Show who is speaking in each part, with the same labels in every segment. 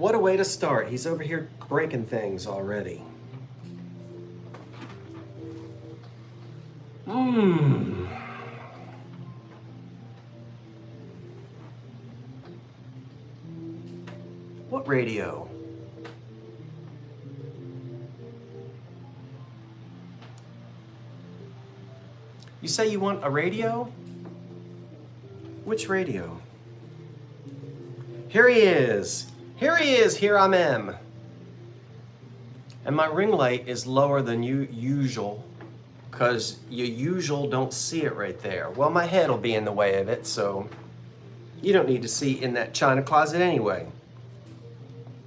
Speaker 1: What a way to start. He's over here breaking things already. What radio? You say you want a radio? Which radio? Here he is. Here he is. Here I am. And my ring light is lower than usual because you usual don't see it right there. Well, my head will be in the way of it, so you don't need to see in that china closet anyway.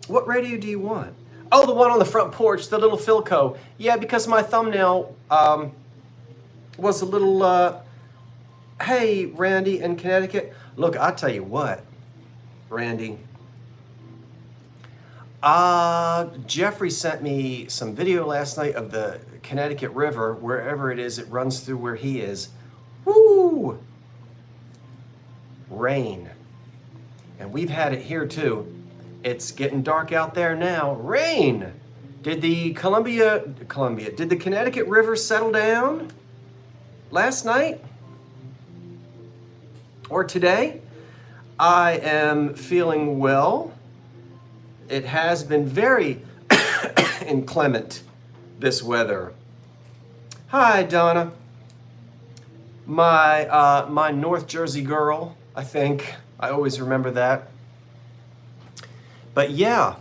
Speaker 1: What radio do you want? Oh, the one on the front porch, the little Philco. Yeah, because my thumbnail was a little, hey, Randy in Connecticut. Look, I'll tell you what, Randy. Jeffrey sent me some video last night of the Connecticut River, wherever it is, it runs through where he is. Woo! Rain. And we've had it here too. It's getting dark out there now. Rain! Did the did the Connecticut River settle down last night? Or today? I am feeling well. It has been very inclement, this weather. Hi, Donna. My North Jersey girl, I think. I always remember that. But yeah,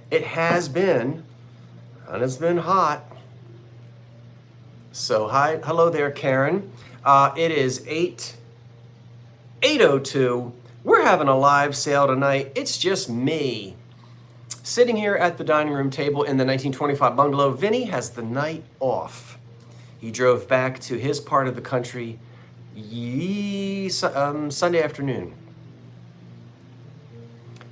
Speaker 1: it has been, and it's been hot. So hello there, Karen. It is 8:02. We're having a live sale tonight. It's just me. Sitting here at the dining room table in the 1925 bungalow. Vinny has the night off. He drove back to his part of the country Sunday afternoon.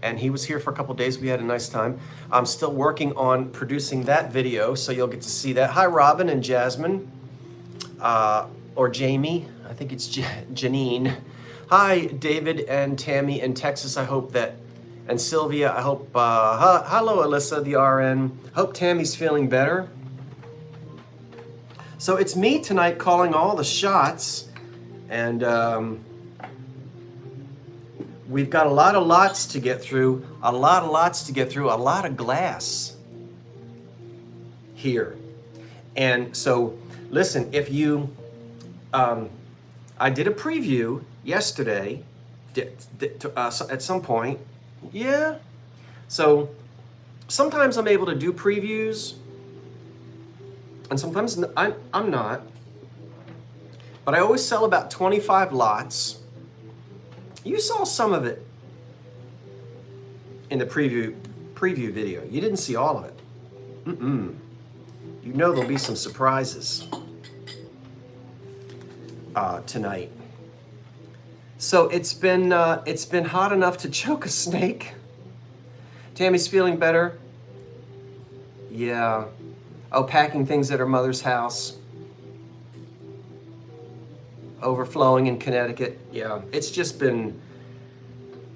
Speaker 1: And he was here for a couple days. We had a nice time. I'm still working on producing that video, so you'll get to see that. Hi, Robin and Jasmine, or Jamie. I think it's Janine. Hi, David and Tammy in Texas. I hope that, and Sylvia, I hope, hello, Alyssa, the RN. Hope Tammy's feeling better. So it's me tonight calling all the shots, and we've got a lot of lots to get through, a lot of glass here. And so, listen, if you, I did a preview yesterday at some point. Yeah. So sometimes I'm able to do previews and sometimes I'm not. But I always sell about 25 lots. You saw some of it in the preview video. You didn't see all of it. You know there'll be some surprises tonight. So it's been hot enough to choke a snake. Tammy's feeling better. Yeah. Oh, packing things at her mother's house. Overflowing in Connecticut. Yeah, it's just been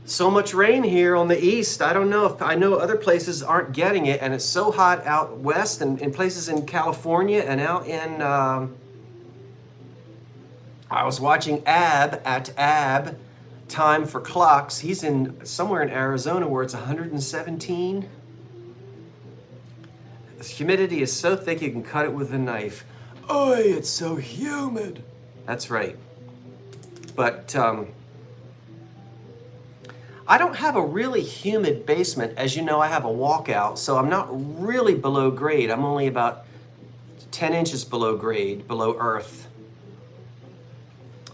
Speaker 1: so much rain here on the east. I don't know if, I know other places aren't getting it, and it's so hot out west and in places in California and out in, I was watching Ab Time for Clocks. He's in somewhere in Arizona where it's 117. The humidity is so thick you can cut it with a knife. Oh, it's so humid. That's right. But I don't have a really humid basement. As you know, I have a walkout, so I'm not really below grade. I'm only about 10 inches below grade, below earth.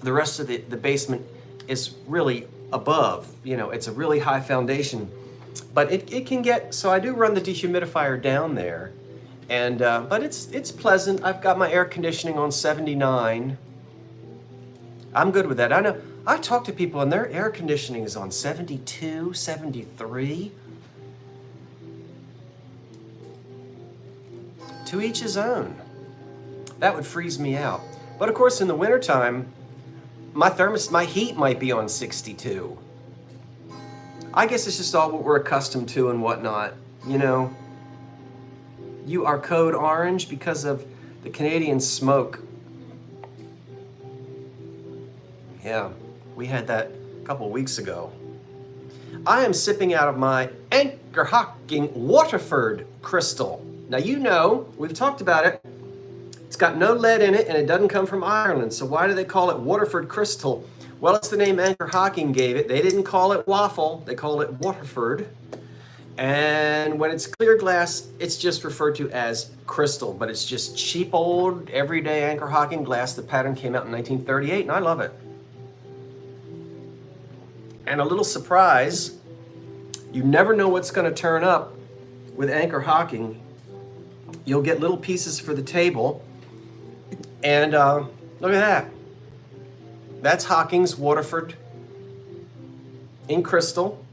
Speaker 1: The rest of the basement is really above. You know, it's a really high foundation. But it can get, so I do run the dehumidifier down there. And but it's pleasant. I've got my air conditioning on 79. I'm good with that. I know, I talk to people and their air conditioning is on 72, 73. To each his own. That would freeze me out. But of course in the wintertime, my heat might be on 62. I guess it's just all what we're accustomed to and whatnot, you know. You are code orange because of the Canadian smoke. Yeah, we had that a couple weeks ago. I am sipping out of my Anchor Hocking Waterford crystal. Now you know, we've talked about it. It's got no lead in it and it doesn't come from Ireland. So why do they call it Waterford crystal? Well, it's the name Anchor Hocking gave it. They didn't call it waffle, they call it Waterford. And when it's clear glass, it's just referred to as crystal, but it's just cheap old everyday Anchor Hocking glass. The pattern came out in 1938 and I love it. And a little surprise, you never know what's going to turn up with Anchor Hocking. You'll get little pieces for the table. And look at that. That's Hocking's Waterford in crystal.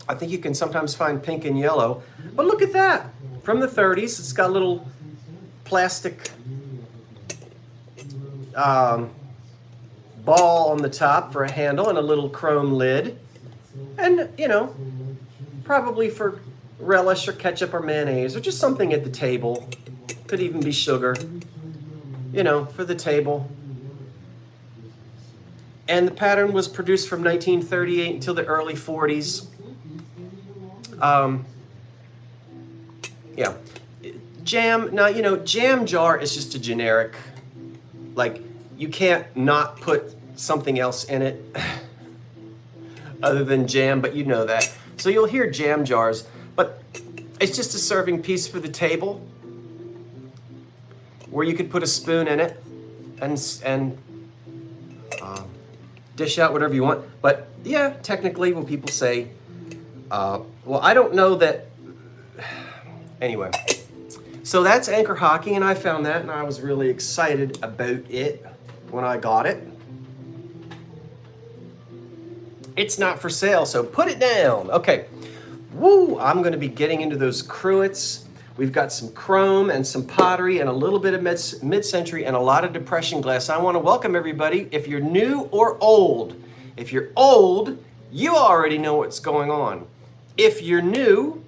Speaker 1: I think you can sometimes find pink and yellow. But look at that. From the 30s, it's got a little plastic ball on the top for a handle and a little chrome lid. And, you know, probably for relish or ketchup or mayonnaise or just something at the table. Could even be sugar, you know, for the table. And the pattern was produced from 1938 until the early 40s. Yeah. Jam, now, you know, jam jar is just a generic, like, you can't not put something else in it other than jam, but you know that. So you'll hear jam jars, but it's just a serving piece for the table where you could put a spoon in it and dish out whatever you want. But yeah, technically, when people say, well, I don't know that, anyway. So that's Anchor Hocking, and I found that, and I was really excited about it when I got it. It's not for sale, so put it down. Okay, woo, I'm gonna be getting into those cruets. We've got some chrome and some pottery and a little bit of mid-century and a lot of depression glass. I wanna welcome everybody. If you're new or old, if you're old, you already know what's going on. If you're new,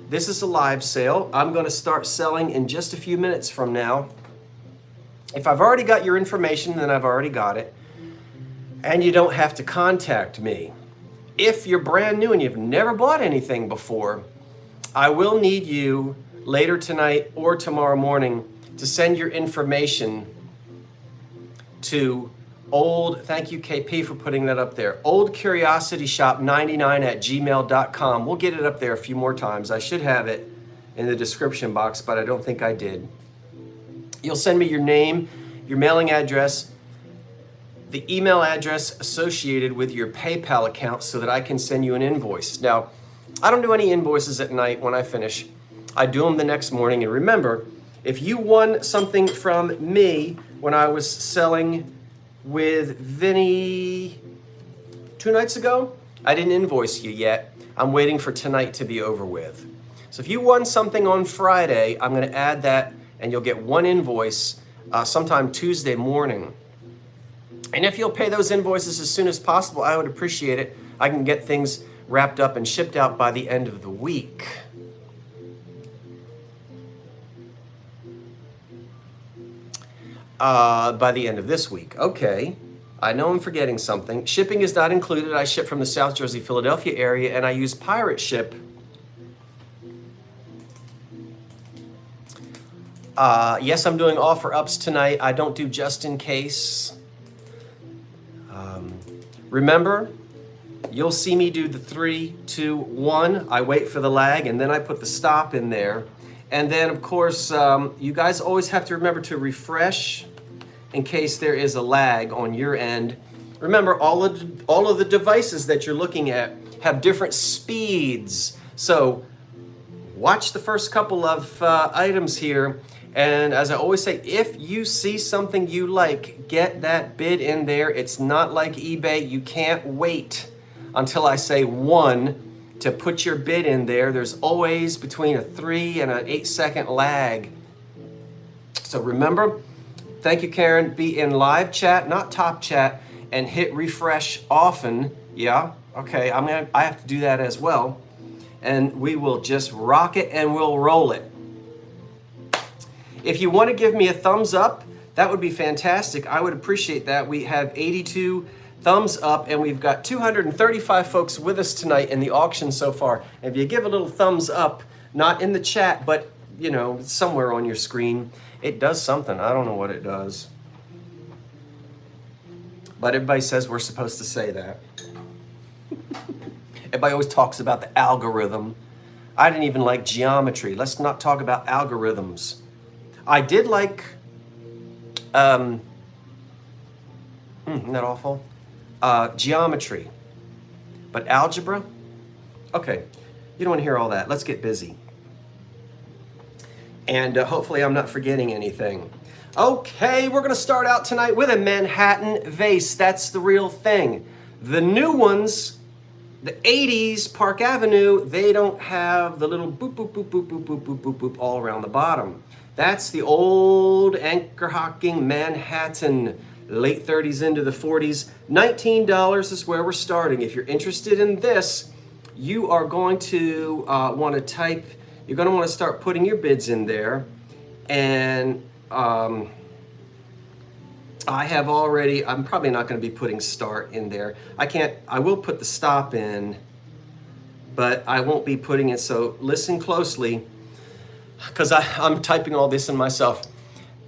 Speaker 1: this is a live sale. I'm gonna start selling in just a few minutes from now. If I've already got your information, then I've already got it. And you don't have to contact me. If you're brand new and you've never bought anything before, I will need you later tonight or tomorrow morning to send your information to thank you KP for putting that up there, oldcuriosityshop99@gmail.com. We'll get it up there a few more times. I should have it in the description box, but I don't think I did. You'll send me your name, your mailing address, the email address associated with your PayPal account so that I can send you an invoice. Now, I don't do any invoices at night when I finish. I do them the next morning. And remember, if you won something from me when I was selling with Vinny 2 nights ago, I didn't invoice you yet. I'm waiting for tonight to be over with. So if you won something on Friday, I'm gonna add that and you'll get one invoice sometime Tuesday morning. And if you'll pay those invoices as soon as possible, I would appreciate it. I can get things wrapped up and shipped out by the end of the week. By the end of this week. Okay, I know I'm forgetting something. Shipping is not included. I ship from the South Jersey, Philadelphia area, and I use Pirate Ship. Yes, I'm doing offer ups tonight. I don't do just in case. Remember, you'll see me do the 3, 2, 1. I wait for the lag, and then I put the stop in there. And then, of course, you guys always have to remember to refresh in case there is a lag on your end. Remember, all of the devices that you're looking at have different speeds. So watch the first couple of items here. And as I always say, if you see something you like, get that bid in there. It's not like eBay. You can't wait until I say 1 to put your bid in there. There's always between a 3 and an 8-second lag. So remember, thank you, Karen. Be in live chat, not top chat. and hit refresh often. Yeah, okay, I have to do that as well. And we will just rock it and we'll roll it. If you want to give me a thumbs up, that would be fantastic. I would appreciate that. We have 82 thumbs up and we've got 235 folks with us tonight in the auction so far. If you give a little thumbs up, not in the chat, but you know, somewhere on your screen, it does something. I don't know what it does. But everybody says we're supposed to say that. Everybody always talks about the algorithm. I didn't even like geometry. Let's not talk about algorithms. I did like, isn't that awful? Geometry. But algebra? Okay, you don't want to hear all that. Let's get busy. And hopefully I'm not forgetting anything. Okay, we're gonna start out tonight with a Manhattan vase. That's the real thing. The new ones, the 80s Park Avenue, they don't have the little boop, boop, boop, boop, boop, boop, boop, boop, boop all around the bottom. That's the old anchor hocking Manhattan, late 30s into the 40s. $19 is where we're starting. If you're interested in this, you are going to want to type, you're going to want to start putting your bids in there. And I have already, I'm probably not going to be putting start in there. I will put the stop in, but I won't be putting it, so listen closely, because I'm typing all this in myself.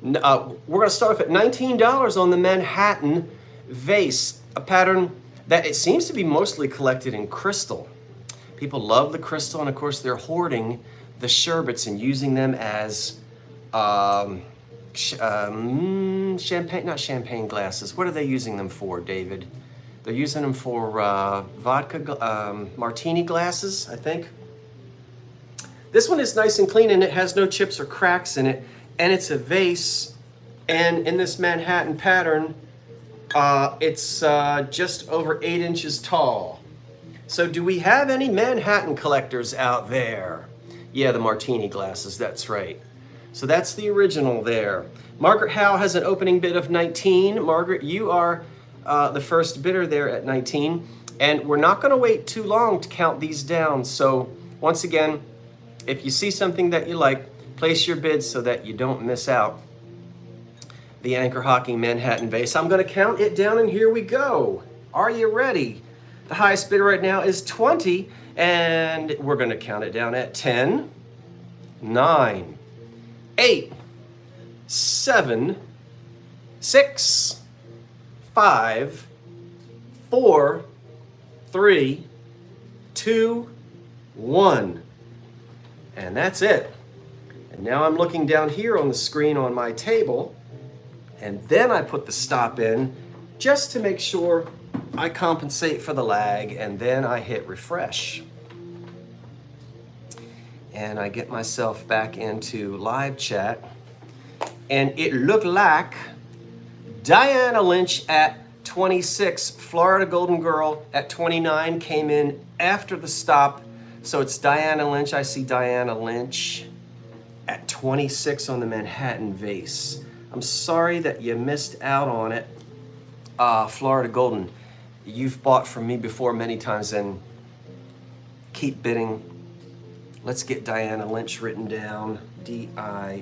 Speaker 1: We're going to start off at $19 on the Manhattan vase, a pattern that it seems to be mostly collected in crystal. People love the crystal, and of course they're hoarding the sherbets and using them as champagne, not champagne glasses. What are they using them for, David? They're using them for vodka, martini glasses, I think. This one is nice and clean and it has no chips or cracks in it. And it's a vase. And in this Manhattan pattern, it's just over 8 inches tall. So do we have any Manhattan collectors out there? Yeah, the martini glasses, that's right. So that's the original there. Margaret Howe has an opening bid of 19. Margaret, you are the first bidder there at 19. And we're not gonna wait too long to count these down. So once again, if you see something that you like, place your bid so that you don't miss out. The anchor hocking Manhattan vase. I'm gonna count it down and here we go. Are you ready? The highest bidder right now is 20 and we're gonna count it down at 10, 9, 8, 7, 6, 5, 4, 3, 2, 1. And that's it. And now I'm looking down here on the screen on my table, and then I put the stop in just to make sure I compensate for the lag, and then I hit refresh. And I get myself back into live chat, and it looked like Diana Lynch at 26, Florida Golden Girl at 29 came in after the stop. So it's Diana Lynch. I see Diana Lynch at 26 on the Manhattan vase. I'm sorry that you missed out on it. Florida Golden, you've bought from me before many times, and keep bidding. Let's get Diana Lynch written down. D-I-A-N-A.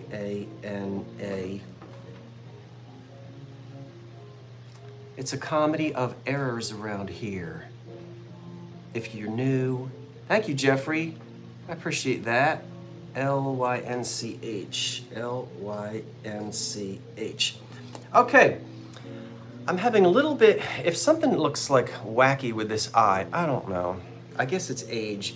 Speaker 1: It's a comedy of errors around here. If you're new, thank you, Jeffrey. I appreciate that. L-Y-N-C-H. L-Y-N-C-H. Okay. I'm having a little bit, if something looks like wacky with this eye, I don't know. I guess it's age.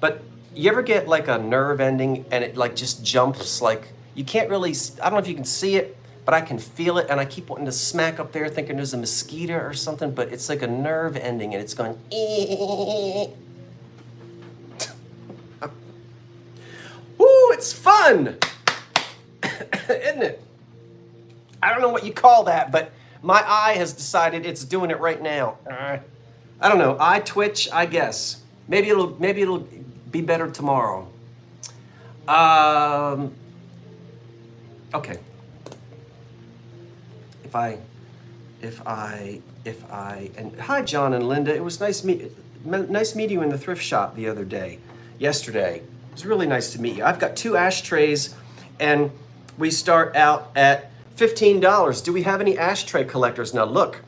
Speaker 1: But you ever get like a nerve ending and it like just jumps, like you can't really, I don't know if you can see it, but I can feel it, and I keep wanting to smack up there thinking there's a mosquito or something, but it's like a nerve ending and it's going, Ooh, it's fun, isn't it? I don't know what you call that, but my eye has decided it's doing it right now. I don't know, eye twitch, I guess. Maybe it'll be better tomorrow. Okay. and hi John and Linda, it was nice meeting you in the thrift shop the other day, yesterday. It was really nice to meet you. I've got 2 ashtrays and we start out at $15. Do we have any ashtray collectors? Now look,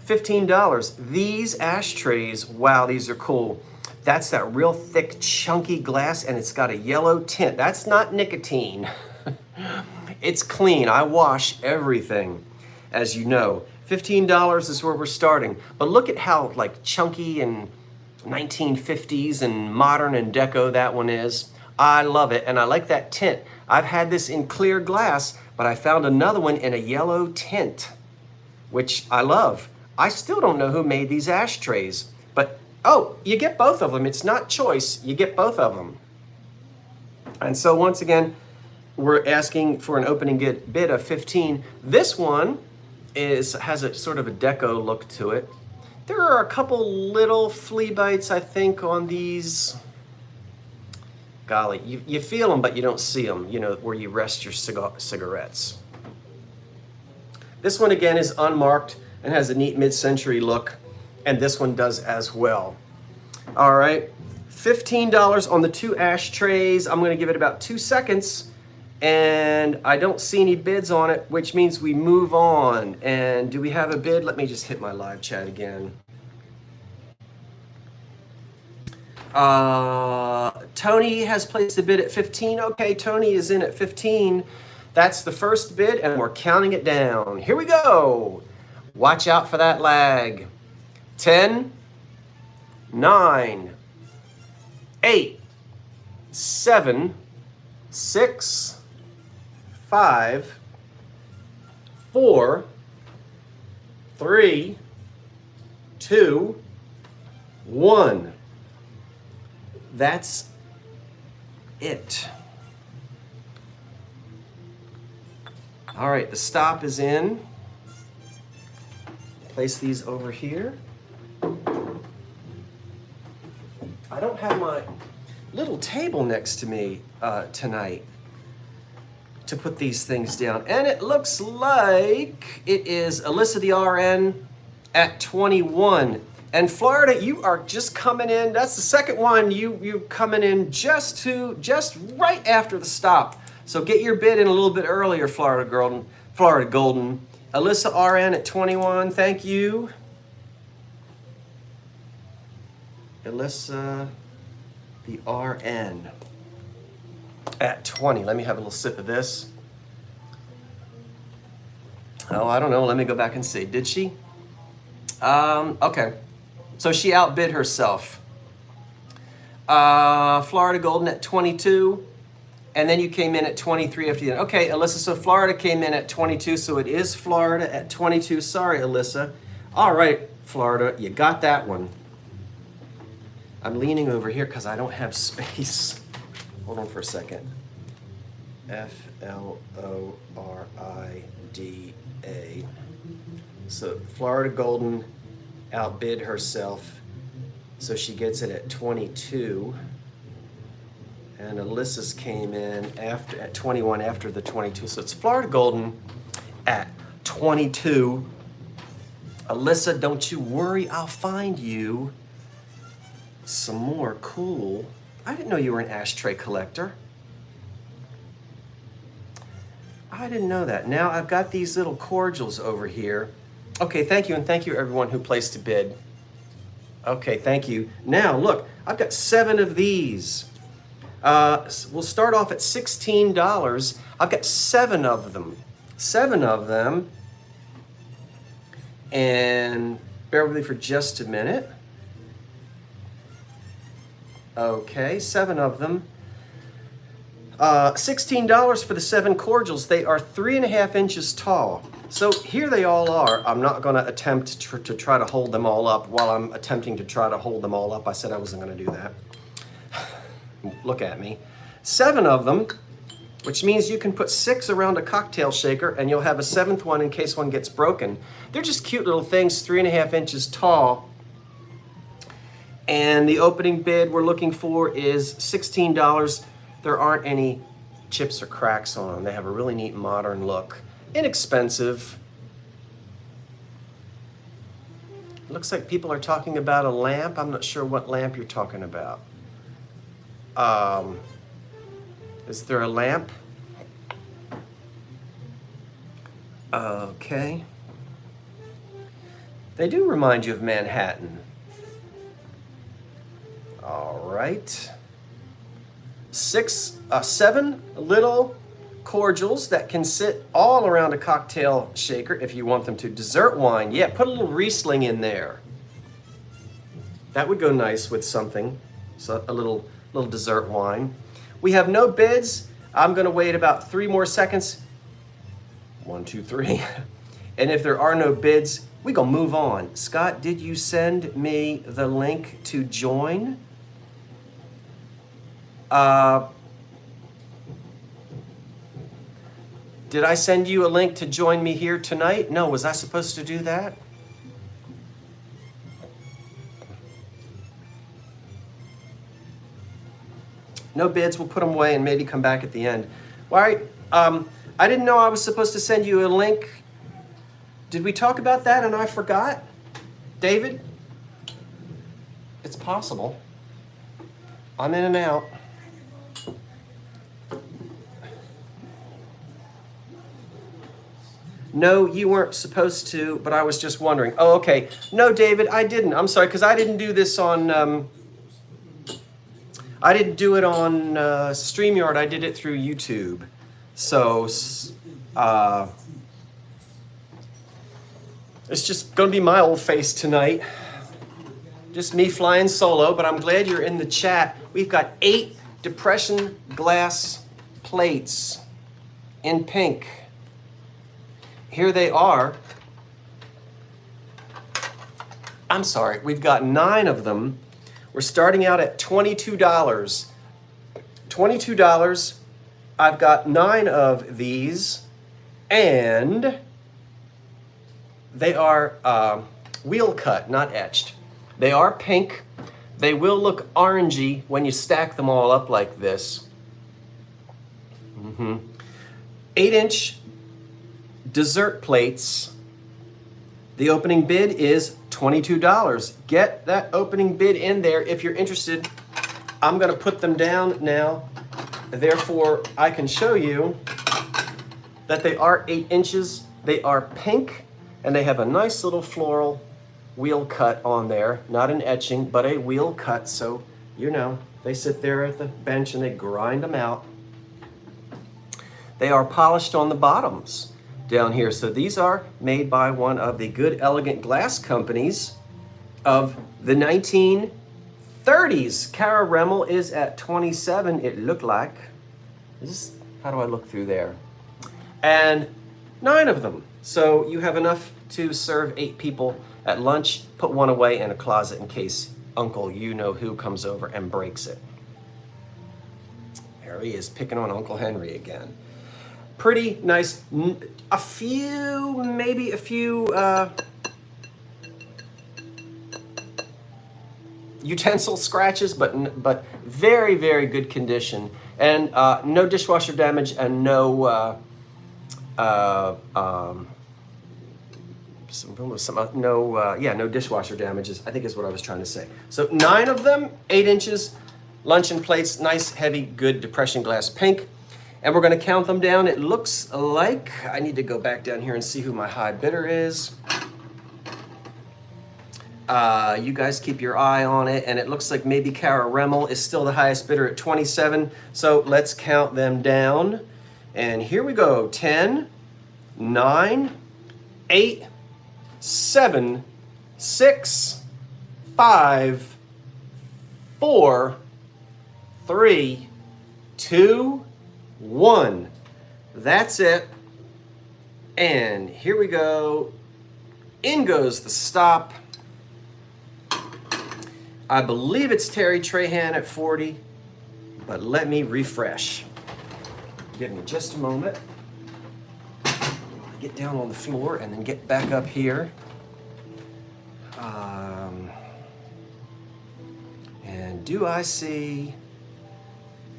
Speaker 1: $15. These ashtrays, wow, these are cool. That's that real thick, chunky glass and it's got a yellow tint. That's not nicotine. It's clean. I wash everything, as you know. $15 is where we're starting. But look at how like chunky and 1950s and modern and deco that one is. I love it and I like that tint. I've had this in clear glass, but I found another one in a yellow tint, which I love. I still don't know who made these ashtrays, but oh, you get both of them. It's not choice, you get both of them. And so once again, we're asking for an opening bid of 15. This one has a sort of a deco look to it. There are a couple little flea bites, I think, on these. Golly, you feel them, but you don't see them, you know, where you rest your cigarettes. This one, again, is unmarked and has a neat mid-century look, and this one does as well. All right, $15 on the 2 ashtrays. I'm going to give it about 2 seconds, and I don't see any bids on it, which means we move on. And do we have a bid? Let me just hit my live chat again. Tony has placed a bid at 15. Okay, Tony is in at 15. That's the first bid, and we're counting it down. Here we go. Watch out for that lag. 10, 9, 8, 7, 6, 5, 4, 3, 2, 1. That's it. All right, the stop is in. Place these over here. I don't have my little table next to me tonight to put these things down. And it looks like it is Alyssa the RN at 21. And Florida, you are just coming in. That's the second one. You coming in just right after the stop. So get your bid in a little bit earlier, Florida Golden. Alyssa RN at 21. Thank you. Alyssa the RN at 20. Let me have a little sip of this. Oh, I don't know. Let me go back and see. Did she? Okay. So she outbid herself. Florida Golden at 22. And then you came in at 23 after the end. Okay, Alyssa, so Florida came in at 22, so it is Florida at 22. Sorry, Alyssa. All right, Florida, you got that one. I'm leaning over here because I don't have space. Hold on for a second. Florida. So Florida Golden outbid herself, so she gets it at 22. And Alyssa's came in at 21 after the 22. So it's Florida Golden at 22. Alyssa, don't you worry, I'll find you some more cool. I didn't know you were an ashtray collector. I didn't know that. Now I've got these little cordials over here. Okay, thank you, and thank you everyone who placed a bid. Okay, thank you. Now look, I've got 7 of these. We'll start off at $16. I've got 7 of them. 7 of them. And bear with me for just a minute. Okay, 7 of them. $16 for the 7 cordials. They are 3.5 inches tall. So here they all are. I'm not going to attempt to try to hold them all up while I'm attempting to try to hold them all up. I said I wasn't going to do that. Look at me. 7 of them, which means you can put 6 around a cocktail shaker and you'll have a 7th one in case one gets broken. They're just cute little things, 3.5 inches tall. And the opening bid we're looking for is $16. There aren't any chips or cracks on them. They have a really neat modern look. Inexpensive. Looks like people are talking about a lamp. I'm not sure what lamp you're talking about. Is there a lamp? Okay. They do remind you of Manhattan. All right. 7 little cordials that can sit all around a cocktail shaker if you want them to. Dessert wine, yeah, put a little Riesling in there. That would go nice with something, so a little dessert wine. We have no bids. I'm gonna wait about 3 more seconds. 1, 2, 3. And if there are no bids, we gonna move on. Scott, did you send me the link to join? Did I send you a link to join me here tonight? No, was I supposed to do that? No bids, we'll put them away and maybe come back at the end. All right, I didn't know I was supposed to send you a link. Did we talk about that and I forgot? David? It's possible. I'm in and out. No, you weren't supposed to, but I was just wondering. Oh, okay. No, David, I didn't. I'm sorry, because I didn't do this on... I didn't do it on StreamYard. I did it through YouTube. So, it's just going to be my old face tonight. Just me flying solo, but I'm glad you're in the chat. We've got 8 depression glass plates in pink. Here they are. I'm sorry, we've got 9 of them. We're starting out at $22. $22. I've got 9 of these, and they are wheel cut, not etched. They are pink. They will look orangey when you stack them all up like this. 8-inch dessert plates. The opening bid is $22. Get that opening bid in there if you're interested. I'm going to put them down now. Therefore, I can show you that they are 8 inches. They are pink, and they have a nice little floral wheel cut on there. Not an etching, but a wheel cut. So, you know, they sit there at the bench and they grind them out. They are polished on the bottoms down here. So these are made by one of the good elegant glass companies of the 1930s. Cara Remmel is at 27, it looked like. How do I look through there? And 9 of them. So you have enough to serve 8 people at lunch. Put one away in a closet in case Uncle you-know-who comes over and breaks it. There he is, picking on Uncle Henry again. Pretty nice. Maybe a few utensil scratches, but very, very good condition. And no dishwasher damage and no no dishwasher damages, I think is what I was trying to say. So 9 of them, 8 inches, luncheon plates, nice, heavy, good depression glass pink. And we're going to count them down. It looks like, I need to go back down here and see who my high bidder is. You guys keep your eye on it. And it looks like maybe Cara Remmel is still the highest bidder at 27. So let's count them down. And here we go. 10, 9, 8, 7, 6, 5, 4, 3, 2, 1. That's it. And here we go. In goes the stop. I believe it's Terry Trahan at 40, but let me refresh. Give me just a moment. Get down on the floor and then get back up here. And do I see...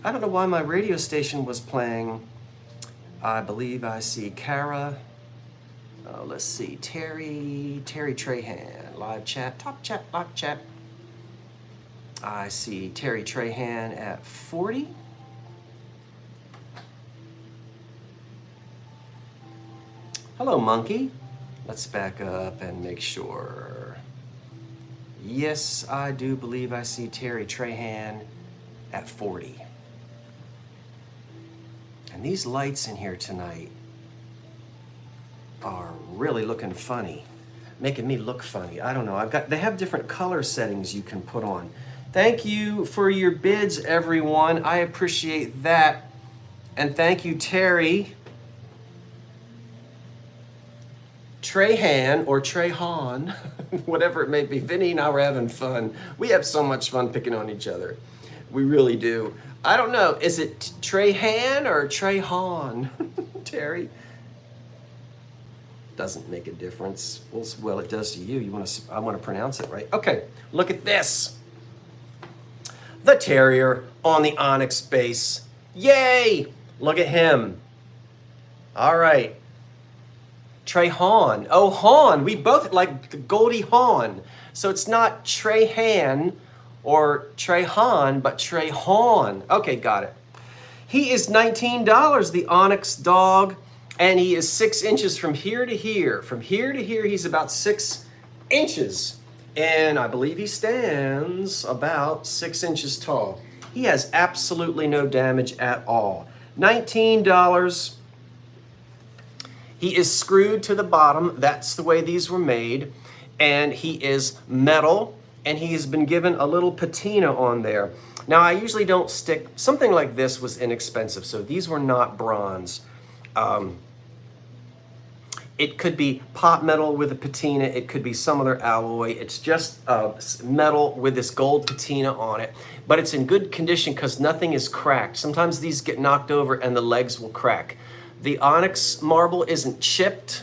Speaker 1: I don't know why my radio station was playing. I believe I see Cara Let's see, Terry Trahan, live chat, top chat, live chat. I see Terry Trahan at 40. Hello, monkey. Let's back up and make sure. Yes, I do believe I see Terry Trahan at 40. And these lights in here tonight are really looking funny, making me look funny. I don't know. They have different color settings you can put on. Thank you for your bids, everyone. I appreciate that. And thank you, Terry Trahan or Trahan, whatever it may be. Vinny and I were having fun. We have so much fun picking on each other. We really do. I don't know. Is it Trahan or Trahan? Terry? Doesn't make a difference. Well, it does to you. I want to pronounce it right. Okay, look at this. The Terrier on the Onyx base. Yay! Look at him. All right. Trahan. Oh, Han. We both like the Goldie Hawn. So it's not Trahan or Trahan, but Trahan. Okay, got it. He is $19, the Onyx dog, and he is 6 inches from here to here. From here to here, he's about 6 inches. And I believe he stands about 6 inches tall. He has absolutely no damage at all. $19. He is screwed to the bottom. That's the way these were made. And he is metal, and he has been given a little patina on there. Now, I usually don't stick, something like this was inexpensive, so these were not bronze. It could be pot metal with a patina. It could be some other alloy. It's just metal with this gold patina on it. But it's in good condition because nothing is cracked. Sometimes these get knocked over and the legs will crack. The Onyx marble isn't chipped.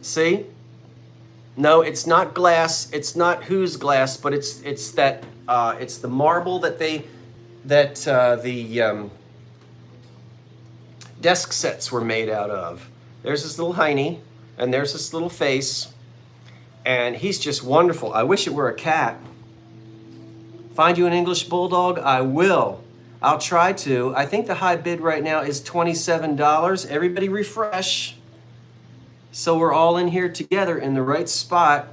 Speaker 1: See? No, it's not glass. It's not whose glass, but it's the marble that the desk sets were made out of. There's this little hiney, and there's this little face, and he's just wonderful. I wish it were a cat. Find you an English Bulldog? I will. I'll try to. I think the high bid right now is $27. Everybody refresh. So we're all in here together in the right spot.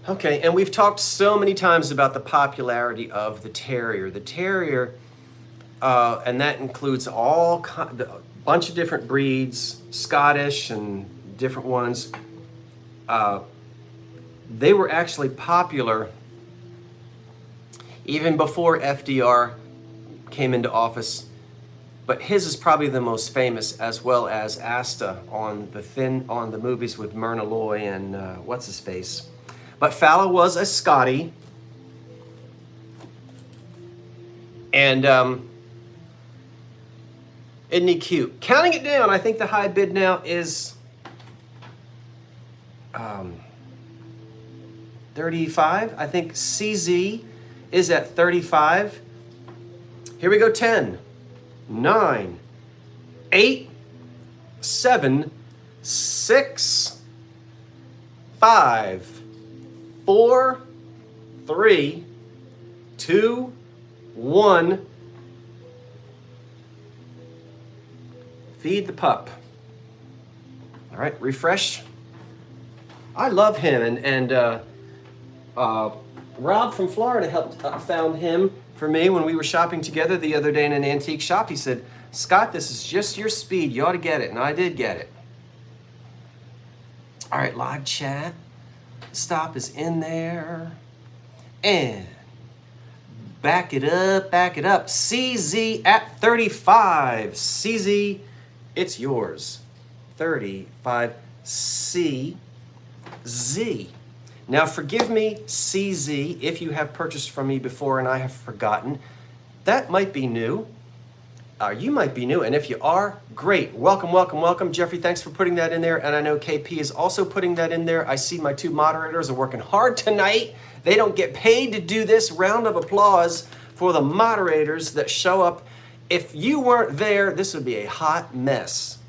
Speaker 1: Okay, and we've talked so many times about the popularity of the Terrier. The Terrier, and that includes a bunch of different breeds, Scottish and different ones. They were actually popular even before FDR came into office, but his is probably the most famous, as well as Asta on the movies with Myrna Loy and what's his face. But Falla was a Scottie, and isn't he cute? Counting it down, I think the high bid now is 35. I think CZ is at 35. Here we go. 10, 9, 8, 7, 6, 5, 4, 3, 2, 1. Feed the pup. All right, refresh. I love him, and Rob from Florida found him for me when we were shopping together the other day in an antique shop. He said, "Scott, this is just your speed. You ought to get it," and I did get it. All right, live chat. Stop is in there. And back it up, back it up. CZ at 35. CZ, it's yours. 35. CZ. Now forgive me, CZ, if you have purchased from me before and I have forgotten. That might be new. You might be new, and if you are, great. Welcome, welcome, welcome. Jeffrey, thanks for putting that in there, and I know KP is also putting that in there. I see my two moderators are working hard tonight. They don't get paid to do this. Round of applause for the moderators that show up. If you weren't there, this would be a hot mess.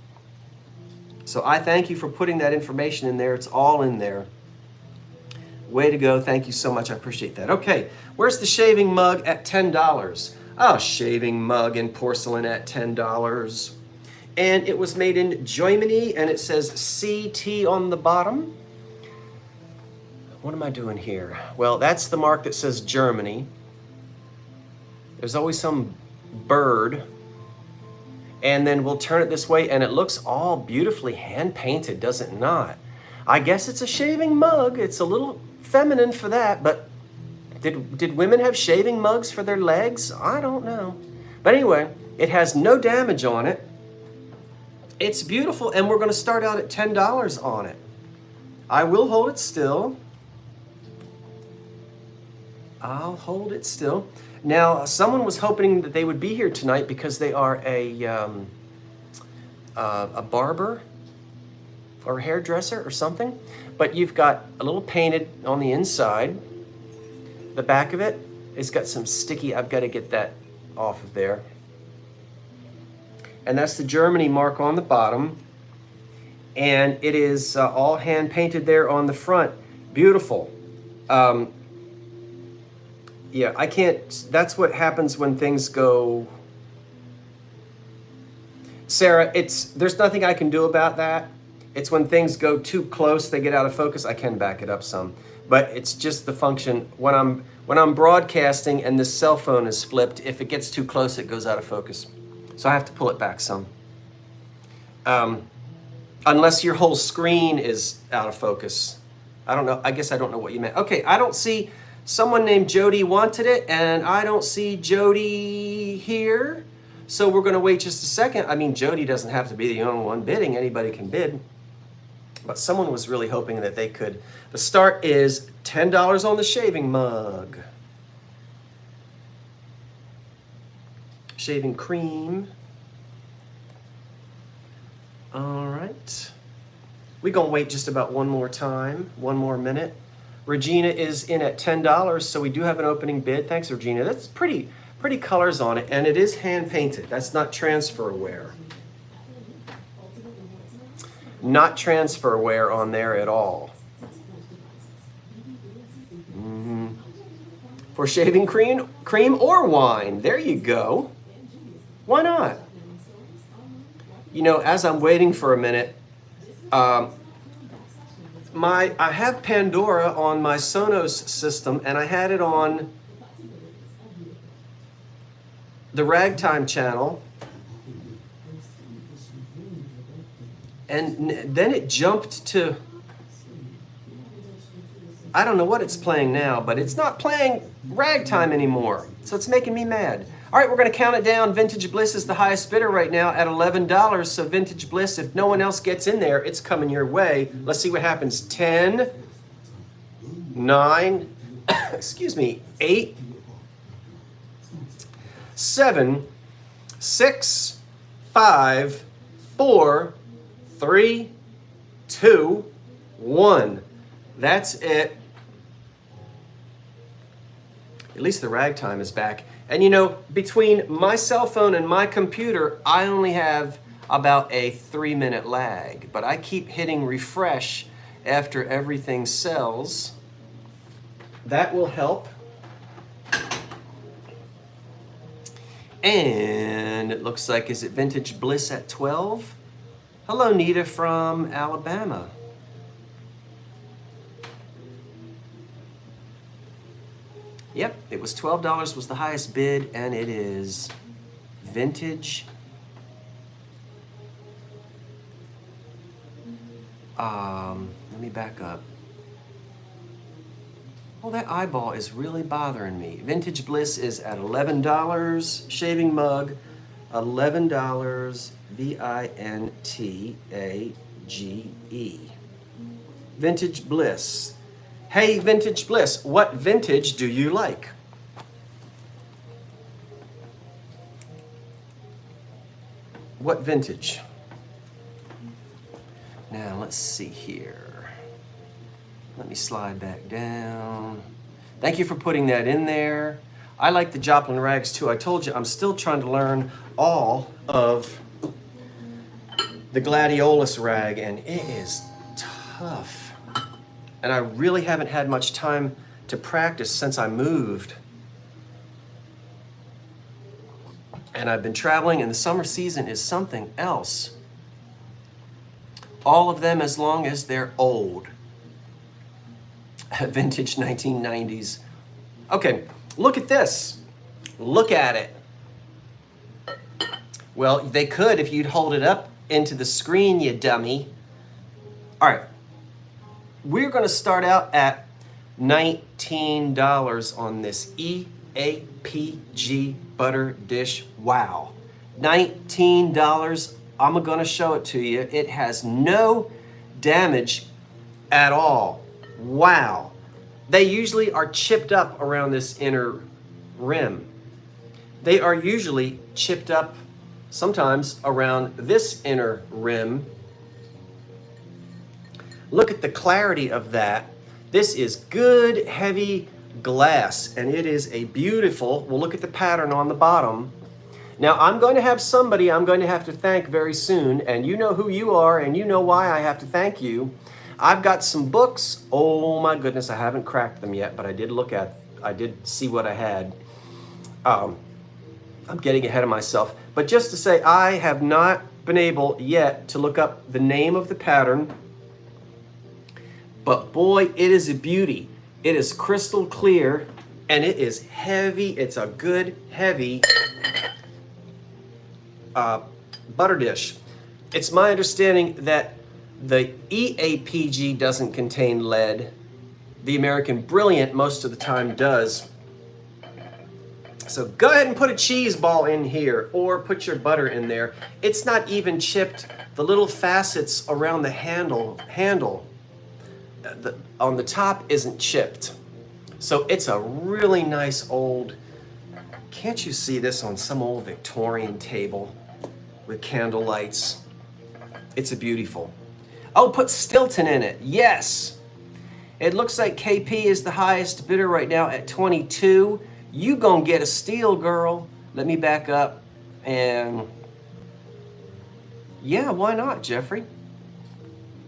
Speaker 1: So I thank you for putting that information in there. It's all in there. Way to go. Thank you so much. I appreciate that. Okay, where's the shaving mug at $10? Oh, shaving mug in porcelain at $10. And it was made in Germany, and it says CT on the bottom. What am I doing here? Well, that's the mark that says Germany. There's always some bird. And then we'll turn it this way, and it looks all beautifully hand-painted, does it not? I guess it's a shaving mug. It's a little feminine for that, but did women have shaving mugs for their legs? I don't know. But anyway, it has no damage on it. It's beautiful, and we're going to start out at $10 on it. I will hold it still. I'll hold it still. Now, someone was hoping that they would be here tonight because they are a barber or a hairdresser or something. But you've got a little painted on the inside. The back of it has got some sticky. I've got to get that off of there. And that's the Germany mark on the bottom. And it is all hand painted there on the front. Beautiful. Yeah, I can't, that's what happens when things go. Sarah, there's nothing I can do about that. It's when things go too close, they get out of focus. I can back it up some, but it's just the function. When I'm broadcasting and the cell phone is flipped, if it gets too close, it goes out of focus. So I have to pull it back some. Unless your whole screen is out of focus. I don't know. I guess I don't know what you meant. Okay, I don't see. Someone named Jody wanted it, and I don't see Jody here. So we're going to wait just a second. I mean, Jody doesn't have to be the only one bidding. Anybody can bid. But someone was really hoping that they could. The start is $10 on the shaving mug. Shaving cream. All right. We're going to wait just about one more time, one more minute. Regina is in at $10, so we do have an opening bid. Thanks, Regina. That's pretty colors on it, and it is hand painted. That's not transferware. Not transferware on there at all. For shaving cream or wine. There you go. Why not? You know, as I'm waiting for a minute, I have Pandora on my Sonos system, and I had it on the Ragtime channel, and then it jumped to, I don't know what it's playing now, but it's not playing Ragtime anymore, so it's making me mad. All right, we're going to count it down. Vintage Bliss is the highest bidder right now at $11. So Vintage Bliss, if no one else gets in there, it's coming your way. Let's see what happens. 10, 9, excuse me, 8, 7, 6, 5, 4, 3, 2, 1. That's it. At least the Ragtime is back. And you know, between my cell phone and my computer, I only have about a 3-minute lag, but I keep hitting refresh after everything sells. That will help. And it looks like, is it Vintage Bliss at 12? Hello, Nita from Alabama. Yep, it was $12 was the highest bid, and it is Vintage. Let me back up. Oh, that eyeball is really bothering me. Vintage Bliss is at $11. Shaving mug, $11. V-I-N-T-A-G-E. Vintage Bliss. Hey, Vintage Bliss, what vintage do you like? what vintage? Now let's see here. Let me slide back down. Thank you for putting that in there. I like the Joplin rags too. I told you I'm still trying to learn all of the gladiolus rag, and it is tough. And I really haven't had much time to practice since I moved. And I've been traveling, and the summer season is something else. All of them as long as they're old. Vintage 1990s. Okay, look at this. Look at it. Well, they could if you'd hold it up into the screen, you dummy. All right, we're gonna start out at $19 on this EAPG butter dish. Wow, $19. I'm gonna show it to you. It has no damage at all. Wow. They usually are chipped up around this inner rim. They are usually chipped up sometimes around this inner rim. Look at the clarity of that. This is good, heavy glass, and it is a beautiful, well, look at the pattern on the bottom. Now, I'm going to have somebody I'm going to have to thank very soon, and you know who you are, and you know why I have to thank you. I've got some books. Oh my goodness, I haven't cracked them yet, but I did see what I had. I'm getting ahead of myself. But just to say, I have not been able yet to look up the name of the pattern, but boy, it is a beauty. It is crystal clear, and it is heavy. It's a good, heavy butter dish. It's my understanding that the EAPG doesn't contain lead. The American Brilliant most of the time does. So go ahead and put a cheese ball in here or put your butter in there. It's not even chipped. The little facets around the handle on the top isn't chipped. So it's a really nice old, can't you see this on some old Victorian table with candle lights? It's a beautiful. Oh, put Stilton in it. Yes. It looks like KP is the highest bidder right now at 22. You gonna get a steal, girl. Let me back up and yeah, why not, Jeffrey?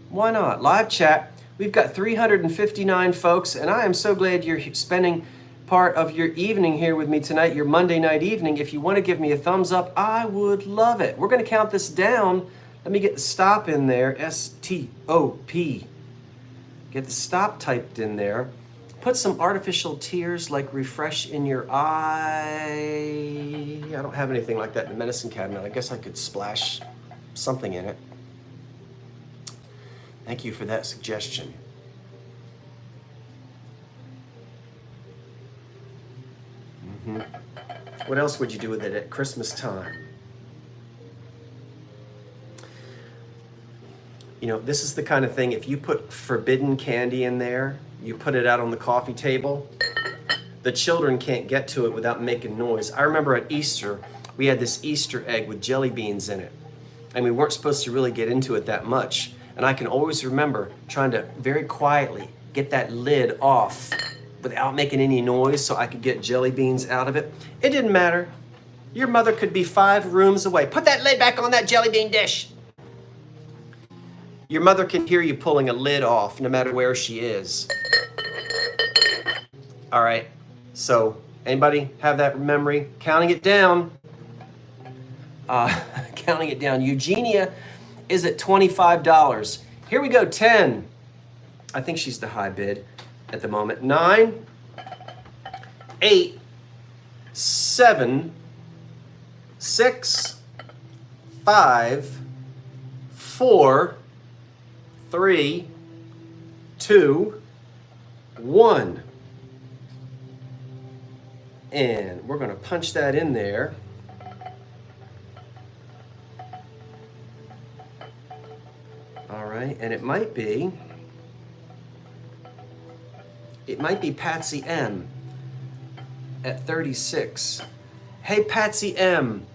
Speaker 1: Why not? Live chat. We've got 359 folks, and I am so glad you're spending part of your evening here with me tonight, your Monday night evening. If you want to give me a thumbs up, I would love it. We're going to count this down. Let me get the stop in there, S-T-O-P. Get the stop typed in there. Put some artificial tears like refresh in your eye. I don't have anything like that in the medicine cabinet. I guess I could splash something in it. Thank you for that suggestion. What else would you do with it at Christmas time? You know, this is the kind of thing, if you put forbidden candy in there, you put it out on the coffee table, the children can't get to it without making noise. I remember at Easter, we had this Easter egg with jelly beans in it, and we weren't supposed to really get into it that much. And I can always remember trying to very quietly get that lid off without making any noise so I could get jelly beans out of it. It didn't matter. Your mother could be 5 rooms away. Put that lid back on that jelly bean dish. Your mother can hear you pulling a lid off no matter where she is. All right, so anybody have that memory? Counting it down. Counting it down. Eugenia is at $25. Here we go, 10. I think she's the high bid at the moment. 9, 8, 7, 6, 5, 4, 3, 2, 1. And we're gonna punch that in there. All right, and it might be Patsy M at 36. Hey, Patsy M,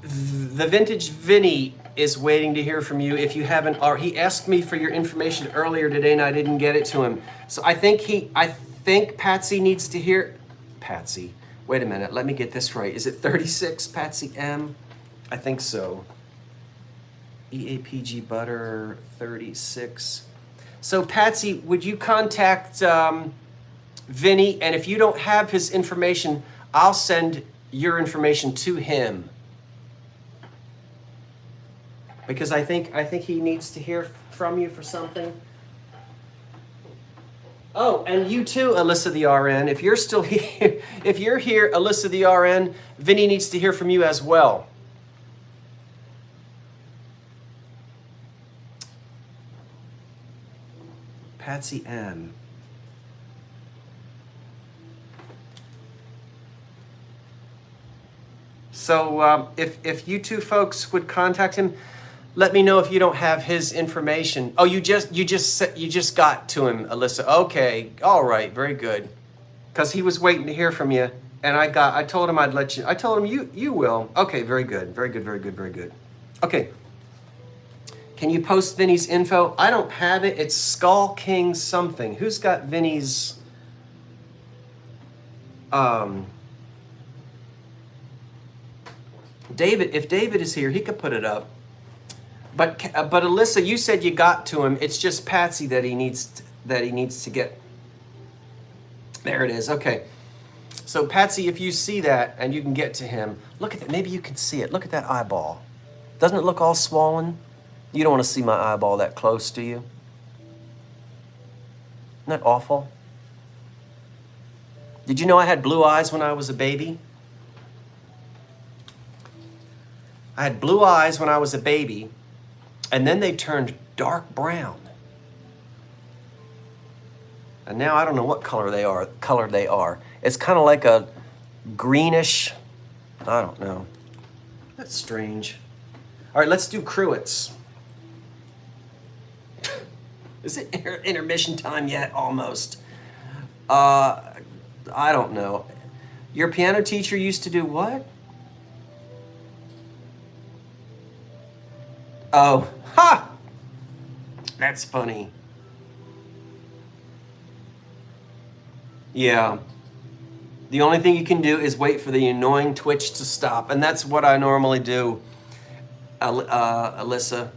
Speaker 1: The vintage Vinny is waiting to hear from you. If you haven't, or he asked me for your information earlier today and I didn't get it to him. So I think Patsy needs to hear, Patsy, wait a minute, let me get this right. Is it 36, Patsy M? I think so. EAPG butter 36. So Patsy, would you contact Vinny? And if you don't have his information, I'll send your information to him. Because I think he needs to hear from you for something. Oh, and you too, Alyssa the RN. If you're still here, if you're here, Alyssa the RN, Vinny needs to hear from you as well. Patsy M. So if you two folks would contact him, let me know if you don't have his information. Oh, you just got to him, Alyssa. Okay, all right, very good. Because he was waiting to hear from you, and I told him I'd let you. I told him you will. Okay, very good, very good, very good, very good. Okay. Can you post Vinny's info? I don't have it. It's Skull King something. Who's got Vinny's? David. If David is here, he could put it up. But Alyssa, you said you got to him. It's just Patsy that he needs to get. There it is. Okay. So Patsy, if you see that and you can get to him, look at that. Maybe you can see it. Look at that eyeball. Doesn't it look all swollen? You don't want to see my eyeball that close, do you? Isn't that awful? Did you know I had blue eyes when I was a baby? I had blue eyes when I was a baby, and then they turned dark brown. And now I don't know what color they are. It's kind of like a greenish, I don't know. That's strange. All right, let's do cruets. Is it intermission time yet? Almost. I don't know. Your piano teacher used to do what? Oh, ha! That's funny. Yeah. The only thing you can do is wait for the annoying twitch to stop, and that's what I normally do, Alyssa.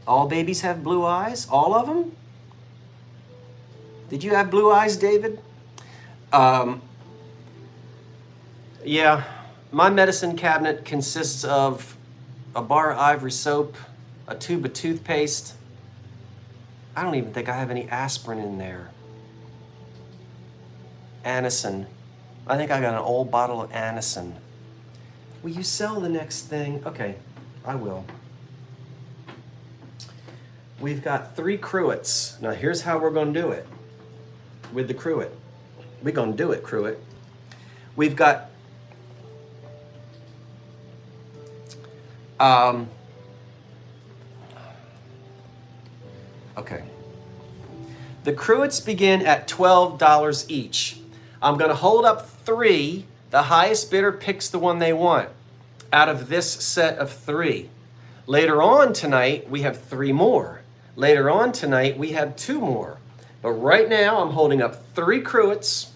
Speaker 1: All babies have blue eyes? All of them? Did you have blue eyes, David? Yeah, my medicine cabinet consists of a bar of ivory soap, a tube of toothpaste. I don't even think I have any aspirin in there. Anacin. I think I got an old bottle of Anacin. Will you sell the next thing? Okay, I will. We've got 3 cruets. Now here's how we're going to do it with the cruet. We're going to do it, cruet. We've got okay. The cruets begin at $12 each. I'm going to hold up 3. The highest bidder picks the one they want out of this set of 3. Later on tonight, we have 3 more. Later on tonight, we have 2 more. But right now, I'm holding up 3 cruets.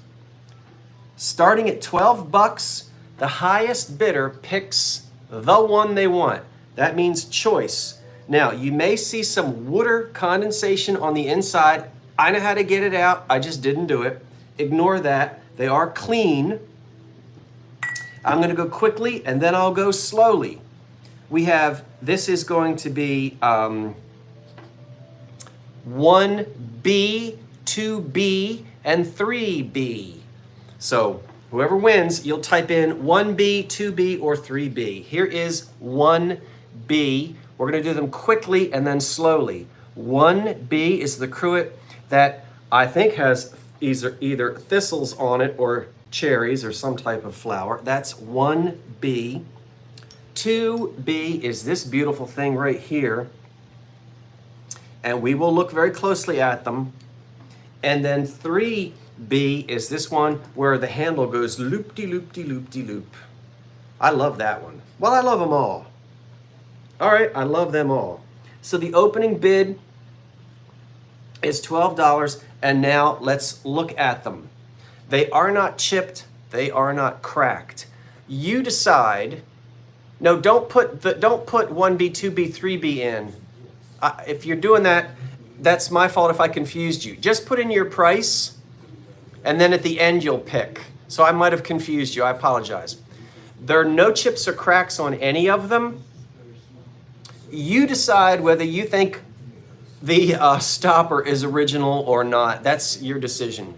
Speaker 1: Starting at $12, the highest bidder picks the one they want. That means choice. Now, you may see some water condensation on the inside. I know how to get it out. I just didn't do it. Ignore that. They are clean. I'm going to go quickly, and then I'll go slowly. We have, this is going to be 1B, 2B, and 3B. So whoever wins, you'll type in 1B, 2B, or 3B. Here is 1B. We're going to do them quickly and then slowly. 1B is the cruet that I think has either thistles on it or cherries or some type of flower. That's 1B. 2B is this beautiful thing right here. And we will look very closely at them. And then 3B is this one where the handle goes loop-de-loop-de-loop-de-loop. I love that one. Well, I love them all. All right, I love them all. So the opening bid is $12, and now let's look at them. They are not chipped, they are not cracked. You decide. No, don't put 1B, 2B, 3B in. If you're doing that, that's my fault if I confused you. Just put in your price, and then at the end you'll pick. So I might have confused you, I apologize. There are no chips or cracks on any of them. You decide whether you think the stopper is original or not. That's your decision.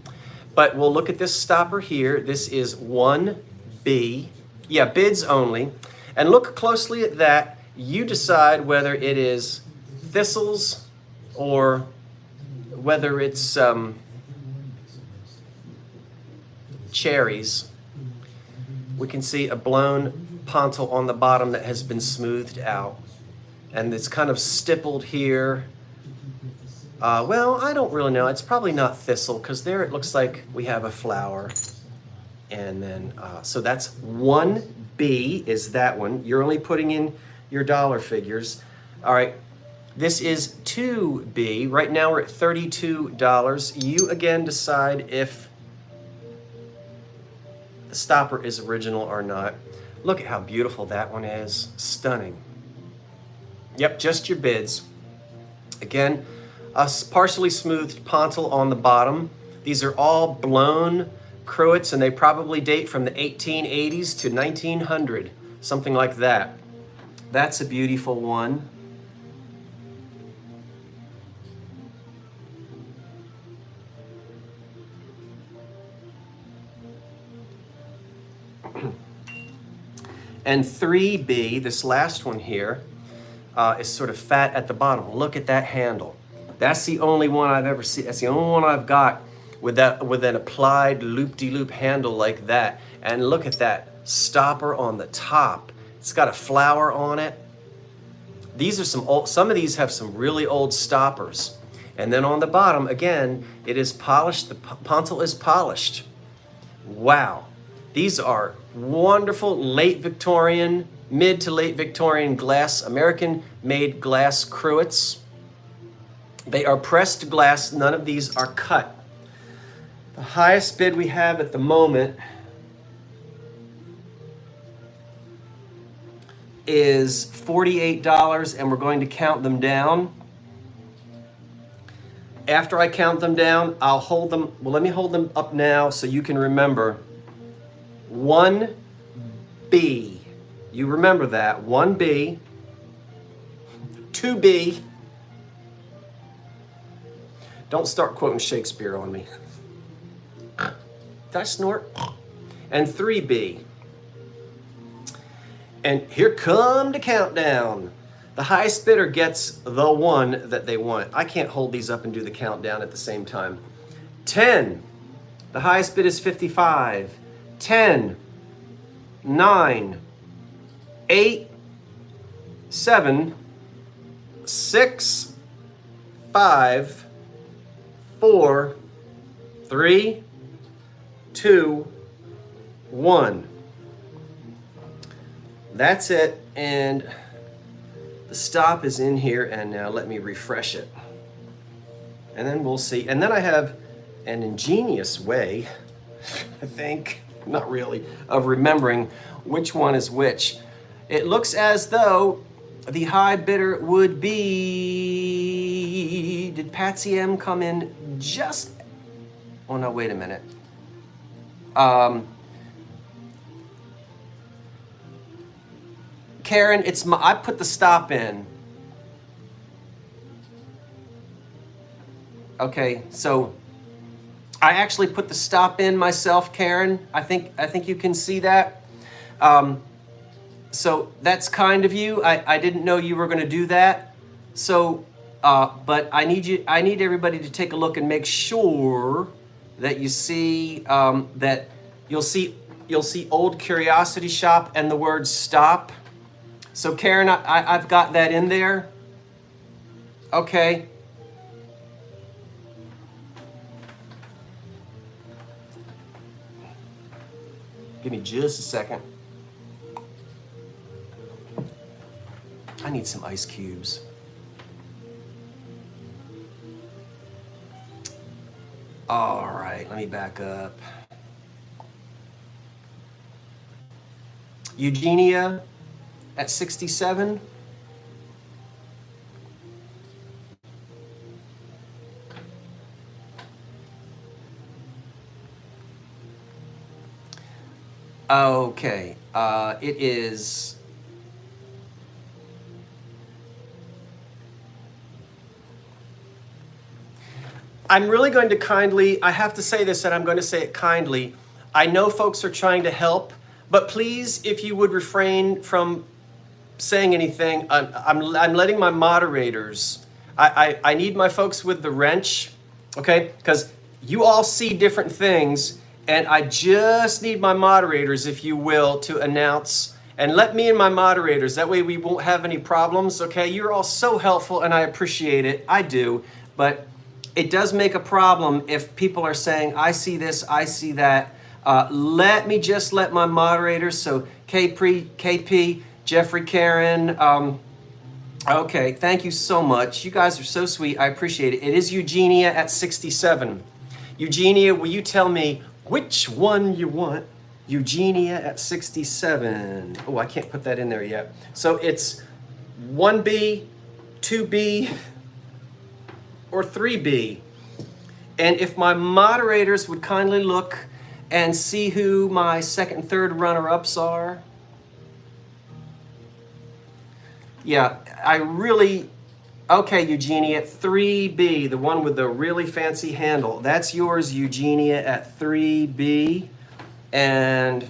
Speaker 1: But we'll look at this stopper here. This is 1B. Yeah, bids only. And look closely at that. You decide whether it is thistles or whether it's cherries. We can see a blown pontil on the bottom that has been smoothed out. And it's kind of stippled here. Well, I don't really know. It's probably not thistle because there it looks like we have a flower. And then, so that's 1B is that one. You're only putting in your dollar figures. All right, this is 2B. Right now we're at $32. You again decide if the stopper is original or not. Look at how beautiful that one is. Stunning. Yep, just your bids. Again, a partially smoothed pontil on the bottom. These are all blown cruets, and they probably date from the 1880s to 1900, something like that. That's a beautiful one. And 3B, this last one here, is sort of fat at the bottom. Look at that handle. That's the only one I've ever seen. That's the only one I've got with an applied loop-de-loop handle like that. And look at that stopper on the top. It's got a flower on it. These are some of these have some really old stoppers. And then on the bottom, again, it is polished. The pontil is polished. Wow. These are wonderful late Victorian, mid to late Victorian glass, American-made glass cruets. They are pressed glass. None of these are cut. The highest bid we have at the moment is $48, and we're going to count them down. After I count them down, I'll hold them. Well, let me hold them up now so you can remember. 1B. You remember that. 1B. 2B. Don't start quoting Shakespeare on me. Did I snort? And 3B. And here come the countdown. The highest bidder gets the one that they want. I can't hold these up and do the countdown at the same time. 10. The highest bid is 55. 10. 9. 8. 7. 6. 5. 4. 3. 2. 1. That's it, and the stop is in here, and now let me refresh it. And then we'll see. And then I have an ingenious way, I think, not really, of remembering which one is which. It looks as though the high bidder would be, did Patsy M come in just, oh no, wait a minute. Karen, I put the stop in. Okay, so I actually put the stop in myself, Karen. I think you can see that. So that's kind of you. I didn't know you were going to do that. So, but I need everybody to take a look and make sure that you see that you'll see Old Curiosity Shop and the word stop. So Karen, I've got that in there. Okay. Give me just a second. I need some ice cubes. All right, let me back up. Eugenia at 67. Okay, it is. I'm really going to kindly, I have to say this and I'm going to say it kindly. I know folks are trying to help, but please, if you would refrain from saying anything, I'm letting my moderators, I need my folks with the wrench, okay? Because you all see different things, and I just need my moderators, if you will, to announce, and let me and my moderators, that way we won't have any problems, okay? You're all so helpful, and I appreciate it, I do, but it does make a problem if people are saying, I see this, I see that. Let me just let my moderators, so KP, Jeffrey, Karen, okay, thank you so much. You guys are so sweet, I appreciate it. It is Eugenia at 67. Eugenia, will you tell me which one you want? Eugenia at 67. Oh, I can't put that in there yet. So it's 1B, 2B, or 3B. And if my moderators would kindly look and see who my second and third runner-ups are. Yeah, I really, okay, Eugenia, 3B, the one with the really fancy handle. That's yours, Eugenia, at 3B. And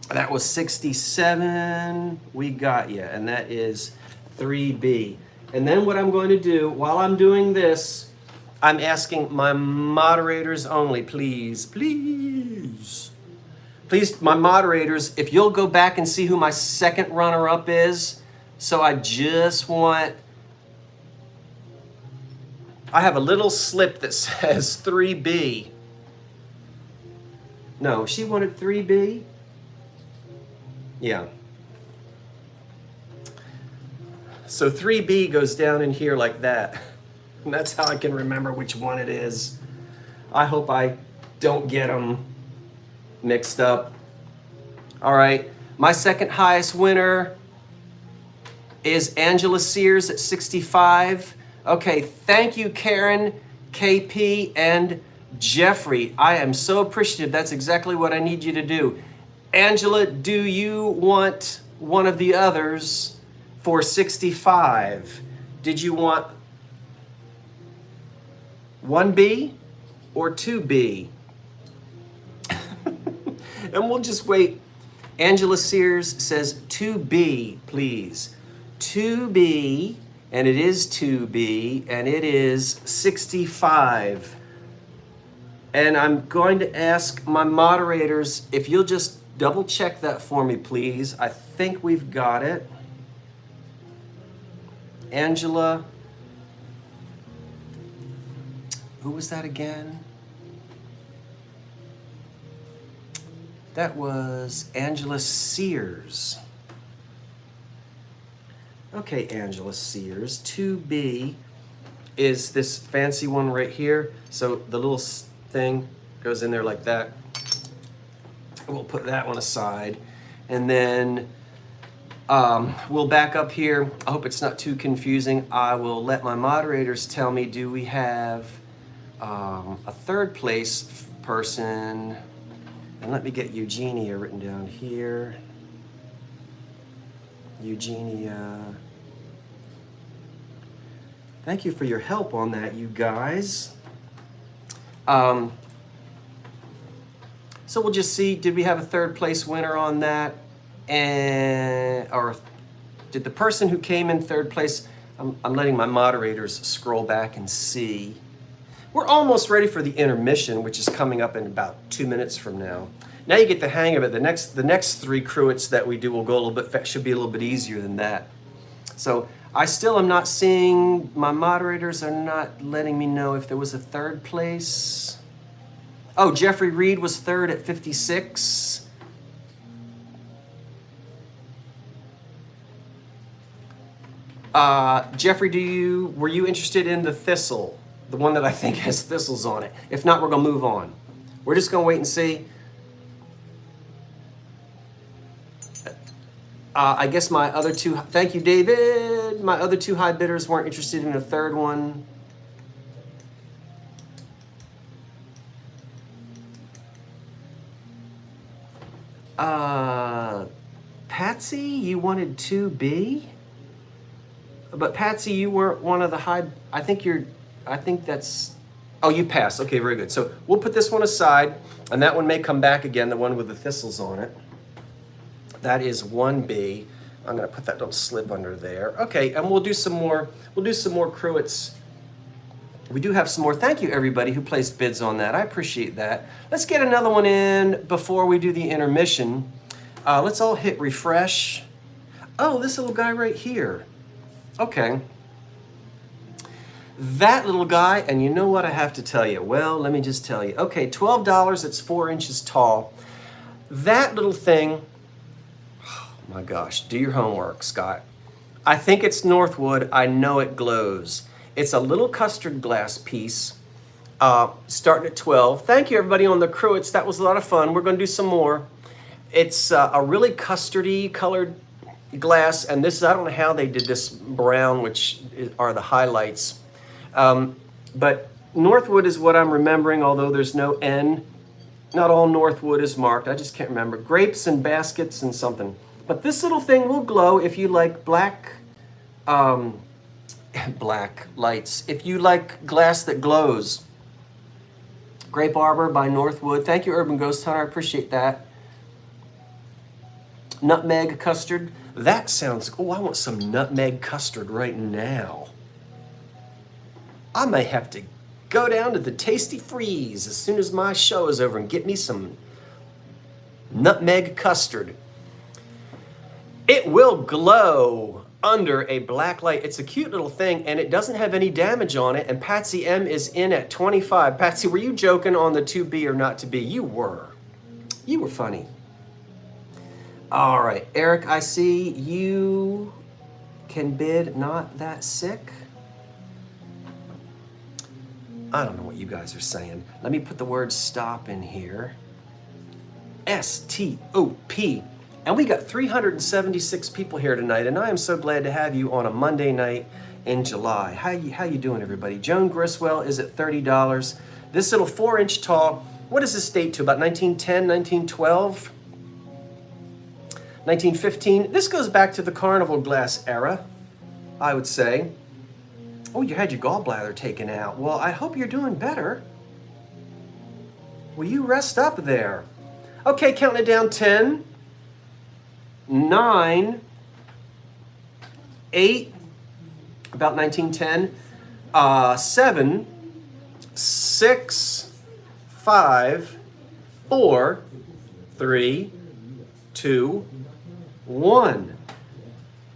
Speaker 1: that was 67. We got you, and that is 3B. And then what I'm going to do, while I'm doing this, I'm asking my moderators only, please, please. Please, my moderators, if you'll go back and see who my second runner-up is. So I just want, I have a little slip that says 3B. No, she wanted 3B? Yeah. So 3B goes down in here like that. And that's how I can remember which one it is. I hope I don't get them mixed up. All right, my second highest winner is Angela Sears at 65. Okay, thank you, Karen, KP, and Jeffrey. I am so appreciative. That's exactly what I need you to do. Angela, do you want one of the others for 65? Did you want 1B or 2B? And we'll just wait. Angela Sears says 2B, please. 2B, and it is 2B, and it is 65. And I'm going to ask my moderators if you'll just double check that for me, please. I think we've got it. Angela, who was that again? That was Angela Sears. Okay, Angela Sears. 2B is this fancy one right here. So the little thing goes in there like that. We'll put that one aside. And then we'll back up here. I hope it's not too confusing. I will let my moderators tell me, do we have a third place person? And let me get Eugenia written down here. Eugenia. Thank you for your help on that, you guys. So we'll just see, did we have a third place winner on that? And, or did the person who came in third place, I'm letting my moderators scroll back and see. We're almost ready for the intermission, which is coming up in about 2 minutes from now. Now you get the hang of it. The next 3 cruets that we do will go a little bit, should be a little bit easier than that. So I still am not seeing, my moderators are not letting me know if there was a third place. Oh, Jeffrey Reed was third at 56. Jeffrey, were you interested in the thistle? The one that I think has thistles on it. If not, we're gonna move on. We're just gonna wait and see. I guess my other two, thank you, David. My other two high bidders weren't interested in a third one. Patsy, you wanted 2B? But Patsy, you weren't one of the high, I think that's, oh, you passed. Okay, very good. So we'll put this one aside, and that one may come back again, the one with the thistles on it. That is 1B. I'm gonna put that little slip under there. Okay, and we'll do some more cruets. We do have some more. Thank you, everybody who placed bids on that. I appreciate that. Let's get another one in before we do the intermission. Let's all hit refresh. Oh, this little guy right here. Okay. That little guy, and you know what I have to tell you? Well, let me just tell you. Okay, $12, it's 4 inches tall. That little thing, oh my gosh, do your homework, Scott. I think it's Northwood. I know it glows. It's a little custard glass piece, starting at 12. Thank you, everybody on the cruets. That was a lot of fun. We're going to do some more. It's a really custardy colored glass, and this, I don't know how they did this brown, which are the highlights. But Northwood is what I'm remembering, although there's no N. Not all Northwood is marked. I just can't remember. Grapes and baskets and something. But this little thing will glow if you like black lights. If you like glass that glows. Grape Arbor by Northwood. Thank you, Urban Ghost Hunter. I appreciate that. Nutmeg custard. That sounds, oh, I want some nutmeg custard right now. I may have to go down to the Tasty Freeze as soon as my show is over and get me some nutmeg custard. It will glow under a black light. It's a cute little thing, and it doesn't have any damage on it, and Patsy M is in at 25. Patsy, were you joking on the 2B or not to be? You were. You were funny. All right, Eric, I see you can bid Not That Sick. I don't know what you guys are saying. Let me put the word stop in here. S-T-O-P. And we got 376 people here tonight, and I am so glad to have you on a Monday night in July. How you doing, everybody? Joan Griswell is at $30. This little 4-inch tall, what does this date to? About 1910, 1912? 1915. This goes back to the carnival glass era, I would say. Oh, you had your gallbladder taken out. Well, I hope you're doing better. Will you rest up there? Okay, counting it down. 10, 9, 8, about 1910, 7, 6, 5, 4, 3, 2, 1.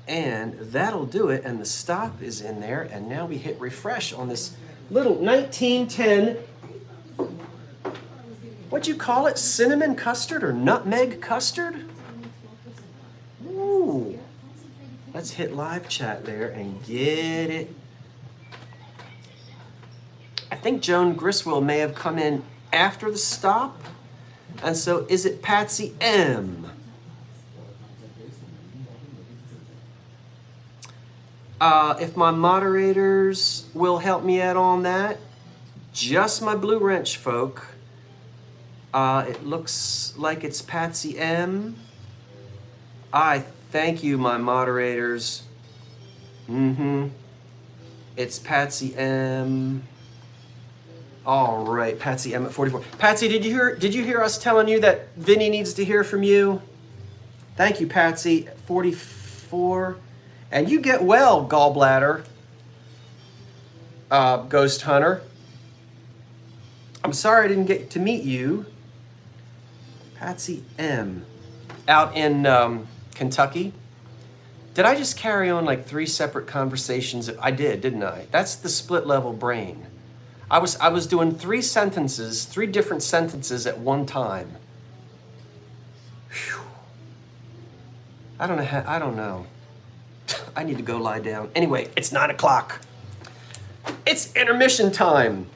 Speaker 1: And that'll do it, and the stop is in there, and now we hit refresh on this little 1910, what'd you call it, cinnamon custard or nutmeg custard? Ooh, let's hit live chat there and get it. I think Joan Griswold may have come in after the stop, and so is it Patsy M? If my moderators will help me out on that, just my blue wrench folk. It looks like it's Patsy M. I thank you, my moderators. It's Patsy M. All right, Patsy M at 44. Patsy, did you hear us telling you that Vinny needs to hear from you? Thank you, Patsy. 44. And you get well, gallbladder, ghost hunter. I'm sorry I didn't get to meet you. Patsy M. Out in Kentucky. Did I just carry on like 3 separate conversations? I did, didn't I? That's the split level brain. I was doing 3 different sentences at one time. Whew. I don't know. I need to go lie down. Anyway, it's 9 o'clock. It's intermission time.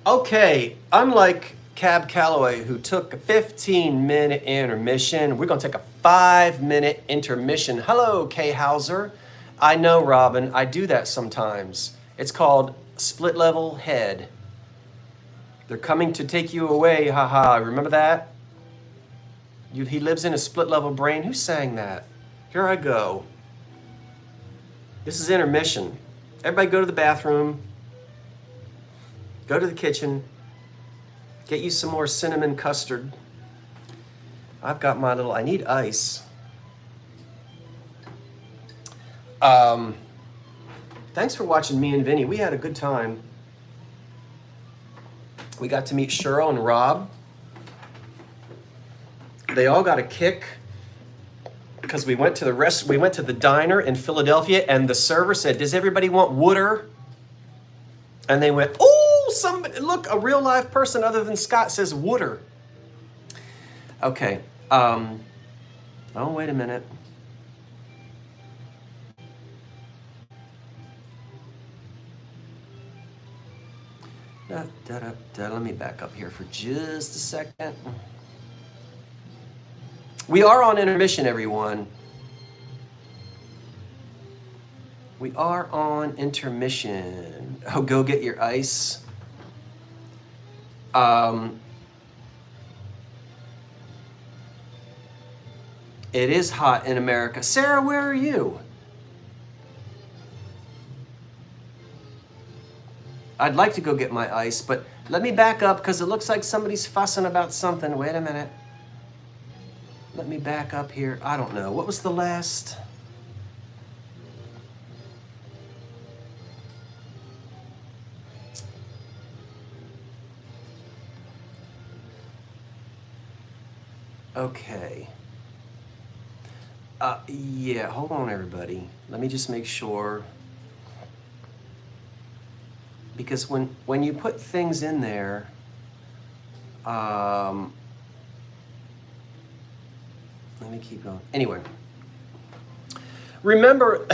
Speaker 1: Okay, unlike Cab Calloway, who took a 15-minute intermission, we're gonna take a 5-minute intermission. Hello, Kay Hauser. I know, Robin, I do that sometimes. It's called split level head. They're coming to take you away, haha. Remember that? He lives in a split level brain. Who sang that? Here I go. This is intermission. Everybody go to the bathroom. Go to the kitchen. Get you some more cinnamon custard. I've got my little, I need ice. Thanks for watching me and Vinny. We had a good time. We got to meet Cheryl and Rob. They all got a kick because we went to the diner in Philadelphia, and the server said, "Does everybody want water?" And they went, "Oh, somebody, look, a real live person other than Scott says water." Okay. Oh, wait a minute. Let me back up here for just a second. We are on intermission, everyone. We are on intermission. Oh, go get your ice. It is hot in America. Sarah, where are you? I'd like to go get my ice, but let me back up because it looks like somebody's fussing about something. Wait a minute. Let me back up here. I don't know. What was the last? Okay. Yeah, hold on, everybody. Let me just make sure. Because when you put things in there, let me keep going. Anyway, remember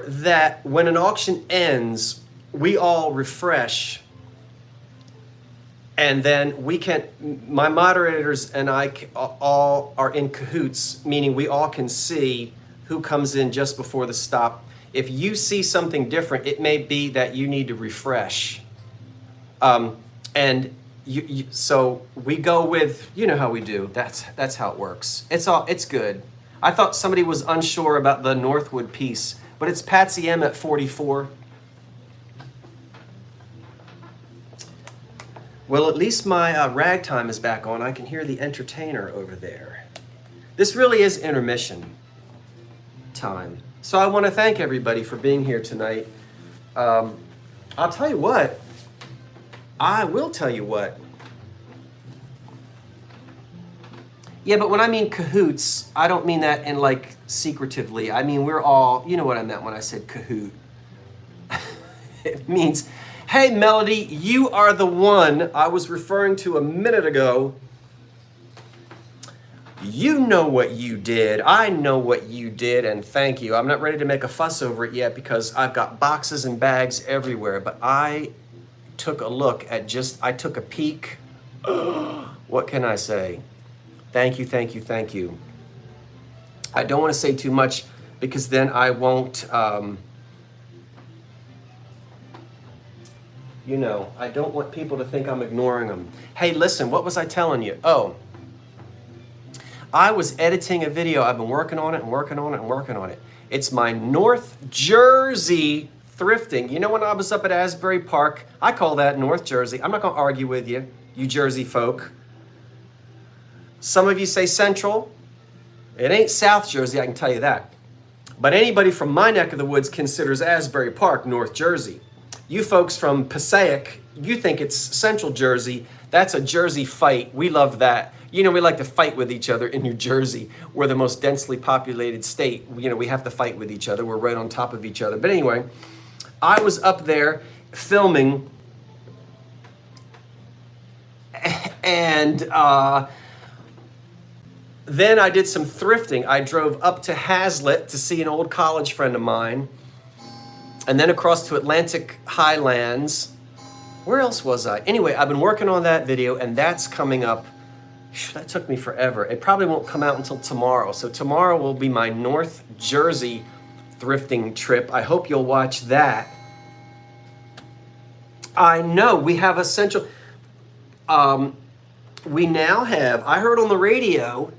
Speaker 1: that when an auction ends, we all refresh, and then we can, my moderators and I all are in cahoots, meaning we all can see who comes in just before the stop. If you see something different, it may be that you need to refresh. And so we go with, you know how we do. That's how it works. It's good. I thought somebody was unsure about the Northwood piece, but it's Patsy M at 44. Well, at least my ragtime is back on. I can hear the entertainer over there. This really is intermission time. So I want to thank everybody for being here tonight. I'll tell you what. I will tell you what. Yeah, but when I mean cahoots, I don't mean that in like secretively. I mean, we're all, you know what I meant when I said cahoot. It means, hey, Melody, you are the one I was referring to a minute ago. You know what you did. I know what you did, and thank you. I'm not ready to make a fuss over it yet because I've got boxes and bags everywhere, but I took a look at I took a peek. What can I say? Thank you, thank you, thank you. I don't want to say too much because then I won't, you know, I don't want people to think I'm ignoring them. Hey, listen, what was I telling you? Oh, I was editing a video. I've been working on it and working on it and working on it. It's my North Jersey thrifting. You know, when I was up at Asbury Park, I call that North Jersey. I'm not going to argue with you, you Jersey folk. Some of you say Central. It ain't South Jersey, I can tell you that. But anybody from my neck of the woods considers Asbury Park North Jersey. You folks from Passaic, you think it's Central Jersey. That's a Jersey fight. We love that. You know, we like to fight with each other in New Jersey. We're the most densely populated state. You know, we have to fight with each other. We're right on top of each other. But anyway, I was up there filming, and Then I did some thrifting. I drove up to Hazlitt to see an old college friend of mine, and then across to Atlantic Highlands. Where else was I? Anyway, I've been working on that video, and that's coming up. That took me forever. It probably won't come out until tomorrow. So tomorrow will be my North Jersey thrifting trip. I hope you'll watch that. I know we have essential. We now have, I heard on the radio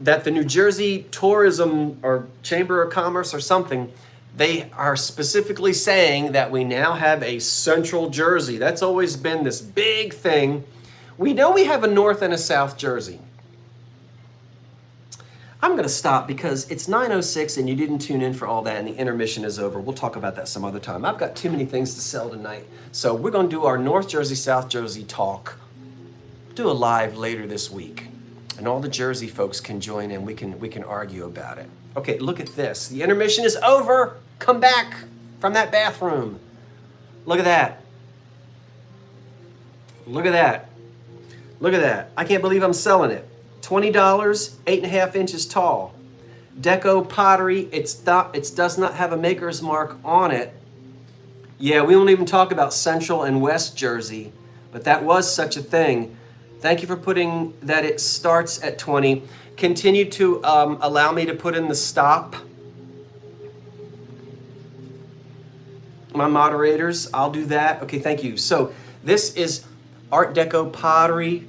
Speaker 1: that the New Jersey Tourism or Chamber of Commerce or something, they are specifically saying that we now have a Central Jersey. That's always been this big thing. We know we have a North and a South Jersey. I'm going to stop because it's 9:06 and you didn't tune in for all that and the intermission is over. We'll talk about that some other time. I've got too many things to sell tonight. So we're going to do our North Jersey, South Jersey talk. Do a live later this week. And all the Jersey folks can join in. We can argue about it. Okay, look at this. The intermission is over. Come back from that bathroom. Look at that. Look at that. Look at that. I can't believe I'm selling it. $20, 8.5 inches tall. Deco pottery. It does not have a maker's mark on it. Yeah, we won't even talk about Central and West Jersey, but that was such a thing. Thank you for putting that it starts at 20. Continue to allow me to put in the stop. My moderators, I'll do that. Okay, thank you. So this is Art Deco pottery.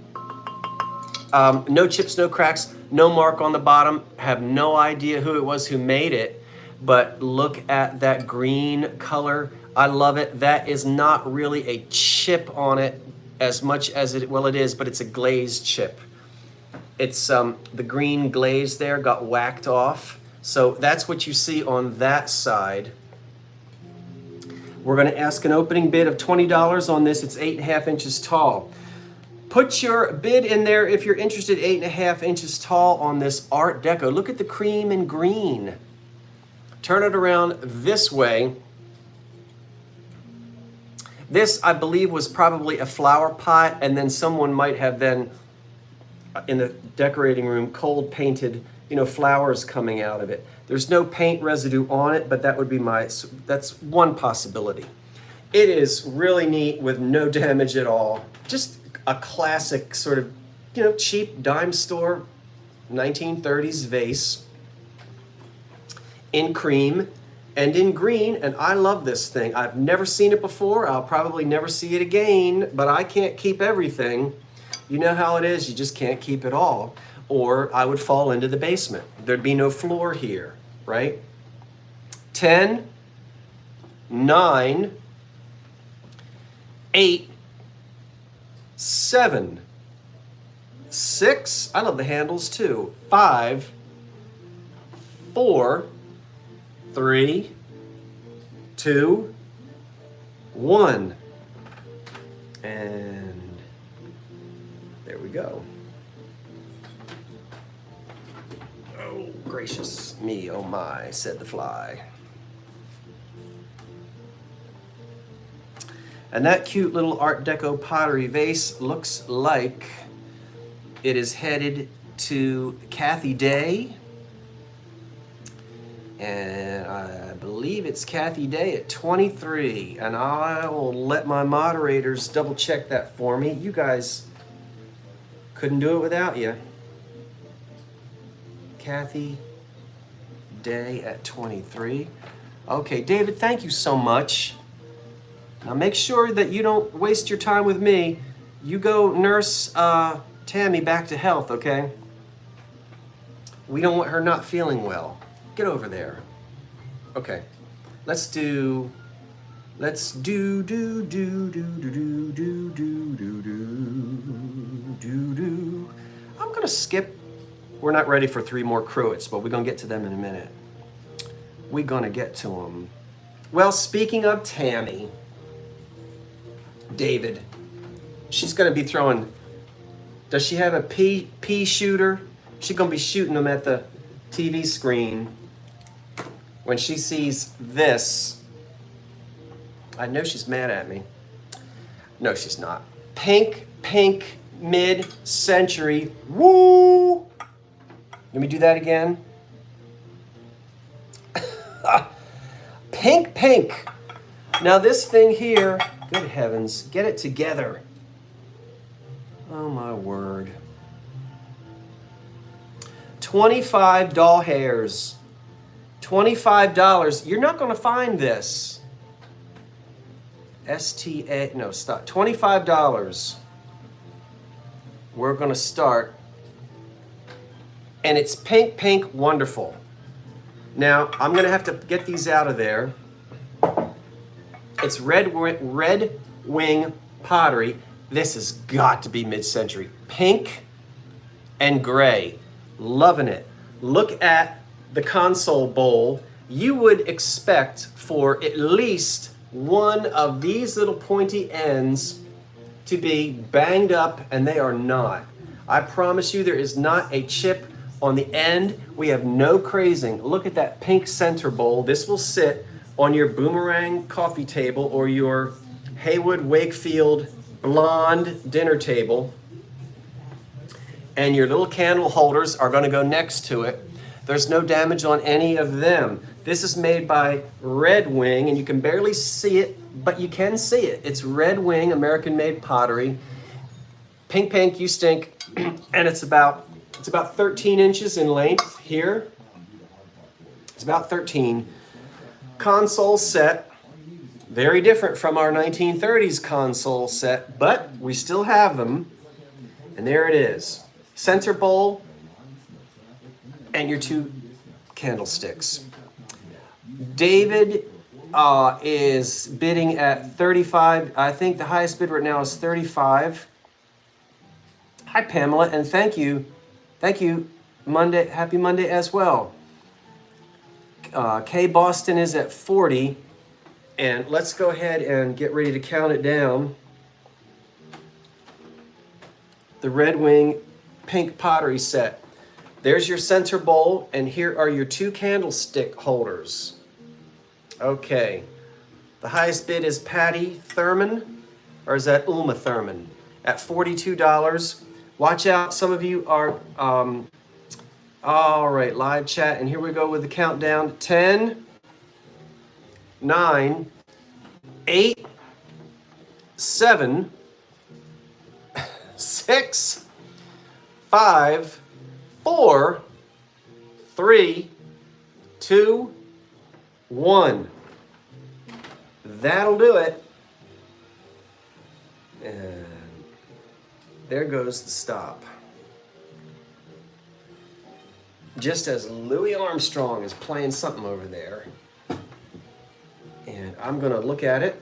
Speaker 1: No chips, no cracks, no mark on the bottom. Have no idea who it was who made it, but look at that green color. I love it. That is not really a chip on it as much as it, well it is, but it's a glazed chip. It's the green glaze there got whacked off. So that's what you see on that side. We're gonna ask an opening bid of $20 on this. It's 8.5 inches tall. Put your bid in there if you're interested. 8.5 inches tall on this Art Deco. Look at the cream and green. Turn it around this way. This, I believe, was probably a flower pot, and then someone might have then, in the decorating room, cold painted, flowers coming out of it. There's no paint residue on it, but that would be that's one possibility. It is really neat with no damage at all. Just a classic sort of, cheap dime store 1930s vase in cream and in green, and I love this thing. I've never seen it before. I'll probably never see it again, but I can't keep everything. You know how it is. You just can't keep it all, or I would fall into the basement. There'd be no floor here, right? 10, 9, 8, 7, 6, I love the handles too, 5, 4, 3, 2, 1, and there we go. Oh, gracious me, oh my, said the fly. And that cute little Art Deco pottery vase looks like it is headed to Kathy Day. And I believe it's Kathy Day at 23. And I will let my moderators double check that for me. You guys couldn't do it without you. Kathy Day at 23. Okay, David, thank you so much. Now make sure that you don't waste your time with me. You go nurse Tammy back to health, okay? We don't want her not feeling well. Get over there. Okay, let's do do. I'm gonna skip. We're not ready for 3 more cruets, but we're gonna get to them in a minute. We're gonna get to them. Well, speaking of Tammy, David, she's gonna be throwing, does she have a pea shooter? She's gonna be shooting them at the TV screen when she sees this. I know she's mad at me. No, she's not. Pink, mid-century, woo! Let me do that again. Pink, pink. Now this thing here, good heavens, get it together. Oh my word. 25 doll hairs. $25. You're not going to find this. No, stop. $25. We're going to start. And it's pink, pink, wonderful. Now, I'm going to have to get these out of there. It's red wing pottery. This has got to be mid-century. Pink and gray. Loving it. Look at the console bowl. You would expect for at least one of these little pointy ends to be banged up, and they are not. I promise you there is not a chip on the end. We have no crazing. Look at that pink center bowl. This will sit on your boomerang coffee table or your Haywood Wakefield blonde dinner table. And your little candle holders are going to go next to it. There's no damage on any of them. This is made by Red Wing, and you can barely see it, but you can see it. It's Red Wing American-made pottery. Pink, pink, you stink. And it's about 13 inches in length here. It's about 13. Console set. Very different from our 1930s console set, but we still have them. And there it is. Center bowl and your two candlesticks. David is bidding at 35. I think the highest bid right now is 35. Hi, Pamela, and thank you. Thank you, Monday. Happy Monday as well. Kay Boston is at 40. And let's go ahead and get ready to count it down. The Red Wing pink pottery set. There's your center bowl, and here are your two candlestick holders. Okay. The highest bid is Patty Thurman, or is that Uma Thurman, at $42. Watch out, some of you are, all right, live chat, and here we go with the countdown. 10, 9, 8, 7, 6, 5, 4, 3, 2, 1. That'll do it. And there goes the stop. Just as Louis Armstrong is playing something over there. And I'm going to look at it.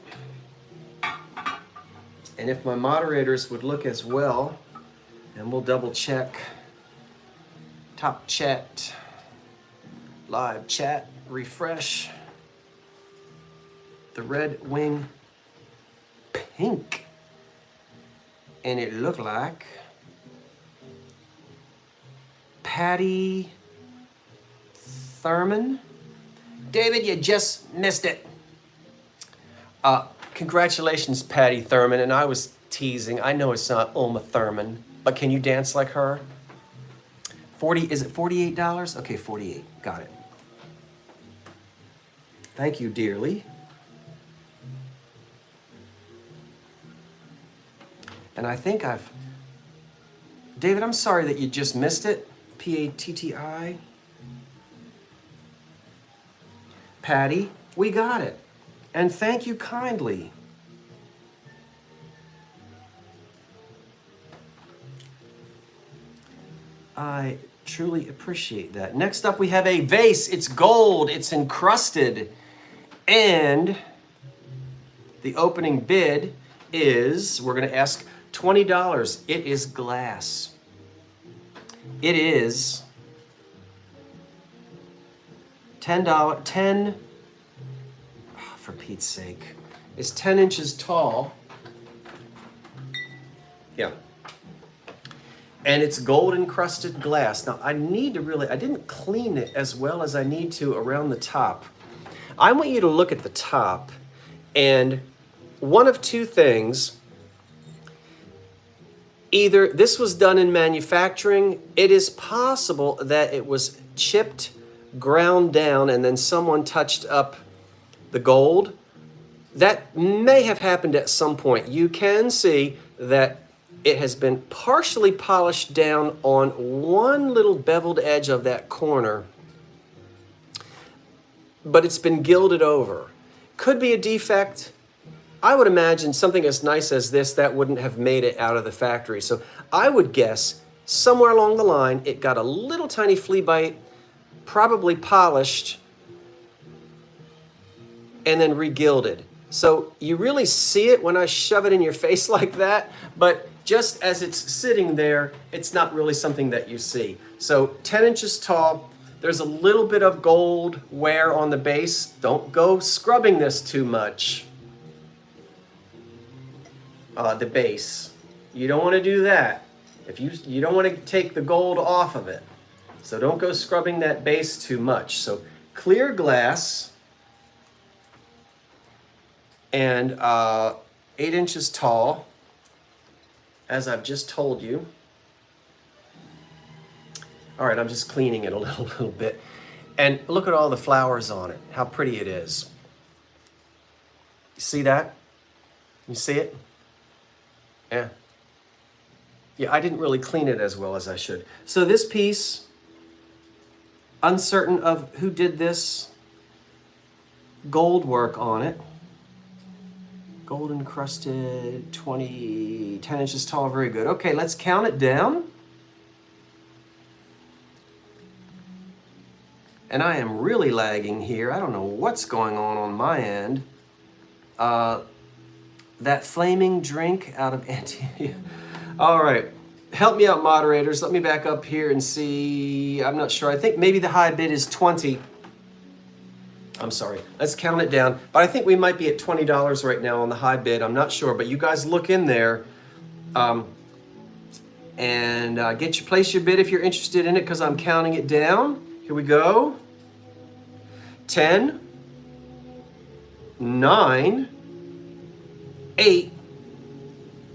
Speaker 1: And if my moderators would look as well, and we'll double check. Top chat, live chat, refresh. The Red Wing pink. And it looked like Patty Thurman. David, you just missed it. Congratulations, Patty Thurman. And I was teasing. I know it's not Uma Thurman, but can you dance like her? 40, is it $48? Okay, 48, got it. Thank you dearly. And I think David, I'm sorry that you just missed it. P-A-T-T-I. Patty, we got it. And thank you kindly. I truly appreciate that. Next up, we have a vase. It's gold. It's encrusted. And the opening bid is, we're going to ask $20. It is glass. It is $10, for Pete's sake. It's 10 inches tall. Yeah. And it's gold encrusted glass. Now I need to I didn't clean it as well as I need to around the top. I want you to look at the top, and one of two things. Either this was done in manufacturing, it is possible that it was chipped, ground down, and then someone touched up the gold. That may have happened at some point. You can see that it has been partially polished down on one little beveled edge of that corner, but it's been gilded over. Could be a defect. I would imagine something as nice as this, that wouldn't have made it out of the factory. So I would guess somewhere along the line, it got a little tiny flea bite, probably polished, and then re-gilded. So you really see it when I shove it in your face like that, but just as it's sitting there, it's not really something that you see. So 10 inches tall, there's a little bit of gold wear on the base. Don't go scrubbing this too much. The base. You don't want to do that. If you don't want to take the gold off of it. So don't go scrubbing that base too much. So clear glass and 8 inches tall, as I've just told you. All right, I'm just cleaning it a little bit. And look at all the flowers on it, how pretty it is. You see that? You see it? Yeah. Yeah, I didn't really clean it as well as I should. So this piece, uncertain of who did this, gold work on it. Gold-encrusted, 10 inches tall, very good. Okay, let's count it down. And I am really lagging here. I don't know what's going on my end. That flaming drink out of anti... All right, help me out, moderators. Let me back up here and see. I'm not sure. I think maybe the high bid is 20. I'm sorry. Let's count it down. But I think we might be at $20 right now on the high bid. I'm not sure, but you guys look in there and place your bid if you're interested in it, because I'm counting it down. Here we go. 10, 9, 8,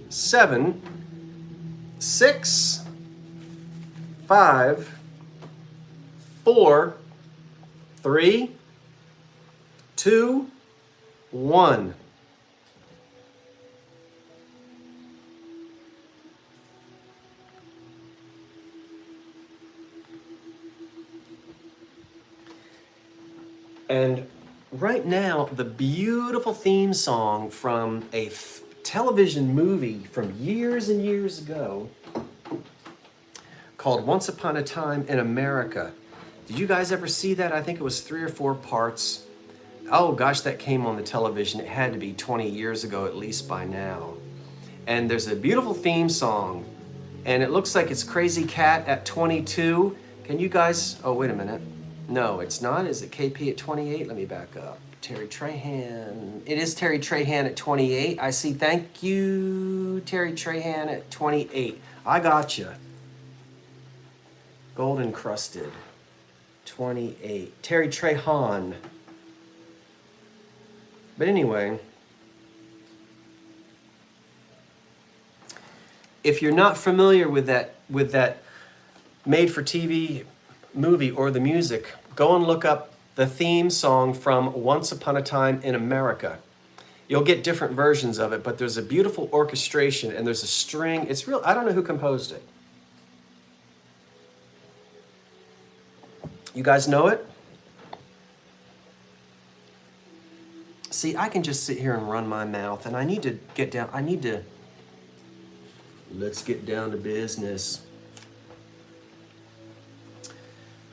Speaker 1: 7, 6, 5, 4, 3, 2, 1. And right now, the beautiful theme song from a television movie from years and years ago called Once Upon a Time in America. Did you guys ever see that? I think it was 3 or 4 parts. Oh gosh, that came on the television. It had to be 20 years ago, at least by now. And there's a beautiful theme song. And it looks like it's Crazy Cat at 22. Can you guys, oh, wait a minute. No, it's not. Is it KP at 28? Let me back up. Terry Trahan. It is Terry Trahan at 28. I see. Thank you, Terry Trahan at 28. I got you. Gold-encrusted. 28. Terry Trahan. But anyway, if you're not familiar with that made-for-TV movie or the music, go and look up the theme song from Once Upon a Time in America. You'll get different versions of it, but there's a beautiful orchestration and there's a string. It's real. I don't know who composed it. You guys know it? See, I can just sit here and run my mouth, and I need to get down. Let's get down to business.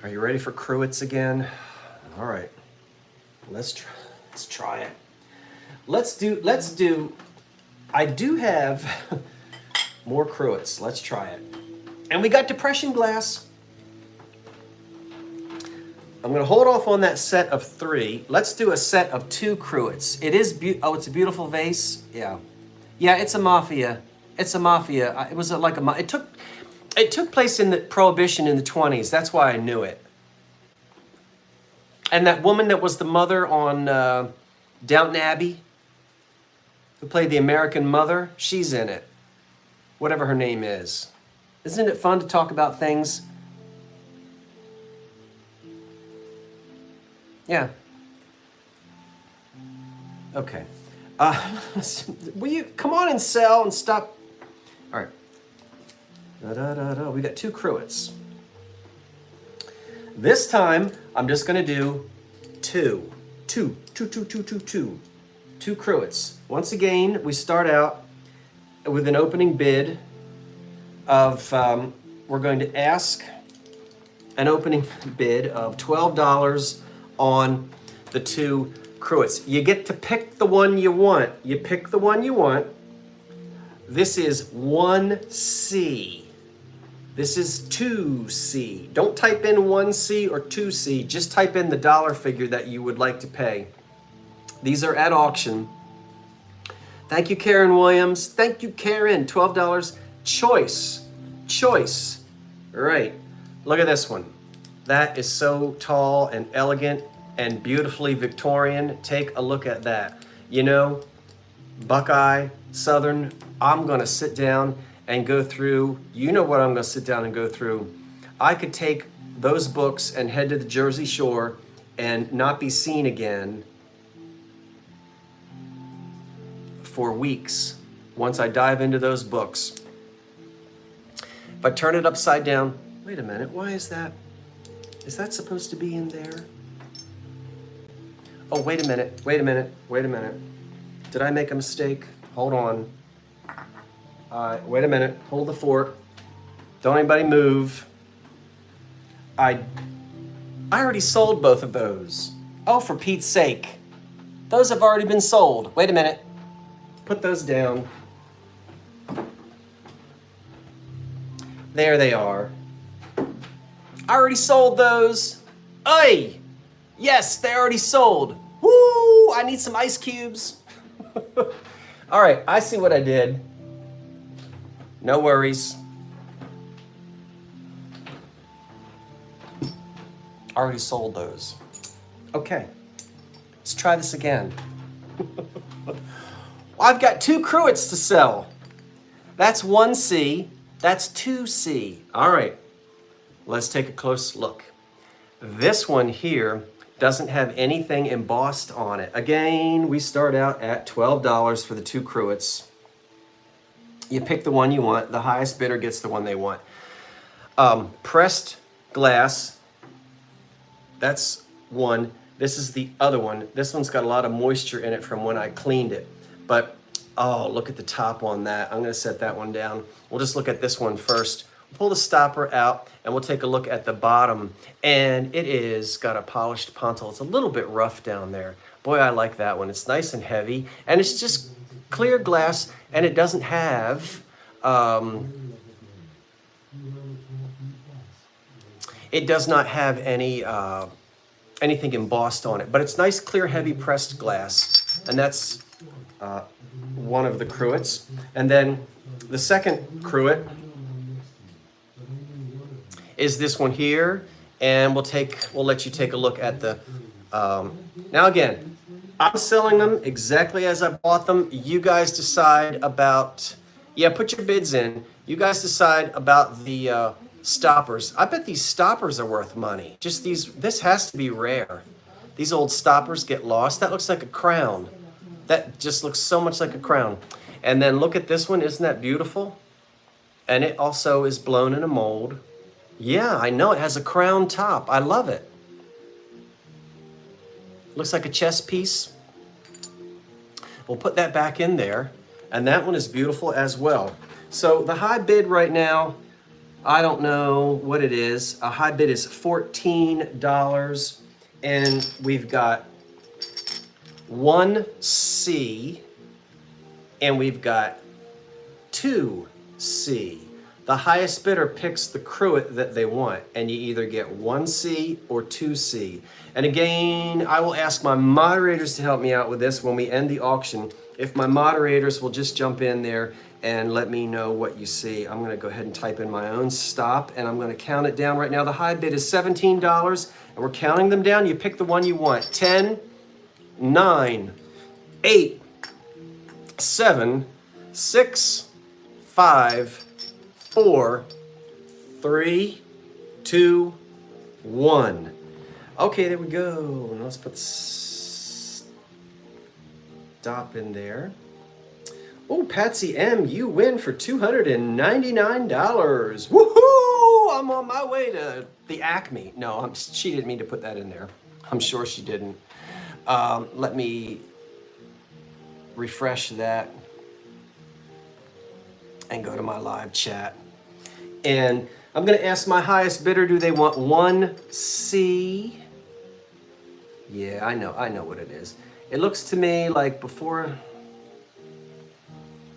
Speaker 1: Are you ready for cruets again? All right, let's try it. Let's do, I do have more cruets. Let's try it. And we got depression glass. I'm gonna hold off on that set of 3. Let's do a set of 2 cruets. It is, it's a beautiful vase. Yeah, it's a mafia. It's a mafia. It was like a, it took place in the Prohibition in the 20s. That's why I knew it. And that woman that was the mother on Downton Abbey, who played the American mother, she's in it. whatever her name is. Isn't it fun to talk about things? Yeah. Okay. Will you come on and sell and stop? All right. We got 2 cruets. This time, I'm just going to do 2 cruets. Once again, we start out with an opening bid of, we're going to ask an opening bid of $12 on the 2 cruets. You get to pick the one you want. You pick the one you want. This is 1C. This is 2C. Don't type in 1C or 2C. Just type in the dollar figure that you would like to pay. These are at auction. Thank you, Karen Williams. Thank you, Karen. $12. Choice. Choice. All right. Look at this one. That is so tall and elegant and beautifully Victorian. Take a look at that. You know, Buckeye, Southern, I'm going to sit down and go through, you know what I'm going to sit down and go through. I could take those books and head to the Jersey Shore and not be seen again for weeks once I dive into those books. If I turn it upside down, wait a minute, why is that? Is that supposed to be in there? Oh, wait a minute, wait a minute, wait a minute. Did I make a mistake? Hold on. Wait a minute, hold the fort. Don't anybody move. I already sold both of those. Oh, for Pete's sake. Those have already been sold. Wait a minute. Put those down. There they are. I already sold those. Ay! Yes, they already sold. Woo! I need some ice cubes. All right, I see what I did. No worries. Already sold those. Okay, let's try this again. I've got 2 cruets to sell. That's 1C, that's 2C. All right, let's take a close look. This one here doesn't have anything embossed on it. Again, we start out at $12 for the 2 cruets. You pick the one you want. The highest bidder gets the one they want. Pressed glass, that's one. This is the other one. This one's got a lot of moisture in it from when I cleaned it. But, oh, look at the top on that. I'm gonna set that one down. We'll just look at this one first. Pull the stopper out and we'll take a look at the bottom. And it is got a polished pontil. It's a little bit rough down there. Boy, I like that one. It's nice and heavy. And it's just clear glass, and it doesn't have it does not have any anything embossed on it, but it's nice, clear, heavy pressed glass, and that's one of the cruets. And then the second cruet is this one here, and we'll let you take a look at the. Now again, I'm selling them exactly as I bought them. You guys decide about, yeah, put your bids in. You guys decide about the stoppers. I bet these stoppers are worth money. Just these, this has to be rare. These old stoppers get lost. That looks like a crown. That just looks so much like a crown. And then look at this one, isn't that beautiful? And it also is blown in a mold. Yeah, I know, it has a crown top. I love it. Looks like a chess piece. We'll put that back in there. And that one is beautiful as well. So the high bid right now, I don't know what it is. A high bid is $14. And we've got 1C and we've got 2C. The highest bidder picks the cruet that they want, and you either get 1C or 2C. And again, I will ask my moderators to help me out with this when we end the auction. If my moderators will just jump in there and let me know what you see. I'm gonna go ahead and type in my own stop, and I'm gonna count it down right now. The high bid is $17, and we're counting them down. You pick the one you want. 10, 9, 8, 7, 6, 5, 4, 3, 2, 1. Okay, there we go. Now let's put stop in there. Oh, Patsy M, you win for $299. Woohoo! I'm on my way to the Acme. No, she didn't mean to put that in there. I'm sure she didn't. Let me refresh that and go to my live chat. And I'm going to ask my highest bidder, do they want 1C? Yeah, I know what it is. It looks to me like before...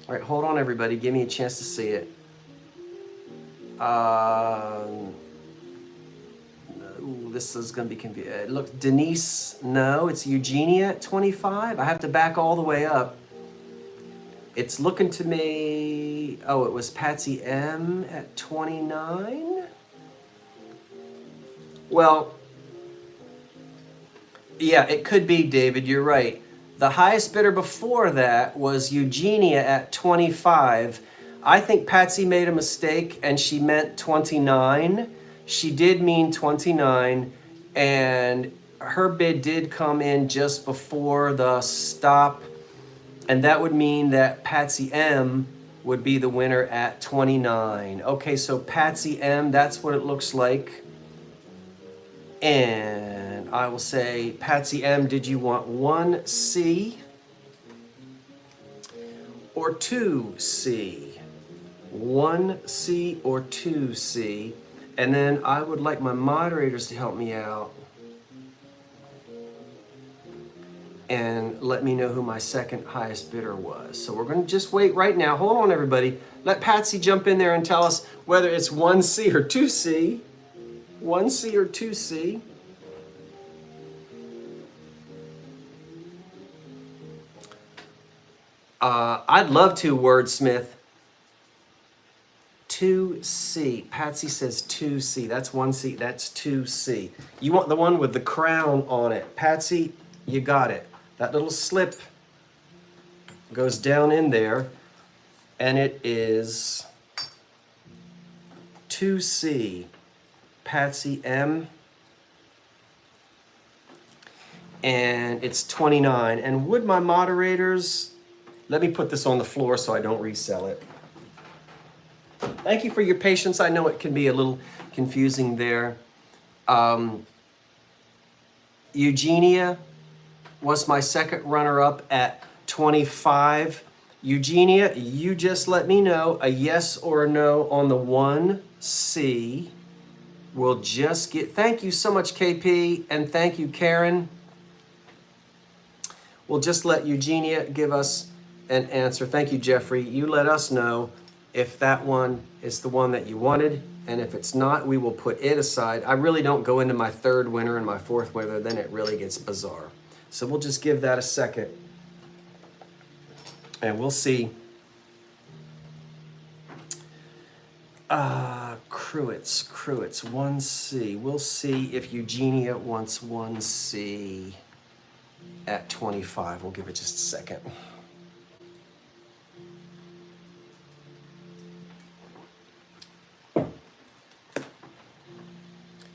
Speaker 1: All right, hold on, everybody. Give me a chance to see it. Ooh, this is going to be confusing. Look, Denise, no, it's Eugenia at 25. I have to back all the way up. It's looking to me, oh, it was Patsy M at 29. Well, yeah, it could be, David, you're right. The highest bidder before that was Eugenia at 25. I think Patsy made a mistake and she meant 29. She did mean 29, and her bid did come in just before the stop, and that would mean that Patsy M would be the winner at 29. Okay, so Patsy M, that's what it looks like. And I will say, Patsy M, did you want 1C or 2C? 1C or 2C? And then I would like my moderators to help me out and let me know who my second highest bidder was. So we're going to just wait right now. Hold on, everybody. Let Patsy jump in there and tell us whether it's 1C or 2C. 1C or 2C. I'd love to wordsmith. 2C. Patsy says 2C. That's 1C. That's 2C. You want the one with the crown on it. Patsy, you got it. That little slip goes down in there, and it is 2C. Patsy M, and it's 29. And would my moderators, let me put this on the floor so I don't resell it. Thank you for your patience. I know it can be a little confusing there. Eugenia was my second runner-up at 25. Eugenia, you just let me know a yes or a no on the 1C. We'll just get, thank you so much, KP, and thank you, Karen. We'll just let Eugenia give us an answer. Thank you, Jeffrey. You let us know if that one is the one that you wanted, and if it's not, we will put it aside. I really don't go into my third winner and my fourth winner, then it really gets bizarre. So we'll just give that a second, and we'll see. Cruets, 1C. We'll see if Eugenia wants 1C at 25. We'll give it just a second.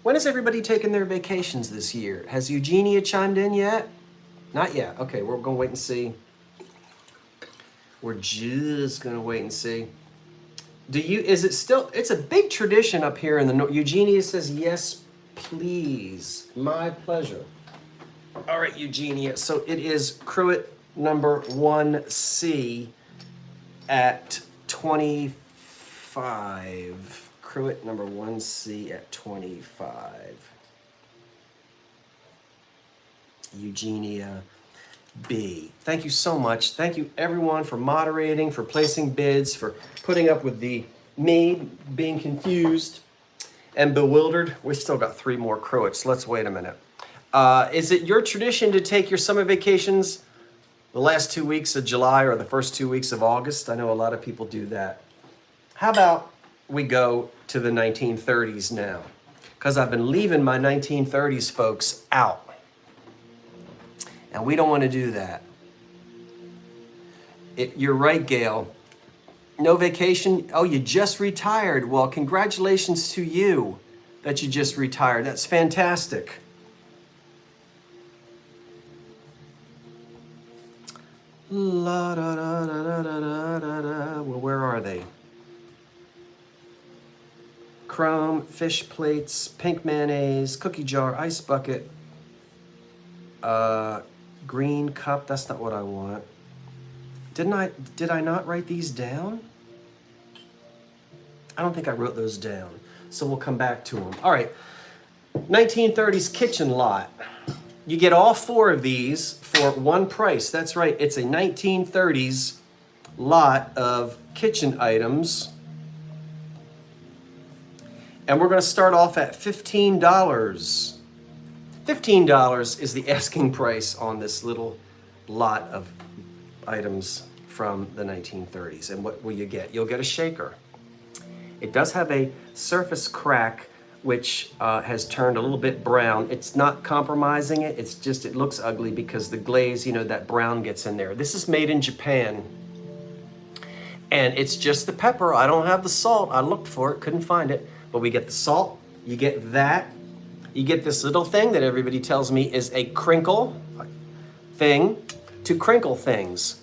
Speaker 1: When is everybody taking their vacations this year? Has Eugenia chimed in yet? Not yet. Okay, we're going to wait and see. We're just going to wait and see. Is it still, it's a big tradition up here in the north. Eugenia says, yes, please. My pleasure. All right, Eugenia. So it is cruet number 1C at 25. Cruet number 1C at 25. Eugenia B. Thank you so much. Thank you everyone for moderating, for placing bids, for putting up with me being confused and bewildered. We still got 3 more cruets. Let's wait a minute. Is it your tradition to take your summer vacations the last 2 weeks of July or the first 2 weeks of August? I know a lot of people do that. How about we go to the 1930s now? Because I've been leaving my 1930s folks out. And we don't want to do that. You're right, Gail. No vacation. Oh, you just retired. Well, congratulations to you that you just retired. That's fantastic. La da da da da da da da. Well, where are they? Chrome, fish plates, pink mayonnaise, cookie jar, ice bucket, green cup. That's not what I want. Did I not write these down? I don't think I wrote those down. So we'll come back to them. All right, 1930s kitchen lot. You get all 4 of these for one price. That's right, it's a 1930s lot of kitchen items. And we're gonna start off at $15. $15 is the asking price on this little lot of items from the 1930s. And what will you get? You'll get a shaker. It does have a surface crack which has turned a little bit brown. It's not compromising it, it's just it looks ugly because the glaze, you know, that brown gets in there. This is made in Japan. And it's just the pepper. I don't have the salt. I looked for it, couldn't find it. But we get the salt, you get that. You get this little thing that everybody tells me is a crinkle thing to crinkle things.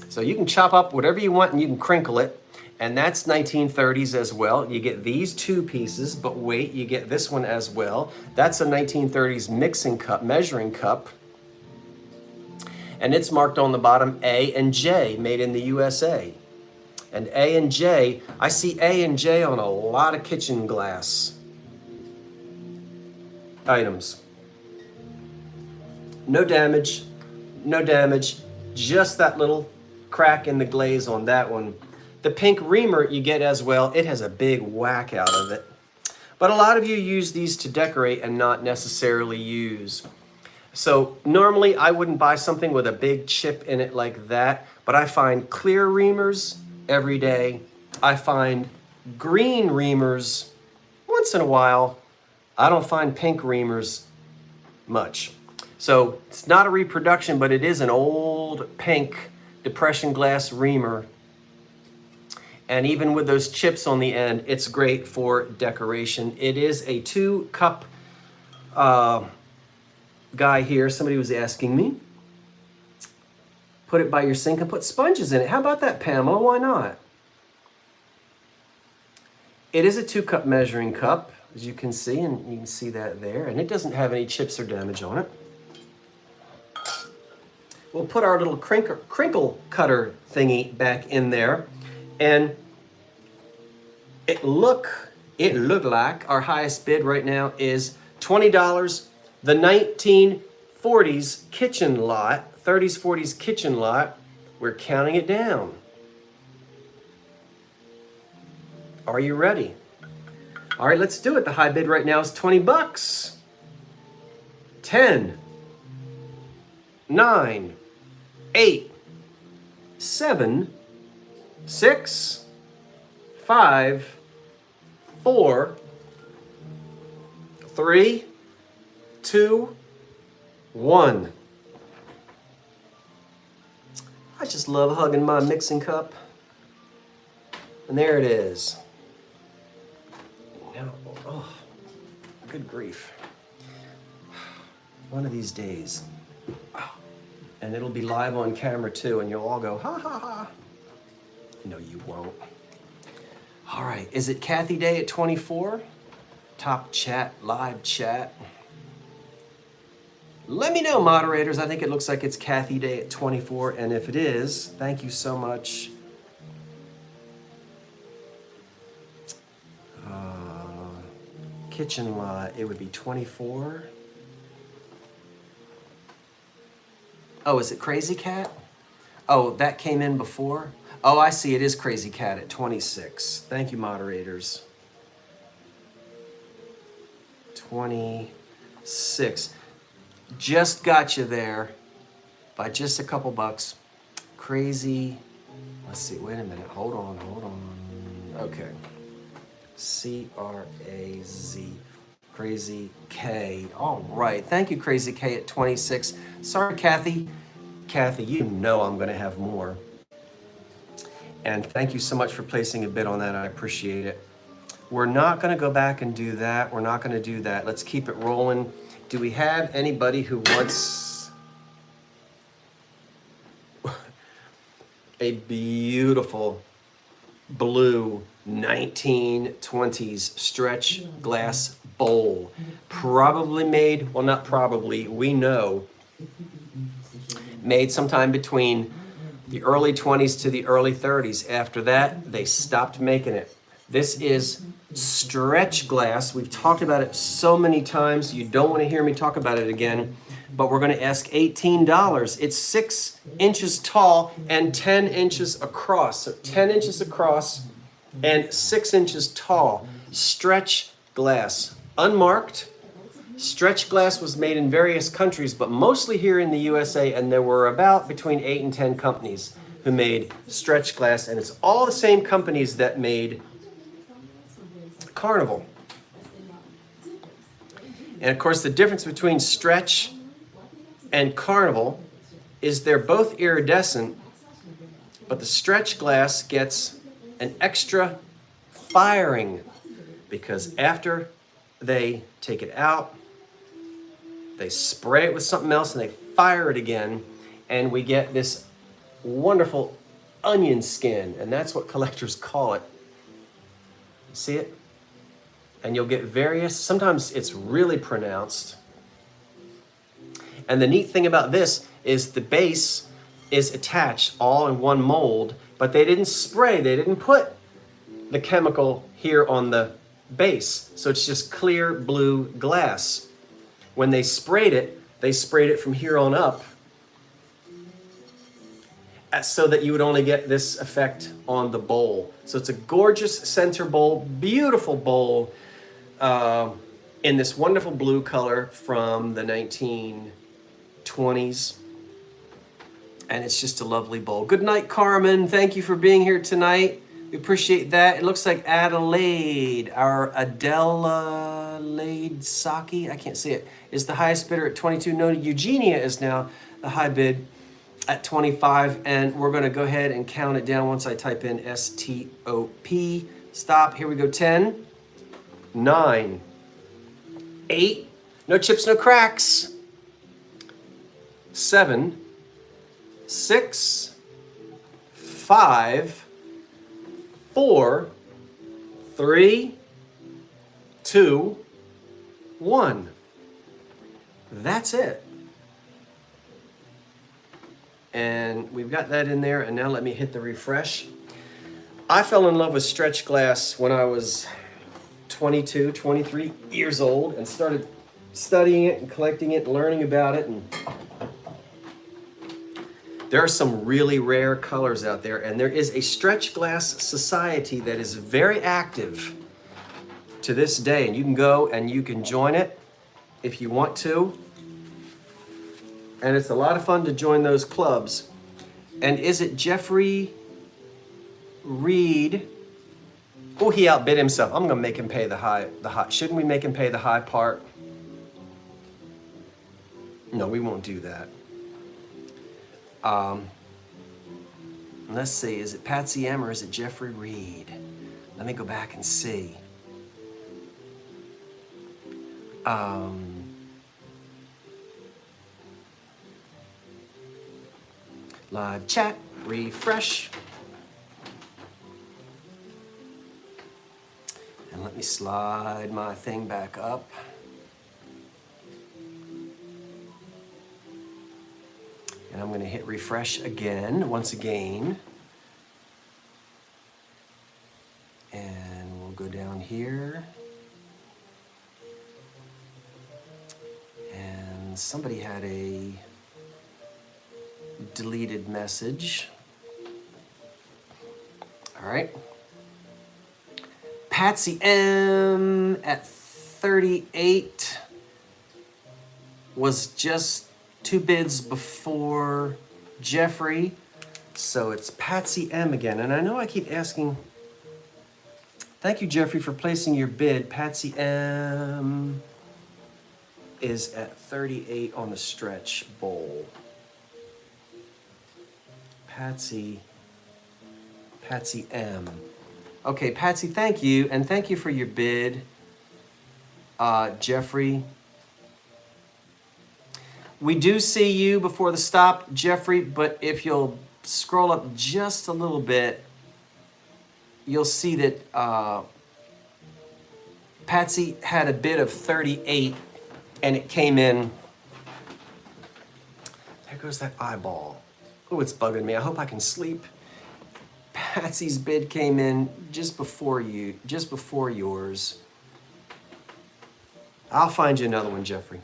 Speaker 1: So you can chop up whatever you want and you can crinkle it. And that's 1930s as well. You get these 2 pieces, but wait, you get this one as well. That's a 1930s mixing cup, measuring cup. And it's marked on the bottom A and J, made in the USA. And A and J, I see A and J on a lot of kitchen glass items. No damage, no damage, just that little crack in the glaze on that one. The pink reamer you get as well, it has a big whack out of it. But a lot of you use these to decorate and not necessarily use. So normally I wouldn't buy something with a big chip in it like that, but I find clear reamers every day. I find green reamers once in a while. I don't find pink reamers much. So it's not a reproduction, but it is an old pink depression glass reamer. And even with those chips on the end, it's great for decoration. It is a 2-cup guy here. Somebody was asking me. Put it by your sink and put sponges in it. How about that, Pamela? Why not? It is a 2-cup measuring cup, as you can see, and you can see that there. And it doesn't have any chips or damage on it. We'll put our little crinkle cutter thingy back in there. And it looked like our highest bid right now is $20. The 1940s kitchen lot, 30s, 40s kitchen lot, we're counting it down. Are you ready? All right, let's do it. The high bid right now is 20 bucks. 10, 9, 8, 7, 6, 5, 4, 3, 2, 1. I just love hugging my mixing cup. And there it is. Now, oh, good grief. One of these days. And it'll be live on camera too, and you'll all go, ha ha ha. No, you won't. All right, is it Kathy Day at 24? Top chat, live chat. Let me know, moderators. I think it looks like it's Kathy Day at 24, and if it is, thank you so much. Kitchen lot, it would be 24. Oh, is it Crazy Cat? Oh, that came in before? Oh, I see, it is Crazy Cat at 26. Thank you, moderators. 26. Just got you there by just a couple bucks. Crazy, let's see, wait a minute, hold on. Okay. C-R-A-Z, Crazy K. All right, thank you, Crazy K at 26. Sorry, Kathy. Kathy, you know I'm gonna have more. And thank you so much for placing a bid on that. I appreciate it. We're not going to go back and do that. We're not going to do that. Let's keep it rolling. Do we have anybody who wants a beautiful blue 1920s stretch glass bowl? Probably made, well, not probably, we know, made sometime between the early 20s to the early 30s. After that, they stopped making it. This is stretch glass. We've talked about it so many times. You don't want to hear me talk about it again, but we're going to ask $18. It's 6 inches tall and 10 inches across. So 10 inches across and 6 inches tall. Stretch glass, unmarked. Stretch glass was made in various countries, but mostly here in the USA, and there were about between 8 and 10 companies who made stretch glass, and it's all the same companies that made Carnival. And of course, the difference between stretch and Carnival is they're both iridescent, but the stretch glass gets an extra firing because after they take it out, they spray it with something else and they fire it again, and we get this wonderful onion skin, and that's what collectors call it. See it? And you'll get various, sometimes it's really pronounced. And the neat thing about this is the base is attached all in one mold, but they didn't spray, they didn't put the chemical here on the base. So it's just clear blue glass. When they sprayed it from here on up so that you would only get this effect on the bowl. So it's a gorgeous center bowl, beautiful bowl in this wonderful blue color from the 1920s. And it's just a lovely bowl. Good night, Carmen. Thank you for being here tonight. We appreciate that. It looks like Adelaide, our Adelaide Saki, I can't see it, is the highest bidder at 22. No, Eugenia is now the high bid at 25. And we're going to go ahead and count it down once I type in STOP. Stop. Here we go. 10, 9, 8. No chips, no cracks. 7, 6, 5, 4, 3, 2, 1. That's it. And we've got that in there, and now let me hit the refresh. I fell in love with stretch glass when I was 22, 23 years old and started studying it and collecting it and learning about it. And there are some really rare colors out there, and there is a stretch glass society that is very active to this day, and you can go and you can join it if you want to. And it's a lot of fun to join those clubs. And is it Jeffrey Reed? Oh, he outbid himself. I'm gonna make him pay the high. Shouldn't we make him pay the high part? No, we won't do that. Let's see, is it Patsy M or is it Jeffrey Reed? Let me go back and see. Live chat, refresh. And let me slide my thing back up. And I'm going to hit refresh again, once again. And we'll go down here. And somebody had a deleted message. All right. Patsy M at 38 was just 2 bids before Jeffrey. So it's Patsy M again. And I know I keep asking. Thank you, Jeffrey, for placing your bid. Patsy M is at 38 on the stretch bowl. Patsy Patsy M. Okay, Patsy, thank you, and thank you for your bid. Jeffrey. We do see you before the stop, Jeffrey, but if you'll scroll up just a little bit, you'll see that Patsy had a bid of 38, and it came in. There goes that eyeball. Oh, it's bugging me. I hope I can sleep. Patsy's bid came in just before yours. I'll find you another one, Jeffrey.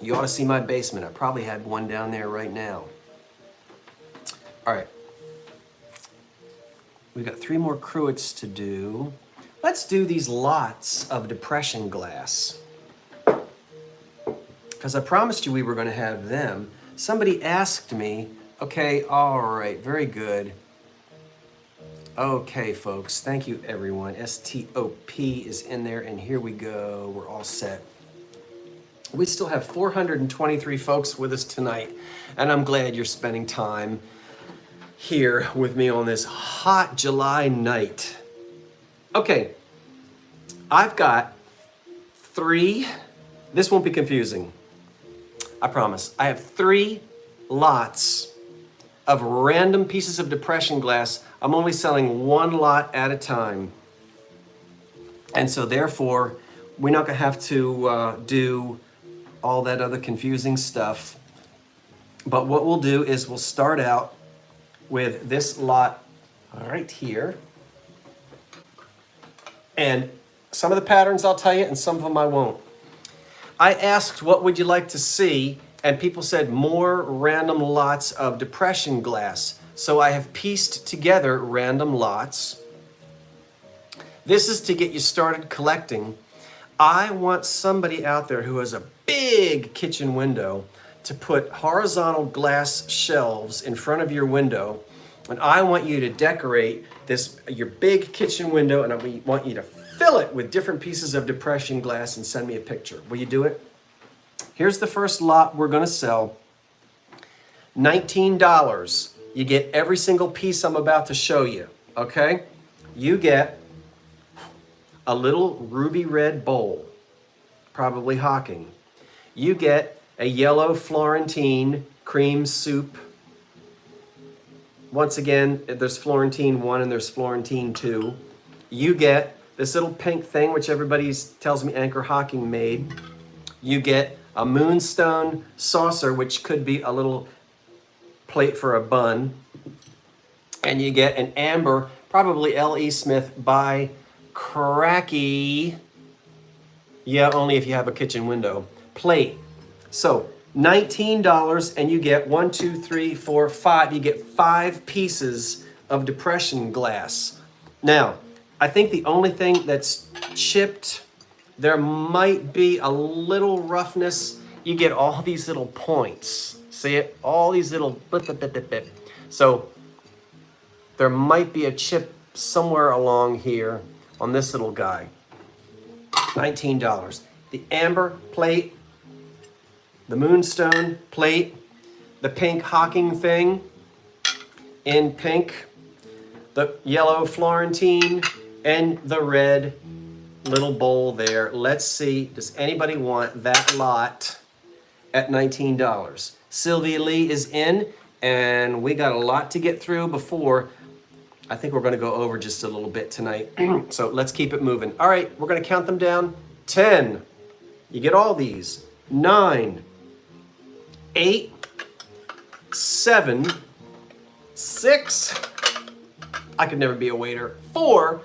Speaker 1: You ought to see my basement. I probably had one down there right now. All right. We've got 3 more cruets to do. Let's do these lots of depression glass. Because I promised you we were going to have them. Somebody asked me, okay, all right, very good. Okay, folks, thank you, everyone. STOP is in there, and here we go. We're all set. We still have 423 folks with us tonight, and I'm glad you're spending time here with me on this hot July night. Okay, I've got 3, this won't be confusing, I promise. I have 3 lots of random pieces of depression glass. I'm only selling 1 lot at a time. And so therefore, we're not gonna have to do all that other confusing stuff. But what we'll do is we'll start out with this lot right here. And some of the patterns I'll tell you, and some of them I won't. I asked, what would you like to see? And people said more random lots of depression glass. So I have pieced together random lots. This is to get you started collecting. I want somebody out there who has a big kitchen window to put horizontal glass shelves in front of your window. And I want you to decorate your big kitchen window, and I want you to fill it with different pieces of depression glass and send me a picture. Will you do it? Here's the first lot we're gonna sell. $19. You get every single piece I'm about to show you, okay? You get a little ruby red bowl, probably Hocking. You get a yellow Florentine cream soup. Once again, there's Florentine 1 and there's Florentine 2. You get this little pink thing, which everybody tells me Anchor Hocking made. You get a moonstone saucer, which could be a little plate for a bun. And you get an amber, probably L.E. Smith by Cracky. Yeah, only if you have a kitchen window. Plate. So $19, and you get 1, 2, 3, 4, 5. You get 5 pieces of depression glass. Now, I think the only thing that's chipped, there might be a little roughness. You get all these little points. See it? All these little bip, bip, bip, bip, bip. So there might be a chip somewhere along here on this little guy. $19. The amber plate, the moonstone plate, the pink Hocking thing in pink, the yellow Florentine, and the red little bowl there. Let's see, does anybody want that lot at $19? Sylvia Lee is in, and we got a lot to get through before. I think we're gonna go over just a little bit tonight. So let's keep it moving. All right, we're gonna count them down. 10, you get all these. 9, 8, 7, 6, I could never be a waiter. 4,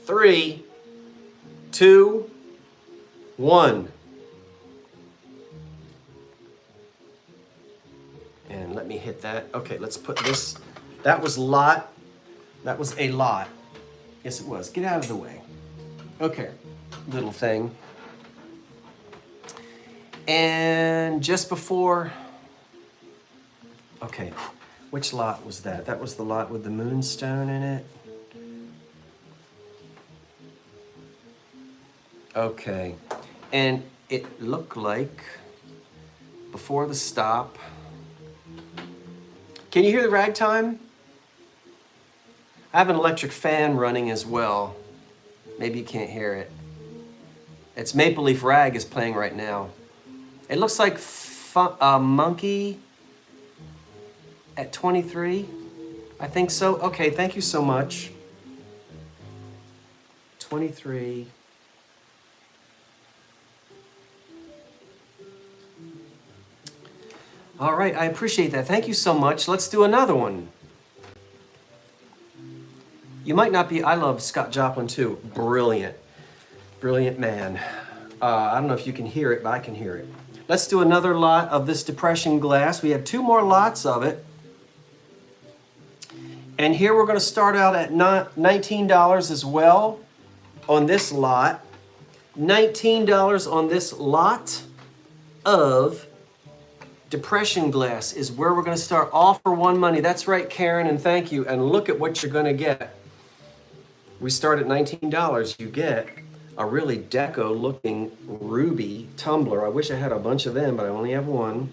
Speaker 1: 3, 2, 1. And let me hit that. Okay, let's put this. That was lot. That was a lot. Yes, it was. Get out of the way. Okay, little thing. And just before, okay, which lot was that? That was the lot with the moonstone in it. Okay, and it looked like before the stop, Can you hear the ragtime? I have an electric fan running as well. Maybe you can't hear it. It's Maple Leaf Rag is playing right now. It looks like a monkey at 23. I think so. Okay, thank you so much. 23. All right, I appreciate that. Thank you so much. Let's do another one. You might not be, I love Scott Joplin too. Brilliant, brilliant man. I don't know if you can hear it, but I can hear it. Let's do another lot of this depression glass. We have 2 more lots of it. And here we're going to start out at $19 as well on this lot. $19 on this lot of depression glass is where we're going to start, all for one money. That's right, Karen, and thank you. And look at what you're going to get. We start at $19. You get a really deco looking ruby tumbler. I wish I had a bunch of them, but I only have one.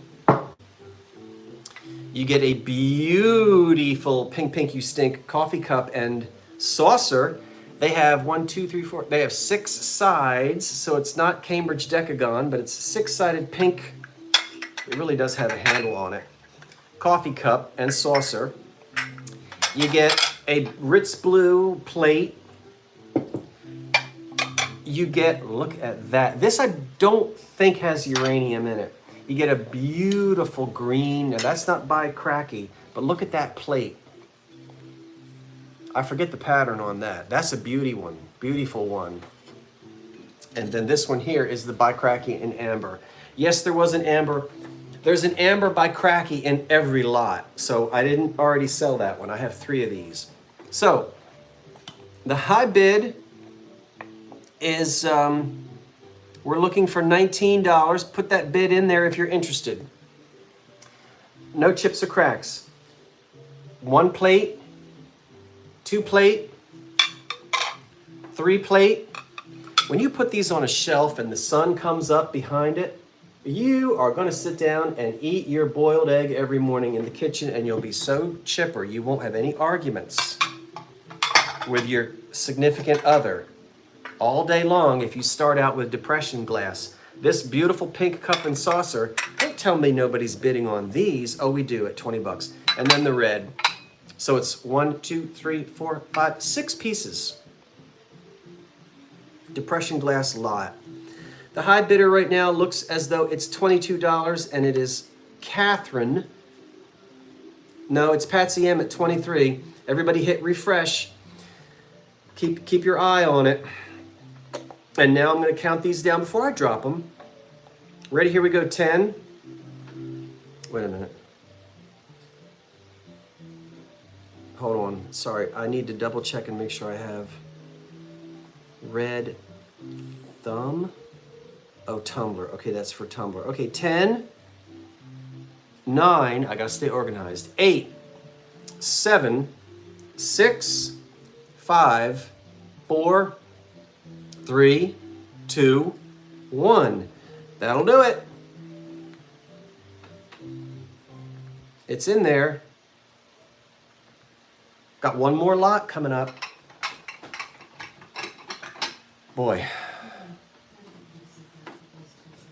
Speaker 1: You get a beautiful Pink You Stink coffee cup and saucer. They have 1, 2, 3, 4. They have 6 sides, so it's not Cambridge Decagon, but it's a 6-sided pink. It really does have a handle on it. Coffee cup and saucer. You get a Ritz blue plate. You get, look at that. This I don't think has uranium in it. You get a beautiful green. Now that's not by Cracky, but look at that plate. I forget the pattern on that. That's a beauty one, beautiful one. And then this one here is the by Cracky in amber. Yes, there was an amber. There's an amber by Cracky in every lot. So I didn't already sell that one. I have 3 of these. So the high bid is, we're looking for $19. Put that bid in there if you're interested. No chips or cracks. 1 plate, 2 plate, 3 plate. When you put these on a shelf and the sun comes up behind it, you are going to sit down and eat your boiled egg every morning in the kitchen, and you'll be so chipper you won't have any arguments with your significant other all day long if you start out with depression glass. This beautiful pink cup and saucer, don't tell me nobody's bidding on these. Oh, we do at 20 bucks. And then the red. So it's 1, 2, 3, 4, 5, 6 pieces. Depression glass lot. The high bidder right now looks as though it's $22, and it is Catherine. No, it's Patsy M at 23. Everybody hit refresh. Keep your eye on it. And now I'm going to count these down before I drop them. Ready? Here we go. 10. Wait a minute. Hold on. Sorry. I need to double check and make sure I have red thumb. Oh, tumbler. Okay, that's for tumbler. Okay, 10, 9. I got to stay organized. 8, 7, 6, 5, 4, 3, 2, 1. That'll do it. It's in there. Got one more lot coming up. Boy,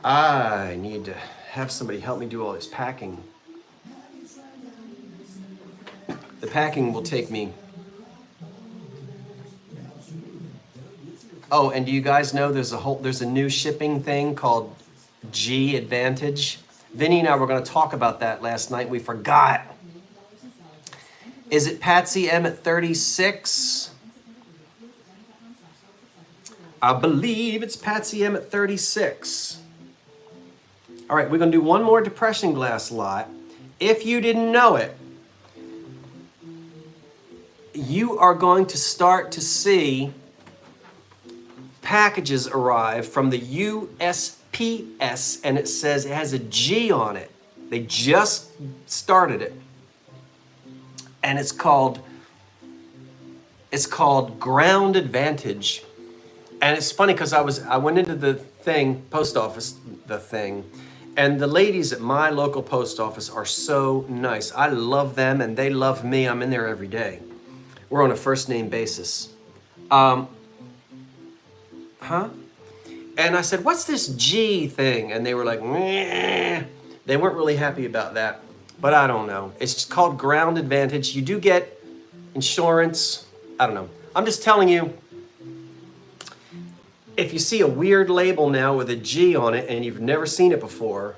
Speaker 1: I need to have somebody help me do all this packing. The packing will take me. Oh, and do you guys know there's a new shipping thing called G Advantage? Vinny and I were going to talk about that last night. We forgot. Is it Patsy M at 36? I believe it's Patsy M at 36. All right, we're going to do one more depression glass lot. If you didn't know it, you are going to start to see packages arrive from the USPS, and it says it has a G on it. They just started it. And it's called Ground Advantage. And it's funny because I went into the thing, post office, the thing, And the ladies at my local post office are so nice. I love them and they love me. I'm in there every day. We're on a first name basis. Huh? And I said, what's this G thing? And they were like, meh. They weren't really happy about that. But I don't know. It's called ground advantage. You do get insurance. I don't know. I'm just telling you, if you see a weird label now with a G on it and you've never seen it before,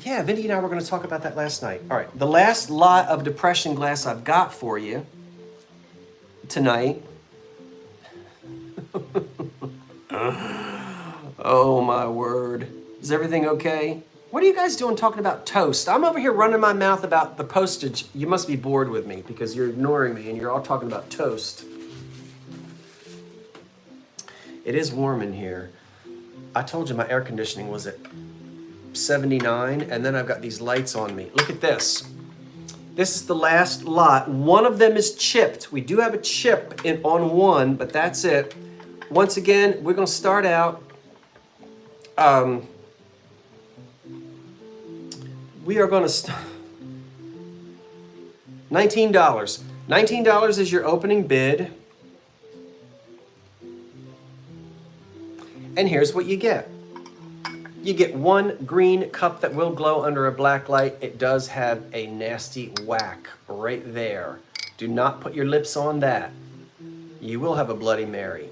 Speaker 1: yeah, Vindy and I were going to talk about that last night. All right, the last lot of depression glass I've got for you tonight. Oh my word. Is everything okay? What are you guys doing talking about toast? I'm over here running my mouth about the postage. You must be bored with me because you're ignoring me and you're all talking about toast. It is warm in here. I told you my air conditioning was at 79 and then I've got these lights on me. Look at this. This is the last lot. One of them is chipped. We do have a chip on one, but that's it. Once again, we're going to start out. We are going to start. $19. $19 is your opening bid. And here's what you get. You get one green cup that will glow under a black light. It does have a nasty whack right there. Do not put your lips on that. You will have a Bloody Mary.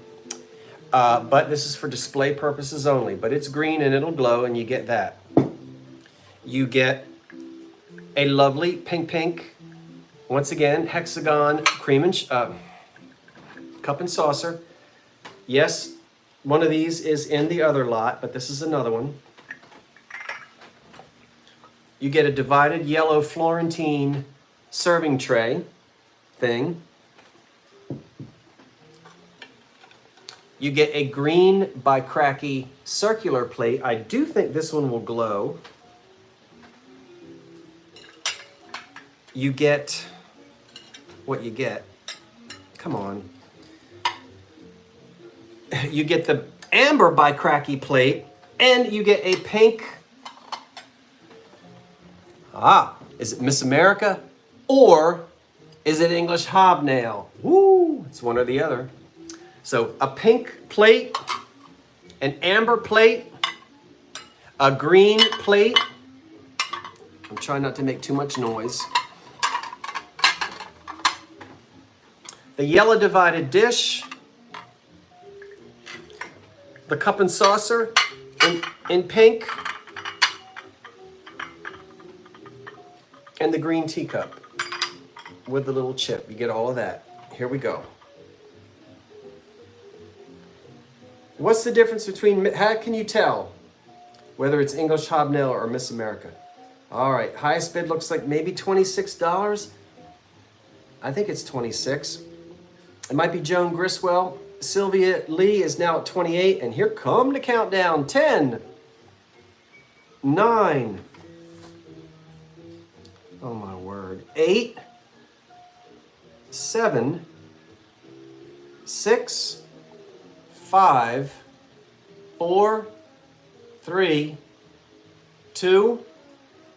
Speaker 1: But this is for display purposes only. But it's green and it'll glow and you get that. You get a lovely pink, once again, hexagon cream and cup and saucer. Yes, one of these is in the other lot, but this is another one. You get a divided yellow Florentine serving tray thing. You get a green by Cracky circular plate. I do think this one will glow. You get what you get. Come on. You get the amber by Cracky plate, and you get a pink. Is it Miss America? Or is it English hobnail? Woo, it's one or the other. So a pink plate, an amber plate, a green plate. I'm trying not to make too much noise. The yellow divided dish. The cup and saucer in pink. And the green teacup with the little chip. You get all of that. Here we go. What's the difference between, how can you tell whether it's English hobnail or Miss America? All right, highest bid looks like maybe $26. I think it's 26. It might be Joan Griswell. Sylvia Lee is now at 28, and here come the countdown. 10, 9, oh my word, 8, 7, 6, 5, 4, 3, 2,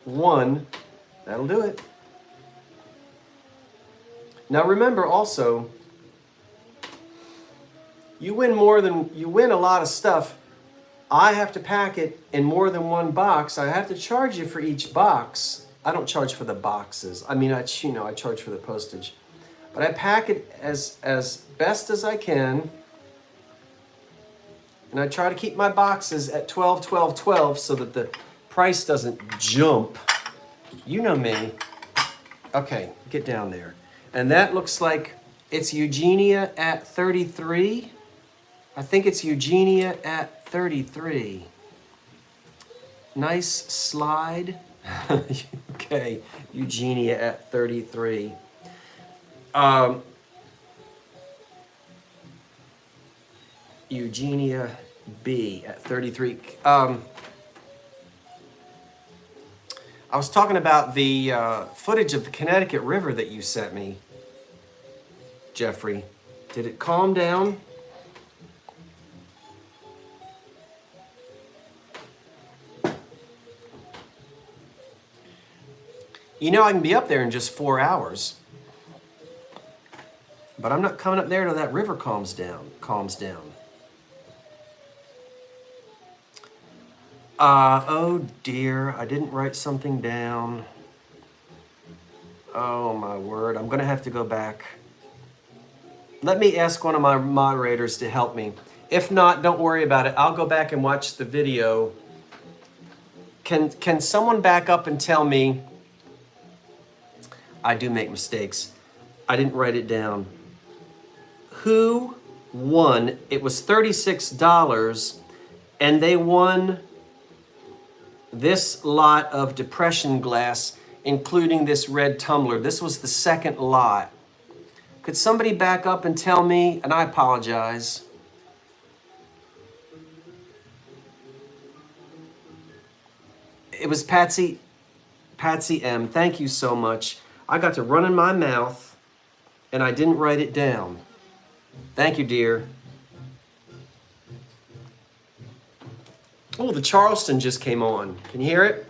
Speaker 1: 1. That'll do it. Now remember also, you win a lot of stuff. I have to pack it in more than one box. I have to charge you for each box. I don't charge for the boxes. I mean, I charge for the postage. But I pack it as best as I can. And I try to keep my boxes at 12, 12, 12 so that the price doesn't jump. You know me. Okay, get down there. And that looks like it's Eugenia at 33. I think it's Eugenia at 33. Nice slide. Okay, Eugenia at 33. Eugenia B at 33. I was talking about the footage of the Connecticut River that you sent me, Jeffrey. Did it calm down? You know I can be up there in just 4 hours. But I'm not coming up there till that river calms down. Oh dear, I didn't write something down. Oh my word, I'm gonna have to go back. Let me ask one of my moderators to help me. If not, don't worry about it. I'll go back and watch the video. Can someone back up and tell me? I do make mistakes. I didn't write it down. Who won? It was $36, and they won this lot of depression glass, including this red tumbler. This was the second lot. Could somebody back up and tell me? And I apologize. It was Patsy M. Thank you so much. I got to run in my mouth, and I didn't write it down. Thank you, dear. Oh, the Charleston just came on. Can you hear it?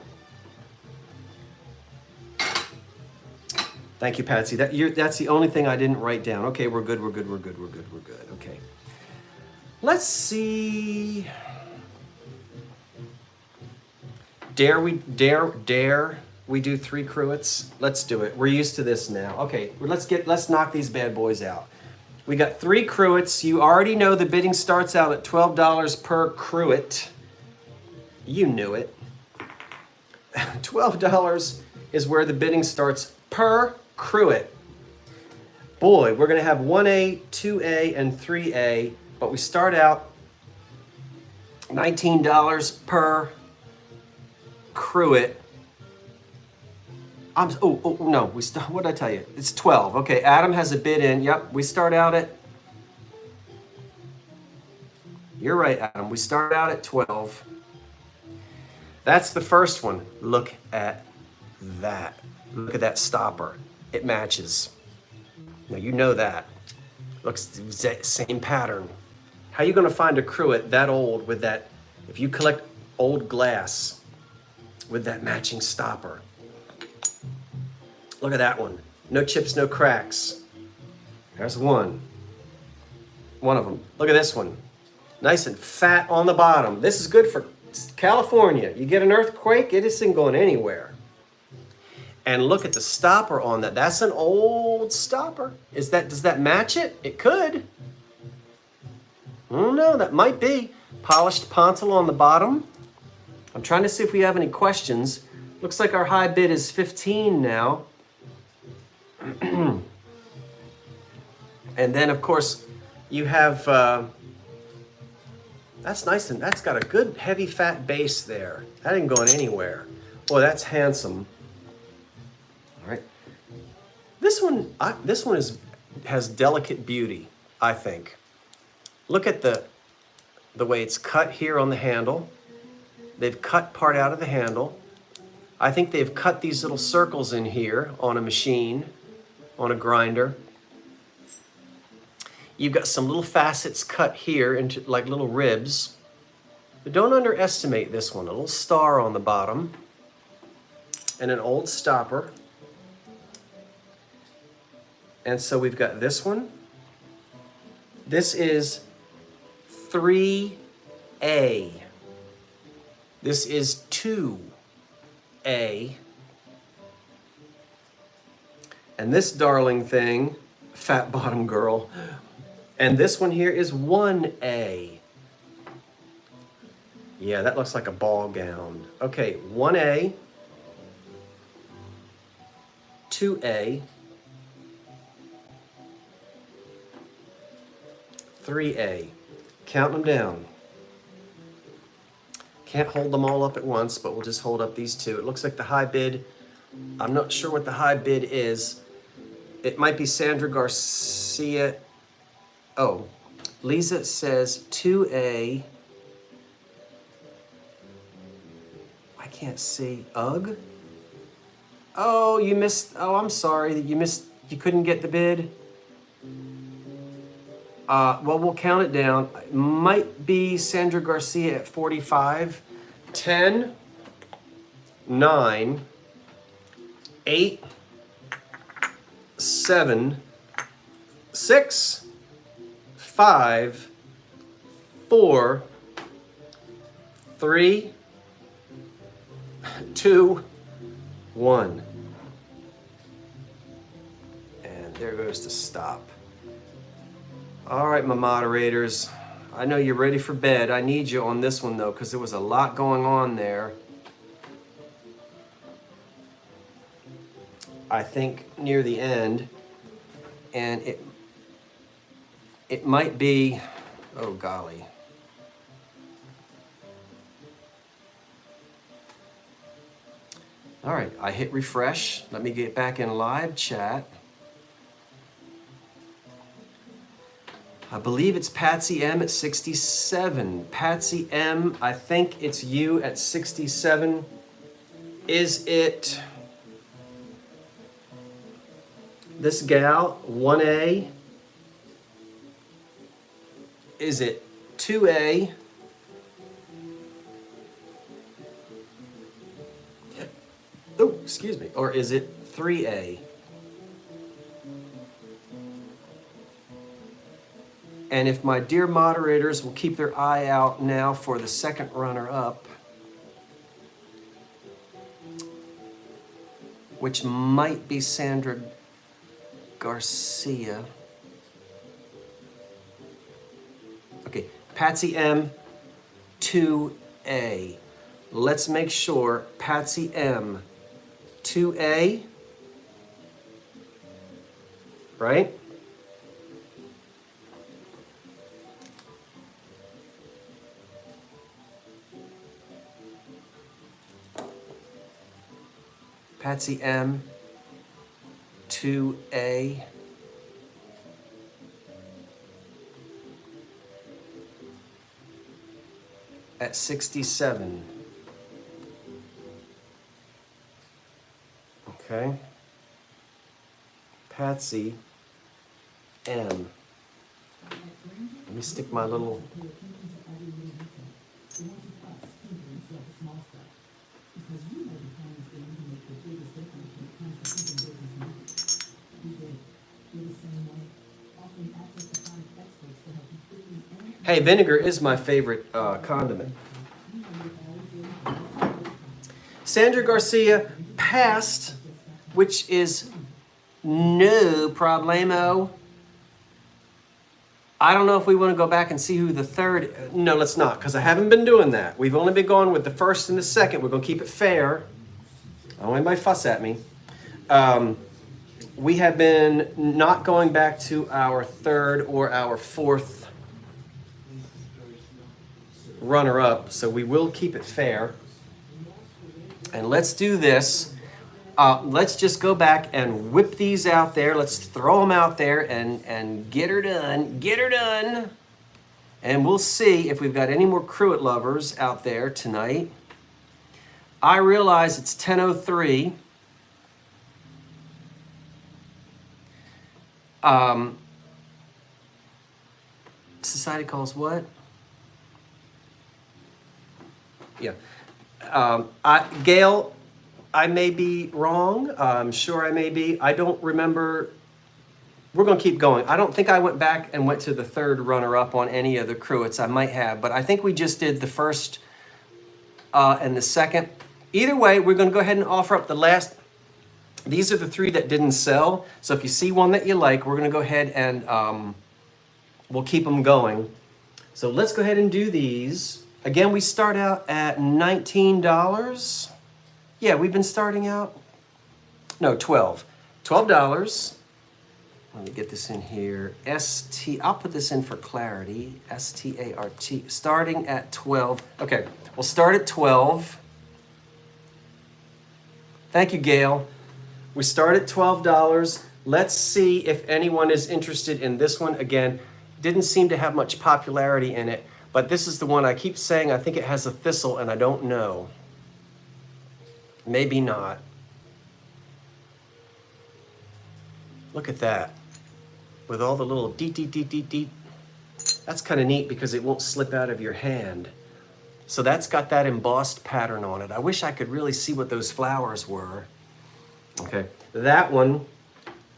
Speaker 1: Thank you, Patsy. That's the only thing I didn't write down. Okay, we're good. Okay. Let's see. Dare we do 3 cruets? Let's do it. We're used to this now. Okay, let's knock these bad boys out. We got 3 cruets. You already know the bidding starts out at $12 per cruet. You knew it. $12 is where the bidding starts per cruet. Boy, we're gonna have 1A, 2A, and 3A, but we start out $19 per cruet. No, what did I tell you? It's 12. Okay, Adam has a bid in. Yep, we start out at, you're right, Adam, we start out at 12. That's the first one. Look at that. Look at that stopper. It matches. Now you know that. Looks the same pattern. How are you gonna find a cruet that old with that, if you collect old glass with that matching stopper? Look at that one. No chips, no cracks. There's one. One of them. Look at this one. Nice and fat on the bottom. This is good for California. You get an earthquake, it isn't going anywhere. And look at the stopper on that. That's an old stopper. Does that match it? It could. I don't know, that might be. Polished pontil on the bottom. I'm trying to see if we have any questions. Looks like our high bid is 15 now. And then of course you have, that's nice, and that's got a good heavy fat base there. That ain't going anywhere. Boy, that's handsome. All right. This one has delicate beauty, I think. Look at the way it's cut here on the handle. They've cut part out of the handle. I think they've cut these little circles in here on a machine, on a grinder. You've got some little facets cut here into like little ribs. But don't underestimate this one. A little star on the bottom and an old stopper. And so we've got this one. This is 3A. This is 2A. And this darling thing, fat bottom girl, and this one here is 1A. Yeah, that looks like a ball gown. Okay, 1A, 2A, 3A. Count them down. Can't hold them all up at once, but we'll just hold up these two. It looks like the high bid, I'm not sure what the high bid is. It might be Sandra Garcia. Oh, Lisa says 2A. I can't see. Ugh. Oh, you missed. Oh, I'm sorry. You missed. You couldn't get the bid. Well, we'll count it down. It might be Sandra Garcia at 45. 10, 9, 8, 7, 6, 5, 4, 3, 2, 1. And there goes the stop. All right, my moderators. I know you're ready for bed. I need you on this one though, because there was a lot going on there. I think near the end, and it might be, oh golly. All right, I hit refresh. Let me get back in live chat. I believe it's Patsy M at 67. Patsy M, I think it's you at 67. Is it this gal, 1A? Is it 2A? Oh, excuse me. Or is it 3A? And if my dear moderators will keep their eye out now for the second runner-up, which might be Sandra Garcia. Okay, Patsy M, 2A. Let's make sure Patsy M, 2A, right? Patsy M, 2A. At 67. Okay. Patsy M. Let me stick my little... Hey, vinegar is my favorite condiment. Sandra Garcia passed, which is no problemo. I don't know if we want to go back and see who the third... No, let's not, because I haven't been doing that. We've only been going with the first and the second. We're going to keep it fair. I don't want anybody fuss at me. We have been not going back to our third or our fourth runner-up, so we will keep it fair. And let's do this. Let's just go back and whip these out there. Let's throw them out there and get her done. Get her done. And we'll see if we've got any more cruet lovers out there tonight. I realize it's 10:03. Society calls what? Yeah. Gail, I may be wrong. I'm sure I may be. I don't remember. We're going to keep going. I don't think I went back and went to the third runner-up on any of the cruets. I might have, but I think we just did the first and the second. Either way, we're going to go ahead and offer up the last. These are the three that didn't sell. So if you see one that you like, we're going to go ahead and we'll keep them going. So let's go ahead and do these. Again, we start out at $19. Yeah, we've been starting out. No, $12. $12. Let me get this in here. I'll put this in for clarity. START. Starting at 12. Okay, we'll start at 12. Thank you, Gail. We start at $12. Let's see if anyone is interested in this one. Again, didn't seem to have much popularity in it, but this is the one I keep saying I think it has a thistle, and I don't know. Maybe not. Look at that. With all the little deet, deet, deet, deet, deet. That's kind of neat because it won't slip out of your hand. So that's got that embossed pattern on it. I wish I could really see what those flowers were. Okay, that one,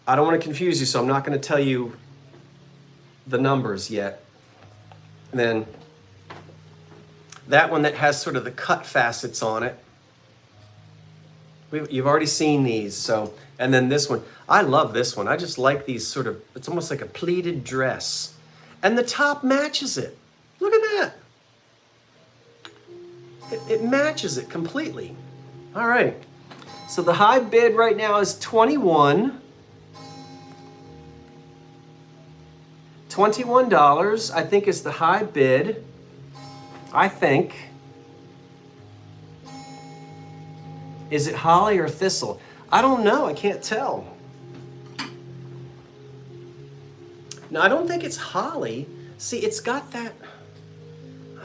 Speaker 1: I don't want to confuse you, so I'm not going to tell you the numbers yet. And then that one that has sort of the cut facets on it, you've already seen these. So, and then this one, I love this one. I just like these sort of, it's almost like a pleated dress. And the top matches it. Look at that. It matches it completely. All right. So the high bid right now is $21. $21, I think, is the high bid. I think. Is it holly or thistle? I don't know. I can't tell. No, I don't think it's holly. See, it's got that,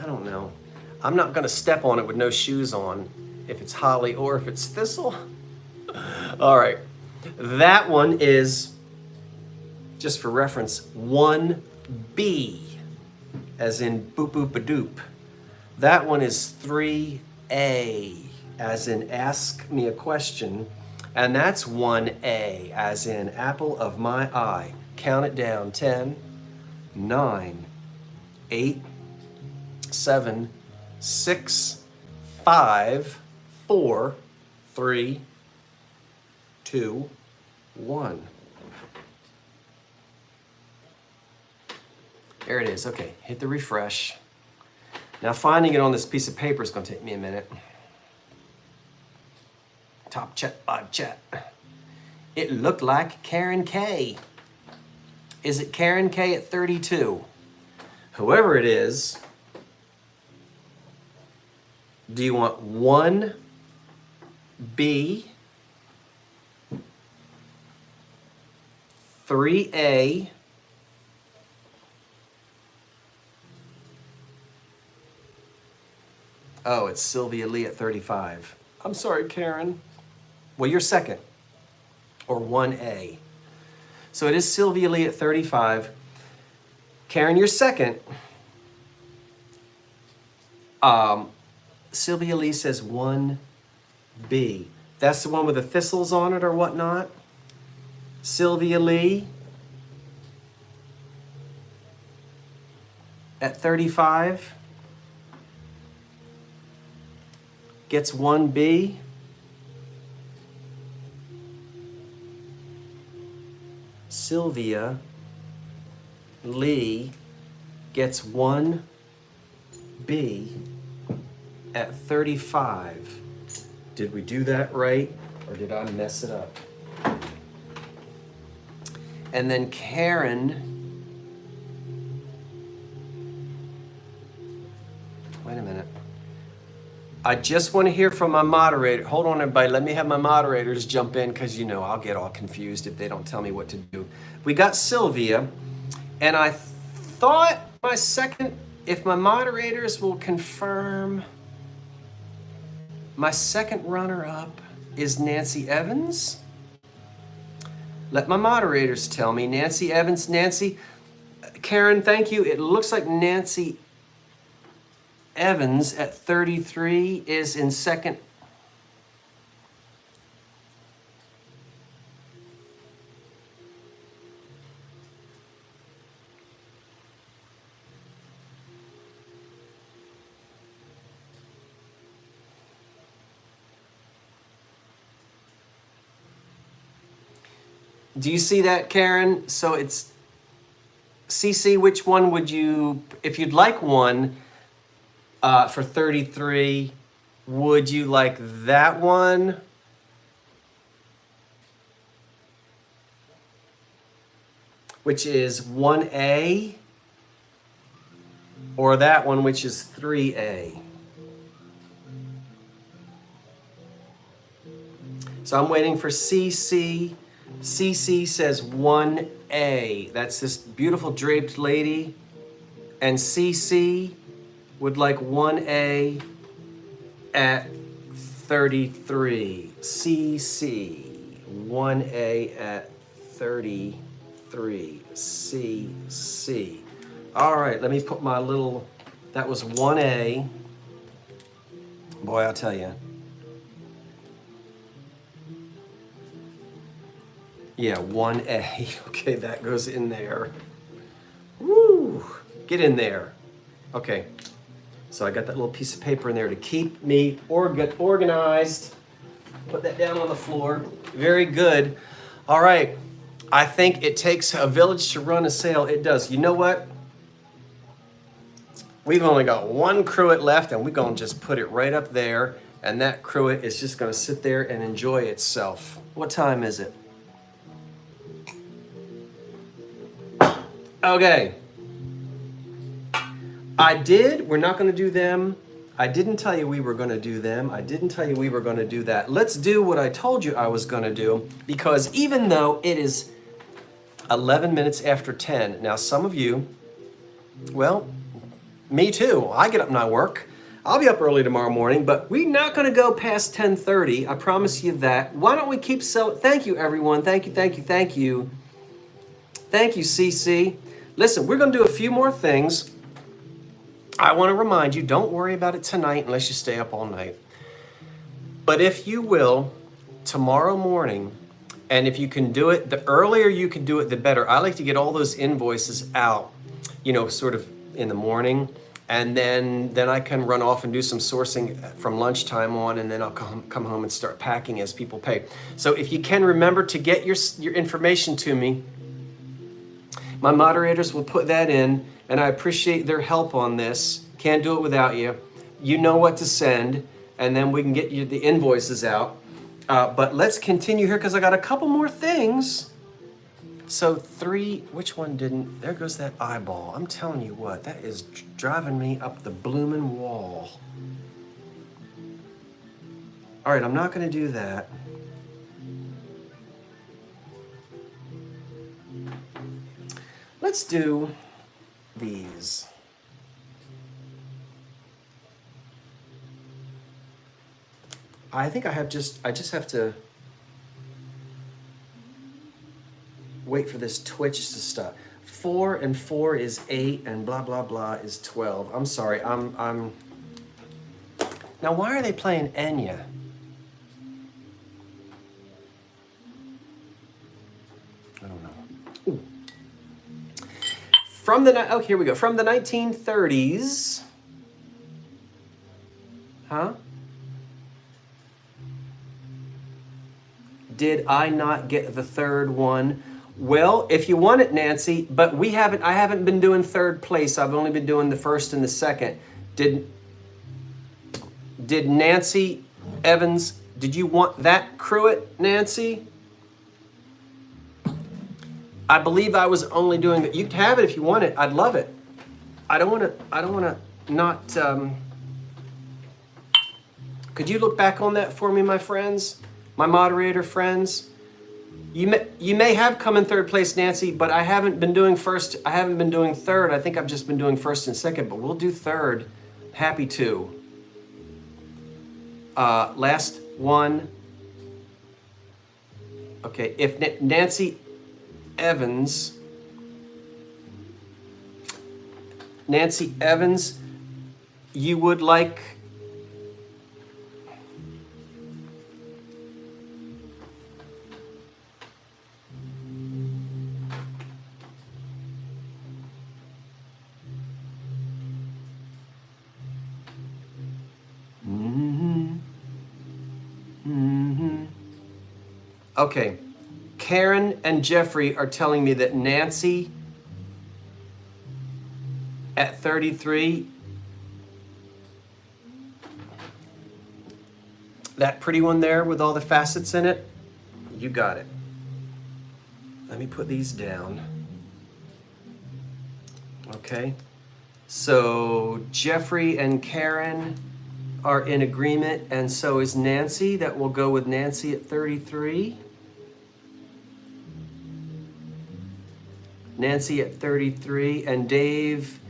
Speaker 1: I don't know. I'm not going to step on it with no shoes on if it's holly or if it's thistle. All right. That one is, just for reference, 1B, as in boop boop a doop. That one is 3A, as in ask me a question. And that's 1A, as in apple of my eye. Count it down. 10, 9, 8, 7, 6, 5, 4, 3, 2, 1. There it is. Okay, hit the refresh. Now finding it on this piece of paper is going to take me a minute. Top chat, bottom chat. It looked like Karen K. Is it Karen K at 32? Whoever it is, do you want 1B, 3A, oh, it's Sylvia Lee at 35. I'm sorry, Karen. Well, you're second, or 1A. So it is Sylvia Lee at 35. Karen, you're second. Sylvia Lee says 1B. That's the one with the thistles on it or whatnot. Sylvia Lee at 35 gets 1B. Sylvia Lee gets 1B at 35. Did we do that right, or did I mess it up? And then Karen, wait a minute. I just want to hear from my moderator. Hold on, everybody. Let me have my moderators jump in, because you know I'll get all confused if they don't tell me what to do. We got Sylvia, and I thought my second, if my moderators will confirm, my second runner-up is Nancy Evans. Let my moderators tell me. Nancy Evans, Nancy, Karen, thank you. It looks like Nancy Evans at 33 is in second. Do you see that, Karen? So it's CC, which one would you, if you'd like one, for 33, would you like that one? Which is 1A, or that one, which is 3A? So I'm waiting for CC. CC says 1A. That's this beautiful draped lady. And CC would like 1A at 33. CC, 1A at 33. CC. All right, let me put my little, that was 1A. Boy, I'll tell you. Yeah, 1A. Okay, that goes in there. Woo! Get in there. Okay, so I got that little piece of paper in there to keep me organized. Put that down on the floor. Very good. All right, I think it takes a village to run a sale. It does. You know what? We've only got one cruet left, and we're gonna just put it right up there, and that cruet is just gonna sit there and enjoy itself. What time is it? Okay. We're not gonna do them. I didn't tell you we were gonna do them. I didn't tell you we were gonna do that. Let's do what I told you I was gonna do, because even though it is 11 minutes after 10, now some of you, well, me too. I get up and I work. I'll be up early tomorrow morning, but we're not going to go past 10:30. I promise you that. Why don't we keep selling? Thank you, everyone. Thank you, thank you, thank you. Thank you, CC. Listen, we're going to do a few more things. I want to remind you, don't worry about it tonight unless you stay up all night. But if you will, tomorrow morning, and if you can do it, the earlier you can do it, the better. I like to get all those invoices out, sort of in the morning. And then I can run off and do some sourcing from lunchtime on, and then I'll come home and start packing as people pay. So if you can remember to get your information to me, my moderators will put that in, and I appreciate their help on this. Can't do it without you. You know what to send, and then we can get you the invoices out. But let's continue here because I got a couple more things. So 3, which one didn't? There goes that eyeball. I'm telling you what, that is driving me up the bloomin' wall. All right, I'm not gonna do that. Let's do these. I think I just have to wait for this twitch to stop. 4 and 4 is 8, and blah blah blah is 12. I'm sorry. I'm. Now, why are they playing Enya? I don't know. Ooh. Here we go. From the 1930s. Huh? Did I not get the third one? Well, if you want it, Nancy, but I haven't been doing third place. I've only been doing the first and the second. Did Nancy Evans, did you want that cruet, Nancy? I believe I was only doing it. You can have it if you want it. I'd love it. I don't want to not, could you look back on that for me, my friends? My moderator friends? You may have come in third place, Nancy, but I haven't been doing first. I haven't been doing third. I think I've just been doing first and second, but we'll do third. Happy to. Last one. Okay, if Nancy Evans, you would like. Okay, Karen and Jeffrey are telling me that Nancy at 33, that pretty one there with all the facets in it, you got it. Let me put these down. Okay, so Jeffrey and Karen are in agreement, and so is Nancy. That will go with Nancy at 33. Nancy at 33, and Dave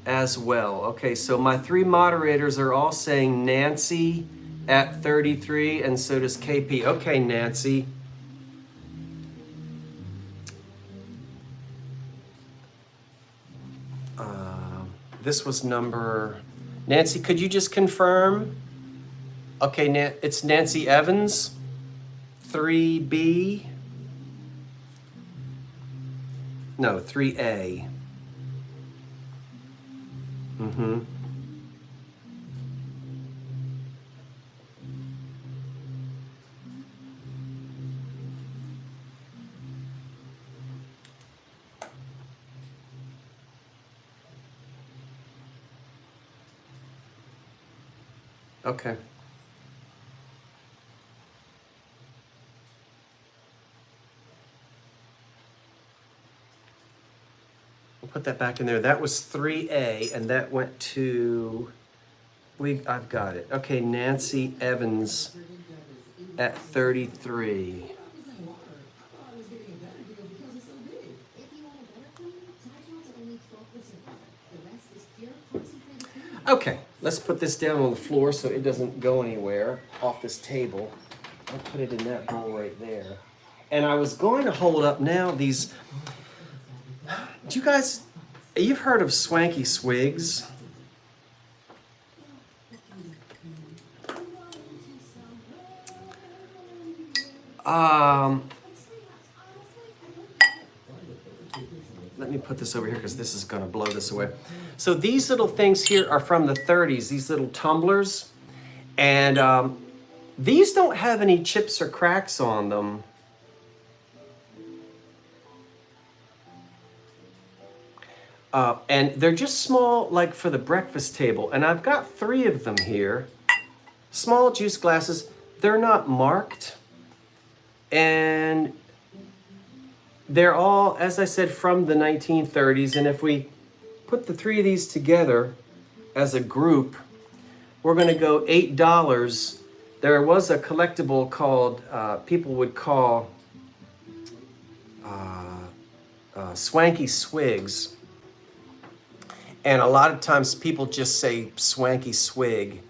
Speaker 1: as well. Okay, so my 3 moderators are all saying Nancy at 33, and so does KP. Okay, Nancy. This was number... Nancy, could you just confirm? Okay, it's Nancy Evans, 3B. No, 3A. Mm-hmm. Okay. We'll put that back in there. That was 3A, and that went to, I've got it. Okay, Nancy Evans at 33. Okay, let's put this down on the floor so it doesn't go anywhere off this table. I'll put it in that bowl right there. And I was going to hold up now these, do you guys, you've heard of swanky swigs? Let me put this over here because this is going to blow this away. So these little things here are from the 30s, these little tumblers. And these don't have any chips or cracks on them. And they're just small, like for the breakfast table. And I've got 3 of them here. Small juice glasses. They're not marked. And they're all, as I said, from the 1930s. And if we put the 3 of these together as a group, we're going to go $8. There was a collectible called, people would call Swanky Swigs. And a lot of times people just say Swanky Swig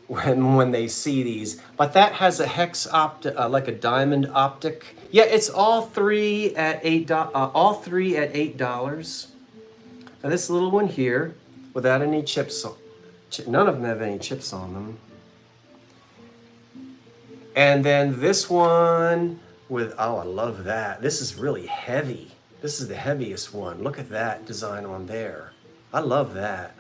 Speaker 1: when they see these. But that has a hex optic, like a diamond optic. Yeah, it's all 3 at $8. Now this little one here, without any chips, none of them have any chips on them. And then this one with, oh, I love that. This is really heavy. This is the heaviest one. Look at that design on there. I love that.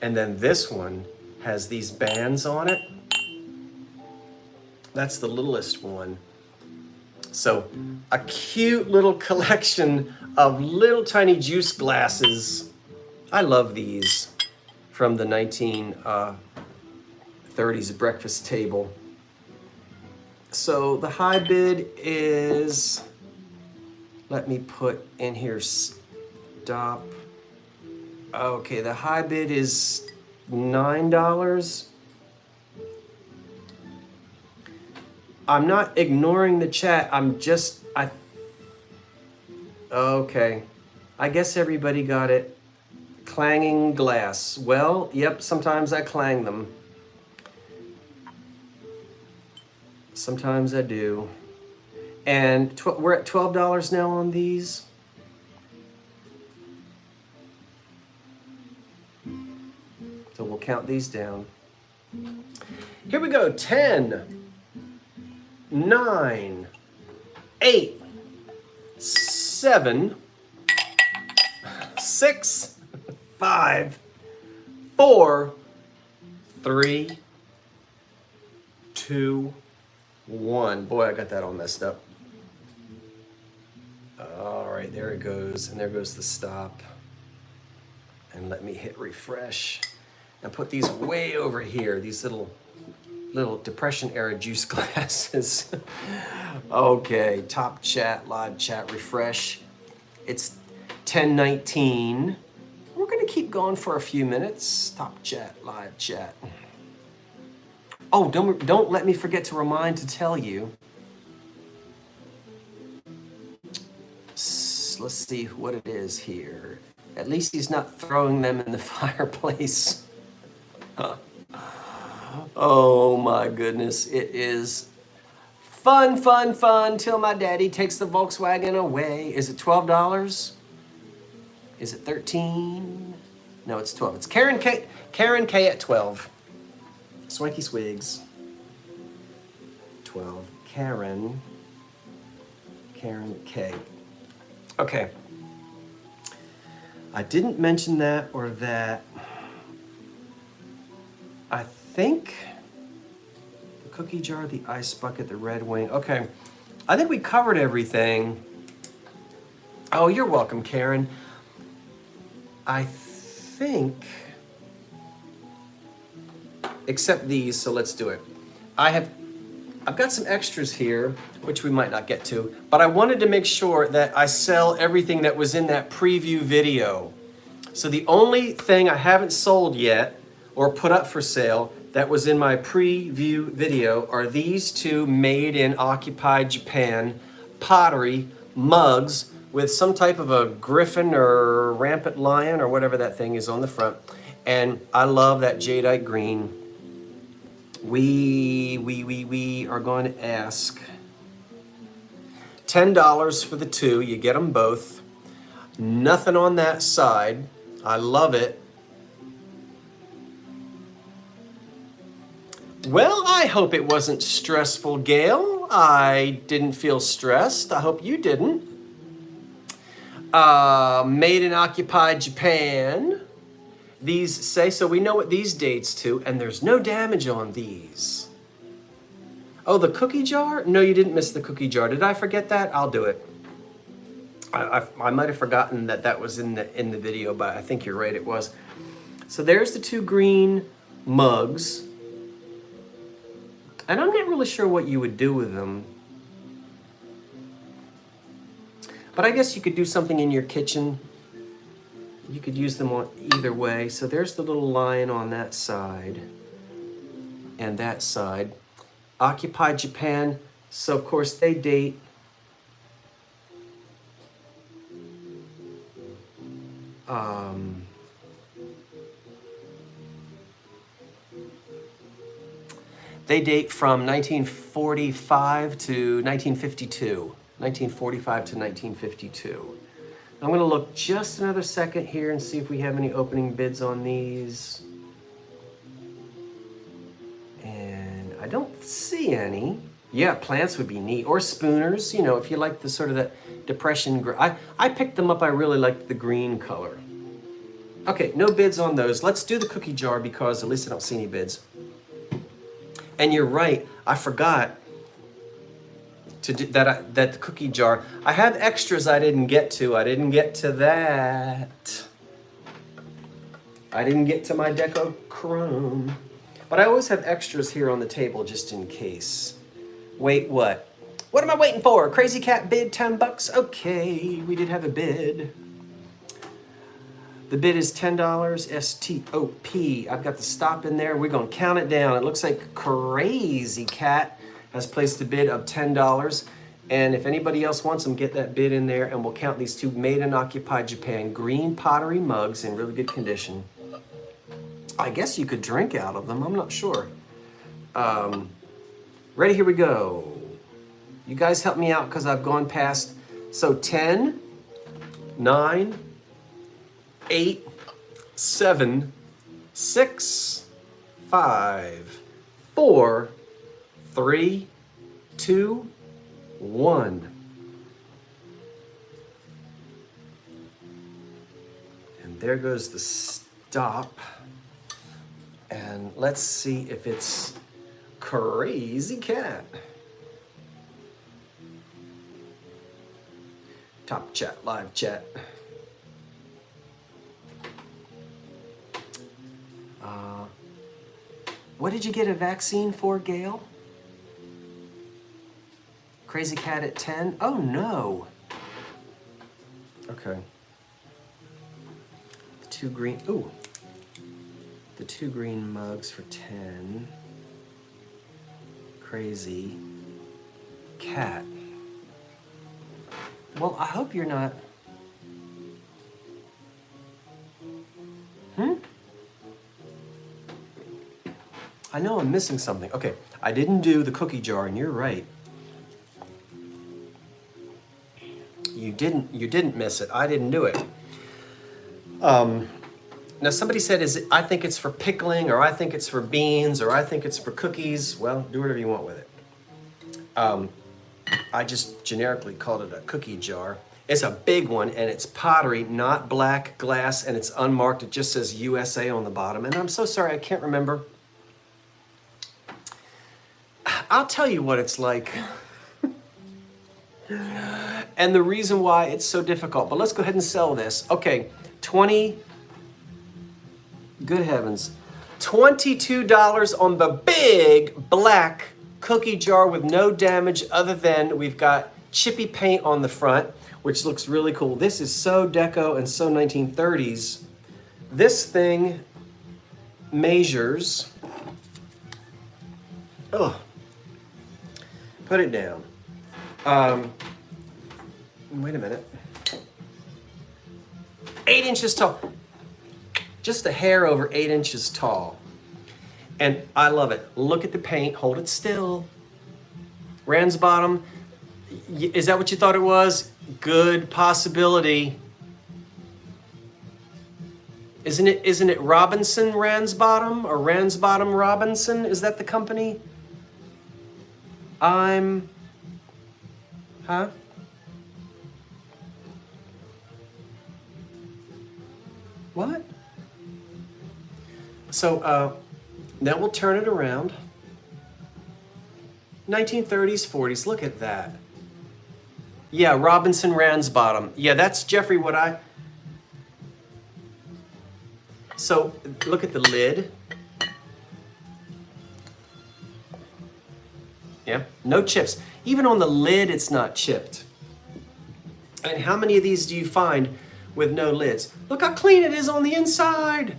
Speaker 1: And then this one has these bands on it. That's the littlest one. So a cute little collection of little tiny juice glasses. I love these from the 1930s breakfast table. So the high bid is, let me put in here, stop. Okay, the high bid is $9. I'm not ignoring the chat. Okay. I guess everybody got it. Clanging glass. Well, yep, sometimes I clang them. Sometimes I do. And we're at $12 now on these. So we'll count these down. Here we go. 10, 9, 8, 7, 6, 5, 4, 3, 2, 1. Boy, I got that all messed up. All right, there it goes. And there goes the stop. And let me hit refresh. And put these way over here, these little Depression era juice glasses. Okay, top chat, live chat, refresh. It's 10:19. We're gonna keep going for a few minutes. Top chat, live chat. Oh, don't let me forget to remind to tell you. Let's see what it is here. At least he's not throwing them in the fireplace. Oh my goodness, it is fun, fun, fun till my daddy takes the Volkswagen away. Is it $12? Is it 13? No, it's 12. It's Karen K at 12. Swanky Swigs. 12. Karen K. Okay. I didn't mention that or that. I think the cookie jar, the ice bucket, the red wing. Okay. I think we covered everything. Oh, you're welcome, Karen. I think, except these, so let's do it. I've got some extras here, which we might not get to, but I wanted to make sure that I sell everything that was in that preview video. So the only thing I haven't sold yet or put up for sale that was in my preview video are these two made in occupied Japan pottery mugs with some type of a griffin or rampant lion or whatever that thing is on the front. And I love that jadeite green. We are going to ask $10 for the two. You get them both. Nothing on that side. I love it. Well, I hope it wasn't stressful, Gail. I didn't feel stressed. I hope you didn't. Made in occupied Japan. These say, so we know what these dates to, and there's no damage on these. Oh, the cookie jar? No, you didn't miss the cookie jar. Did I forget that? I'll do it. I might have forgotten that that was in the video, but I think you're right, it was. So there's the two green mugs. And I'm not really sure what you would do with them. But I guess you could do something in your kitchen. You could use them on either way. So there's the little lion on that side and that side. Occupied Japan. So of course they date from 1945 to 1952. 1945 to 1952. I'm going to look just another second here and see if we have any opening bids on these. And I don't see any. Yeah, plants would be neat. Or spooners, you know, if you like the sort of that depression. I picked them up. I really liked the green color. Okay, no bids on those. Let's do the cookie jar because at least I don't see any bids. And you're right, I forgot to do that the cookie jar. I have extras I didn't get to. I didn't get to that. I didn't get to my Deco chrome. But I always have extras here on the table just in case. Wait, what? What am I waiting for? Crazy Cat bid $10. Okay, we did have a bid. The bid is $10, S-T-O-P. I've got the stop in there. We're gonna count it down. It looks like Crazy Cat has placed a bid of $10. And if anybody else wants them, get that bid in there and we'll count these two made in occupied Japan green pottery mugs in really good condition. I guess you could drink out of them, I'm not sure. Ready, here we go. You guys help me out because I've gone past. So 10, 9, 8, 7, 6, 5, 4, 3, 2, 1. And there goes the stop. And let's see if it's Crazy Cat. Top chat, live chat. What did you get a vaccine for, Gail? Crazy Cat at 10? Oh no. Okay. The two green, ooh. The two green mugs for 10. Crazy Cat. Well, I hope you're not. I know I'm missing something. Okay, I didn't do the cookie jar, and you're right. You didn't miss it. I didn't do it. Now somebody said, I think it's for pickling, or I think it's for beans, or I think it's for cookies. Well, do whatever you want with it. I just generically called it a cookie jar. It's a big one, and it's pottery, not black glass, and it's unmarked. It just says USA on the bottom. And I'm so sorry, I can't remember. I'll tell you what it's like. And the reason why it's so difficult. But let's go ahead and sell this. Okay, good heavens. $22 on the big black cookie jar with no damage other than we've got chippy paint on the front, which looks really cool. This is so deco and so 1930s. This thing measures, put it down. Wait a minute. 8 inches tall. Just a hair over 8 inches tall. And I love it. Look at the paint, hold it still. Ransbottom, is that what you thought it was? Good possibility. Isn't it Robinson Ransbottom or Ransbottom Robinson? Is that the company? Huh? What? So now we'll turn it around. 1930s, 40s, look at that. Yeah, Robinson Ransbottom. Yeah, that's Jeffrey, So look at the lid. Yeah, no chips. Even on the lid, it's not chipped. And how many of these do you find with no lids? Look how clean it is on the inside.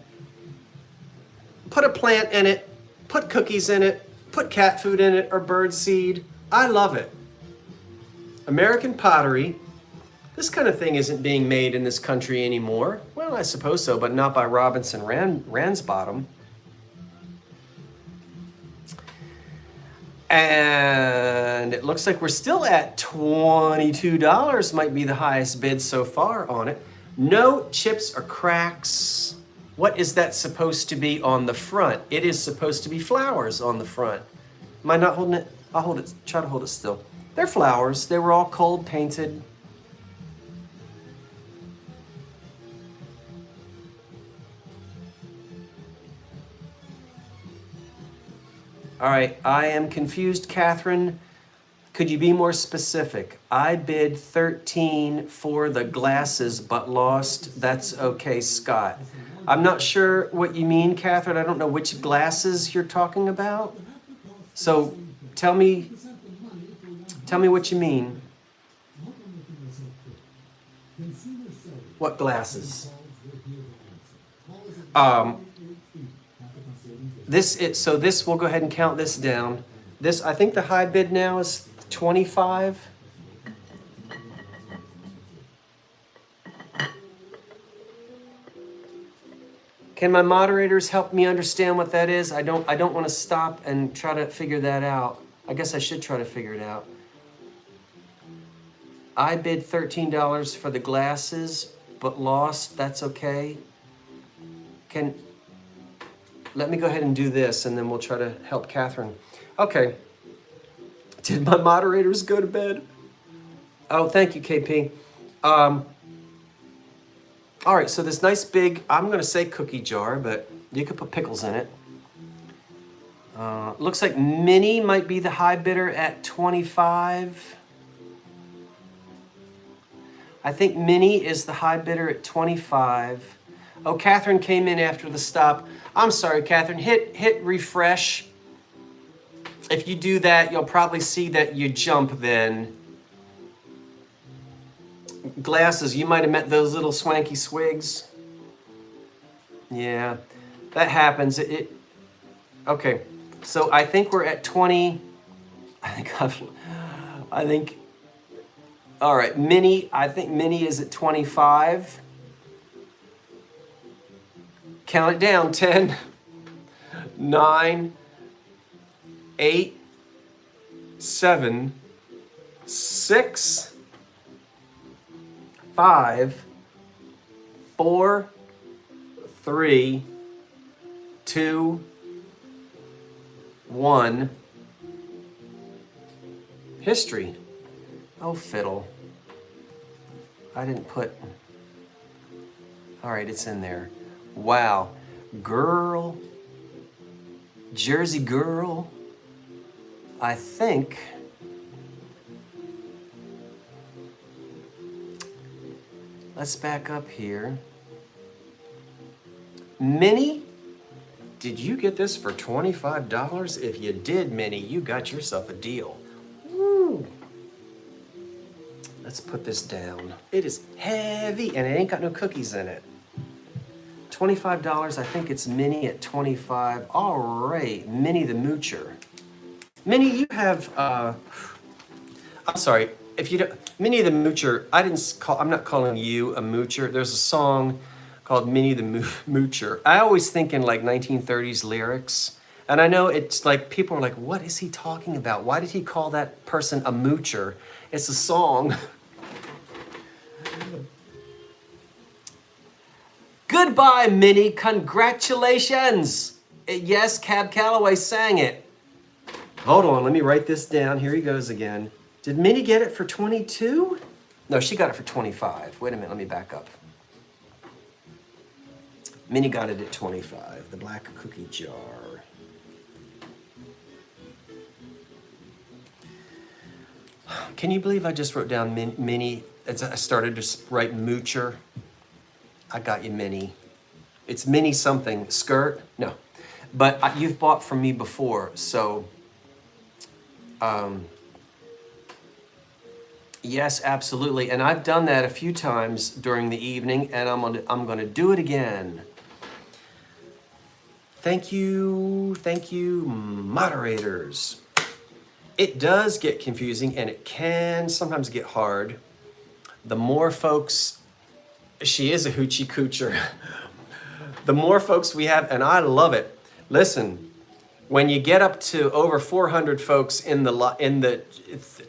Speaker 1: Put a plant in it, put cookies in it, put cat food in it or bird seed. I love it. American pottery. This kind of thing isn't being made in this country anymore. Well, I suppose so, but not by Robinson Ransbottom. And it looks like we're still at $22. Might be the highest bid so far on it. No chips or cracks. What is that supposed to be on the front? It is supposed to be flowers on the front. Am I not holding it? I'll hold it, try to hold it still. They're flowers. They were all cold painted. All right, I am confused, Catherine. Could you be more specific? I bid 13 for the glasses, but lost. That's okay, Scott. I'm not sure what you mean, Catherine. I don't know which glasses you're talking about. So tell me what you mean. What glasses? So this, we'll go ahead and count this down. This, I think the high bid now is 25. Can my moderators help me understand what that is? I don't want to stop and try to figure that out. I guess I should try to figure it out. I bid $13 for the glasses, but lost. That's okay. Let me go ahead and do this, and then we'll try to help Catherine. Okay. Did my moderators go to bed? Oh, thank you, KP. All right, so this nice big, I'm going to say cookie jar, but you could put pickles in it. Looks like mini might be the high bidder at 25. I think mini is the high bidder at 25. Oh, Catherine came in after the stop. I'm sorry, Catherine. Hit refresh. If you do that, you'll probably see that you jump then. Glasses, you might have met those little swanky swigs. Yeah, that happens. Okay, so I think we're at 20. I think, all right, mini, I think mini is at 25. Count it down, 10, 9, 8, 7, 6, 5, 4, 3, 2, 1. History. Oh, fiddle. I didn't put, all right, it's in there. Wow, girl, Jersey girl, I think, let's back up here. Minnie, did you get this for $25? If you did, Minnie, you got yourself a deal. Woo. Let's put this down. It is heavy and it ain't got no cookies in it. $25, I think it's Minnie at 25. All right, Minnie the Moocher. Minnie, you have, I'm sorry, if you don't, Minnie the Moocher, I'm not calling you a moocher. There's a song called Minnie the Moocher. I always think in like 1930s lyrics. And I know it's like, people are like, what is he talking about? Why did he call that person a moocher? It's a song. Goodbye, Minnie, congratulations. Yes, Cab Calloway sang it. Hold on, let me write this down. Here he goes again. Did Minnie get it for 22? No, she got it for 25. Wait a minute, let me back up. Minnie got it at 25, the black cookie jar. Can you believe I just wrote down Minnie? I started to write moocher. I got you, Minnie. It's Minnie something. Skirt? No. But you've bought from me before, so... yes, absolutely. And I've done that a few times during the evening, and I'm gonna do it again. Thank you, moderators. It does get confusing and it can sometimes get hard. The more folks, she is a hoochie coocher. The more folks we have, and I love it. Listen, when you get up to over 400 folks in the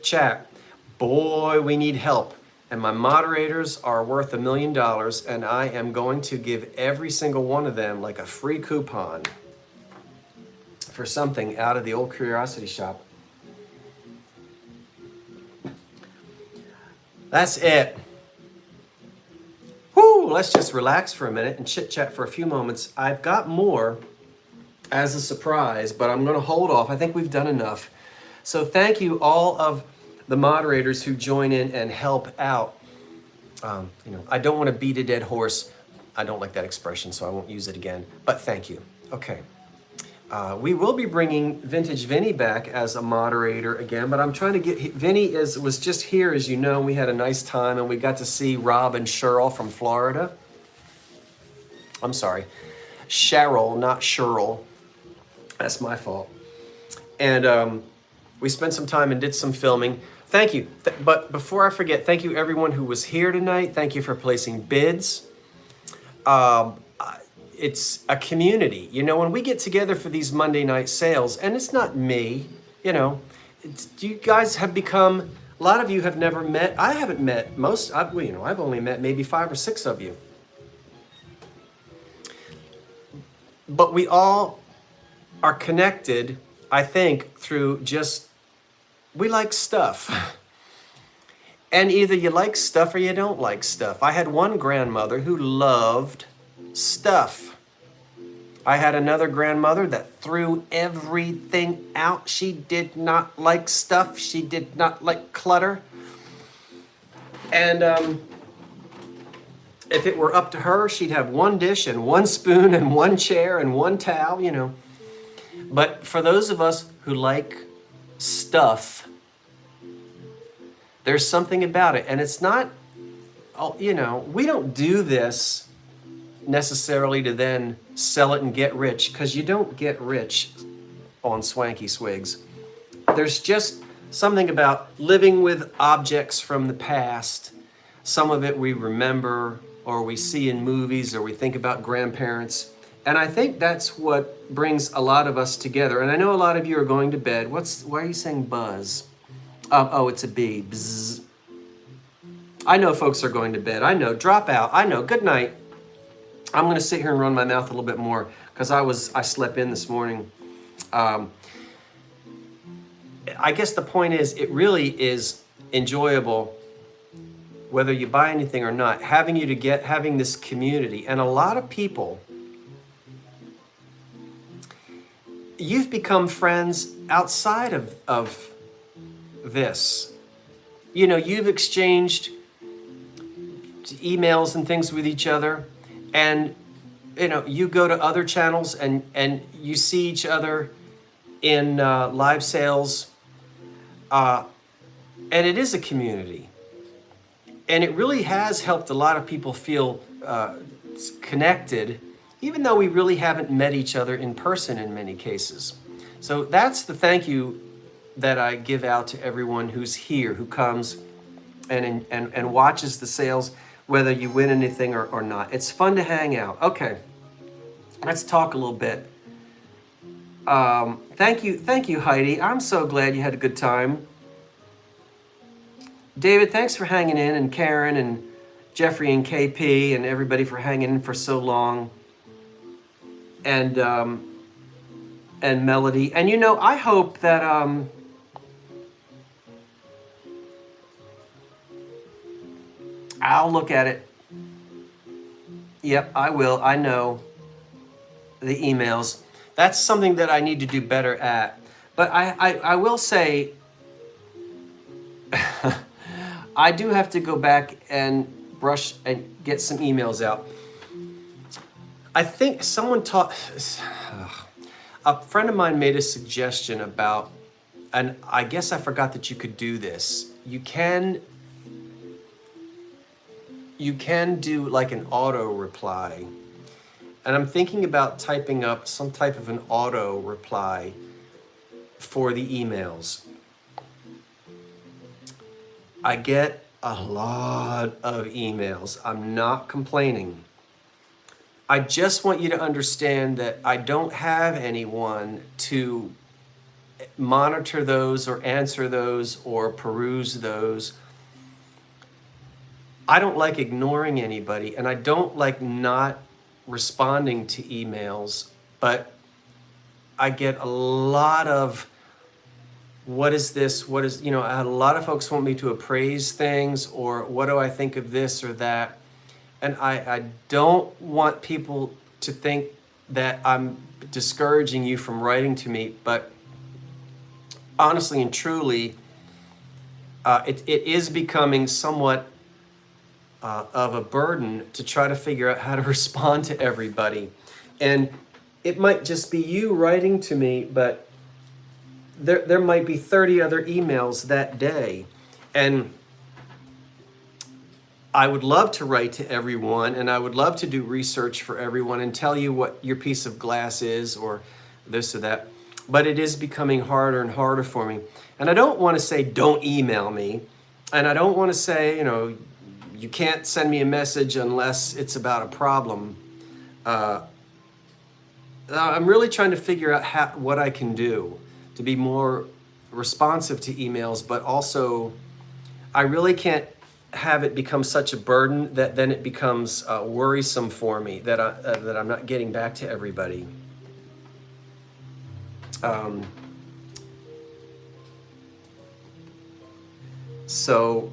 Speaker 1: chat, boy, we need help. And my moderators are worth $1 million, and I am going to give every single one of them like a free coupon for something out of the old curiosity shop. That's it. Whoo, let's just relax for a minute and chit chat for a few moments. I've got more as a surprise, but I'm gonna hold off. I think we've done enough. So thank you all of the moderators who join in and help out. I don't want to beat a dead horse. I don't like that expression, so I won't use it again, but thank you. Okay. We will be bringing Vintage Vinny back as a moderator again, but I'm trying to get, Vinny was just here, as you know. We had a nice time and we got to see Rob and Cheryl from Florida. I'm sorry, Cheryl, not Cheryl. That's my fault. And we spent some time and did some filming. Thank you. But before I forget, thank you everyone who was here tonight. Thank you for placing bids. It's a community. When we get together for these Monday night sales, and it's not me, you guys have become, a lot of you have never met. I haven't met most, I've only met maybe 5 or 6 of you. But we all are connected, I think, through just, we like stuff. And either you like stuff or you don't like stuff. I had one grandmother who loved stuff. I had another grandmother that threw everything out. She did not like stuff. She did not like clutter. And if it were up to her, she'd have one dish and one spoon and one chair and one towel, But for those of us who like stuff, there's something about it. And it's not, we don't do this necessarily to then sell it and get rich, because you don't get rich on Swanky Swigs. There's just something about living with objects from the past. Some of it we remember, or we see in movies, or we think about grandparents. And I think that's what brings a lot of us together. And I know a lot of you are going to bed. Why are you saying buzz? Oh, it's a bee. Bzz. I know folks are going to bed. I know. Drop out. I know. Good night. I'm going to sit here and run my mouth a little bit more because I slept in this morning. I guess the point is, it really is enjoyable whether you buy anything or not, having this community. And a lot of people, you've become friends outside of this. You know, you've exchanged emails and things with each other, and you know, you go to other channels and you see each other in live sales, and it is a community, and it really has helped a lot of people feel connected, even though we really haven't met each other in person in many cases. So that's the thank you that I give out to everyone who's here, who comes and watches the sales, whether you win anything or not. It's fun to hang out. Okay, let's talk a little bit. Thank you, Heidi. I'm so glad you had a good time. David, thanks for hanging in, and Karen and Jeffrey and KP and everybody for hanging in for so long. And Melody. And you know, I hope that I'll look at it. Yep, I will. I know the emails. That's something that I need to do better at. But I will say, I do have to go back and brush and get some emails out. I think someone a friend of mine made a suggestion about, and I guess I forgot that you could do this. You can do like an auto reply. And I'm thinking about typing up some type of an auto reply for the emails. I get a lot of emails. I'm not complaining. I just want you to understand that I don't have anyone to monitor those or answer those or peruse those. I don't like ignoring anybody, and I don't like not responding to emails, but I get a lot of, what is this? What is, you know, a lot of folks want me to appraise things, or what do I think of this or that? And I don't want people to think that I'm discouraging you from writing to me, but honestly and truly, it is becoming somewhat of a burden to try to figure out how to respond to everybody. And it might just be you writing to me, but there might be 30 other emails that day. And I would love to write to everyone, and I would love to do research for everyone and tell you what your piece of glass is or this or that. But it is becoming harder and harder for me. And I don't want to say don't email me. And I don't want to say, you know, you can't send me a message unless it's about a problem. I'm really trying to figure out what I can do to be more responsive to emails, but also I really can't have it become such a burden that then it becomes worrisome for me that I'm not getting back to everybody. So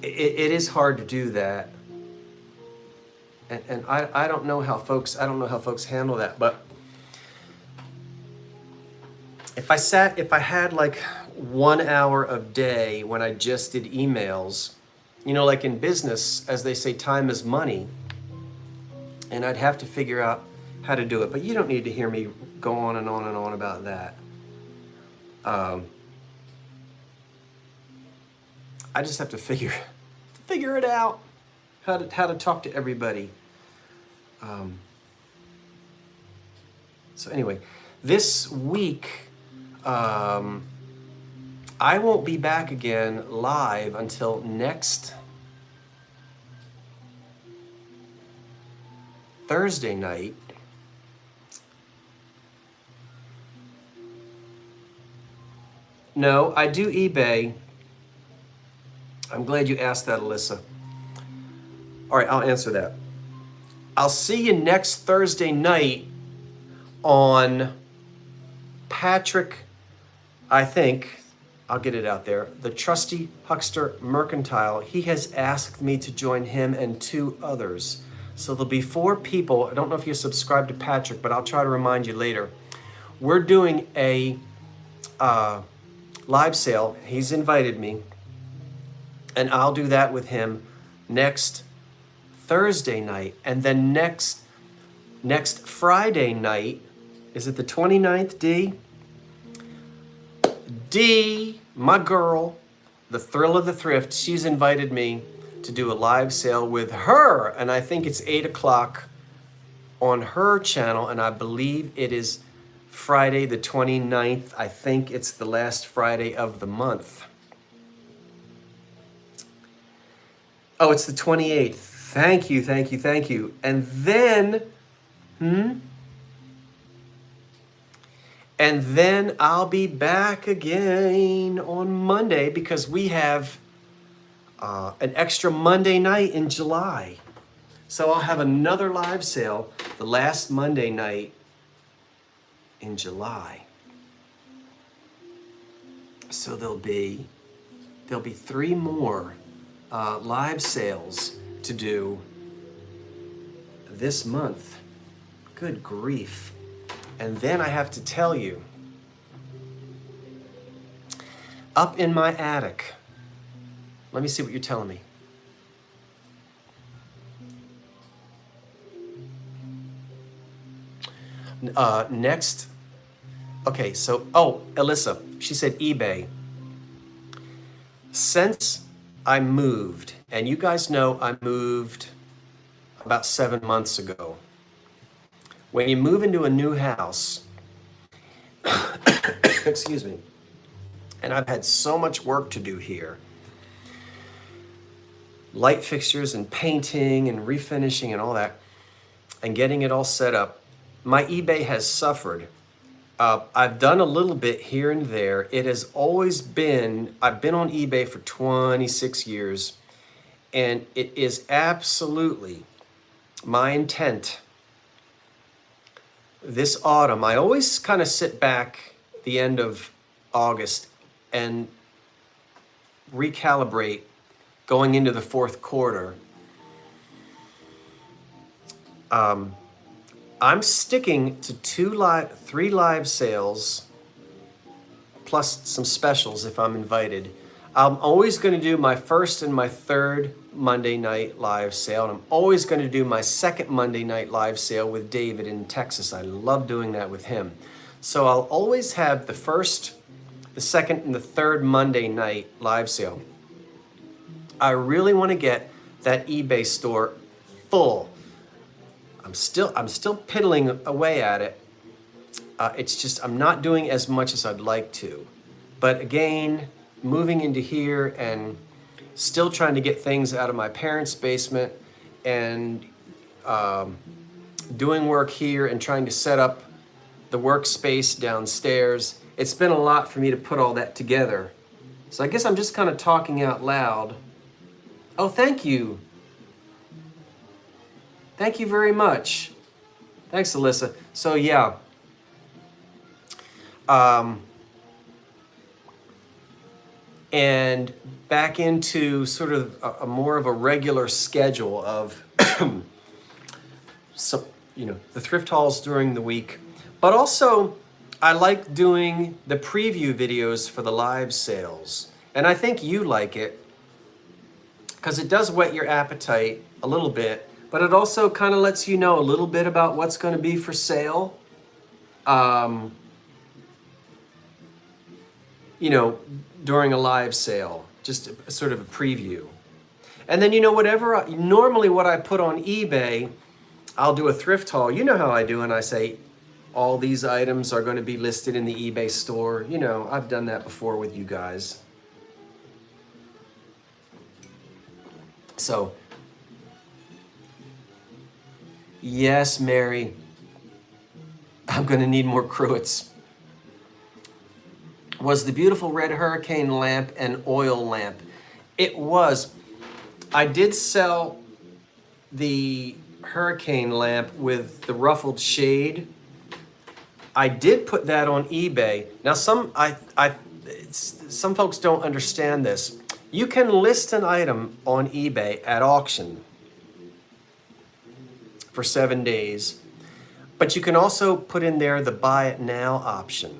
Speaker 1: it is hard to do that, and I don't know how folks handle that. But if I had like 1 hour of day when I just did emails, you know, like in business, as they say, time is money, and I'd have to figure out how to do it. But you don't need to hear me go on and on and on about that. I just have to figure it out, how to talk to everybody. So anyway, this week, I won't be back again live until next Thursday night. No, I do eBay. I'm glad you asked that, Alyssa. All right, I'll answer that. I'll see you next Thursday night on Patrick, I think, I'll get it out there. The trusty huckster mercantile. He has asked me to join him and 2 others. So there'll be 4 people. I don't know if you subscribe to Patrick, but I'll try to remind you later. We're doing a live sale. He's invited me, and I'll do that with him next Thursday night. And then next Friday night, is it the 29th, D? D, my girl, the thrill of the thrift, she's invited me to do a live sale with her, and I think it's 8 o'clock on her channel, and I believe it is Friday the 29th. I think it's the last Friday of the month. Oh, it's the 28th. Thank you, thank you, thank you. And then, and then I'll be back again on Monday because we have an extra Monday night in July. So I'll have another live sale the last Monday night in July. So there'll be 3 more live sales to do this month. Good grief. And then I have to tell you, up in my attic, let me see what you're telling me. Next, okay, so, oh, Alyssa, she said eBay. Since I moved, and you guys know I moved about 7 months ago. When you move into a new house, excuse me, and I've had so much work to do here, light fixtures and painting and refinishing and all that, and getting it all set up, my eBay has suffered. I've done a little bit here and there. It has always been, I've been on eBay for 26 years, and it is absolutely my intent this autumn. I always kind of sit back the end of August and recalibrate going into the 4th quarter. I'm sticking to 3 live sales plus some specials if I'm invited. I'm always going to do my 1st and my 3rd Monday night live sale, and I'm always going to do my 2nd Monday night live sale with David in Texas. I love doing that with him. So I'll always have the 1st, the 2nd, and the 3rd Monday night live sale. I really want to get that eBay store full. I'm still piddling away at it. It's just I'm not doing as much as I'd like to. But again, moving into here and still trying to get things out of my parents' basement and doing work here and trying to set up the workspace downstairs. It's been a lot for me to put all that together. So I guess I'm just kind of talking out loud. Oh, thank you. Thank you very much. Thanks, Alyssa. So yeah. And back into sort of a more of a regular schedule of so, the thrift hauls during the week. But also, I like doing the preview videos for the live sales. And I think you like it because it does whet your appetite a little bit, but it also kind of lets you know a little bit about what's going to be for sale. During a live sale, just a sort of a preview. And then, whatever, normally what I put on eBay, I'll do a thrift haul. You know how I do, and I say, all these items are going to be listed in the eBay store. I've done that before with you guys. So, yes, Mary, I'm going to need more cruets. Was the beautiful red hurricane lamp an oil lamp? It was. I did sell the hurricane lamp with the ruffled shade. I did put that on eBay. Now some folks don't understand this. You can list an item on eBay at auction for 7 days, but you can also put in there the buy it now option.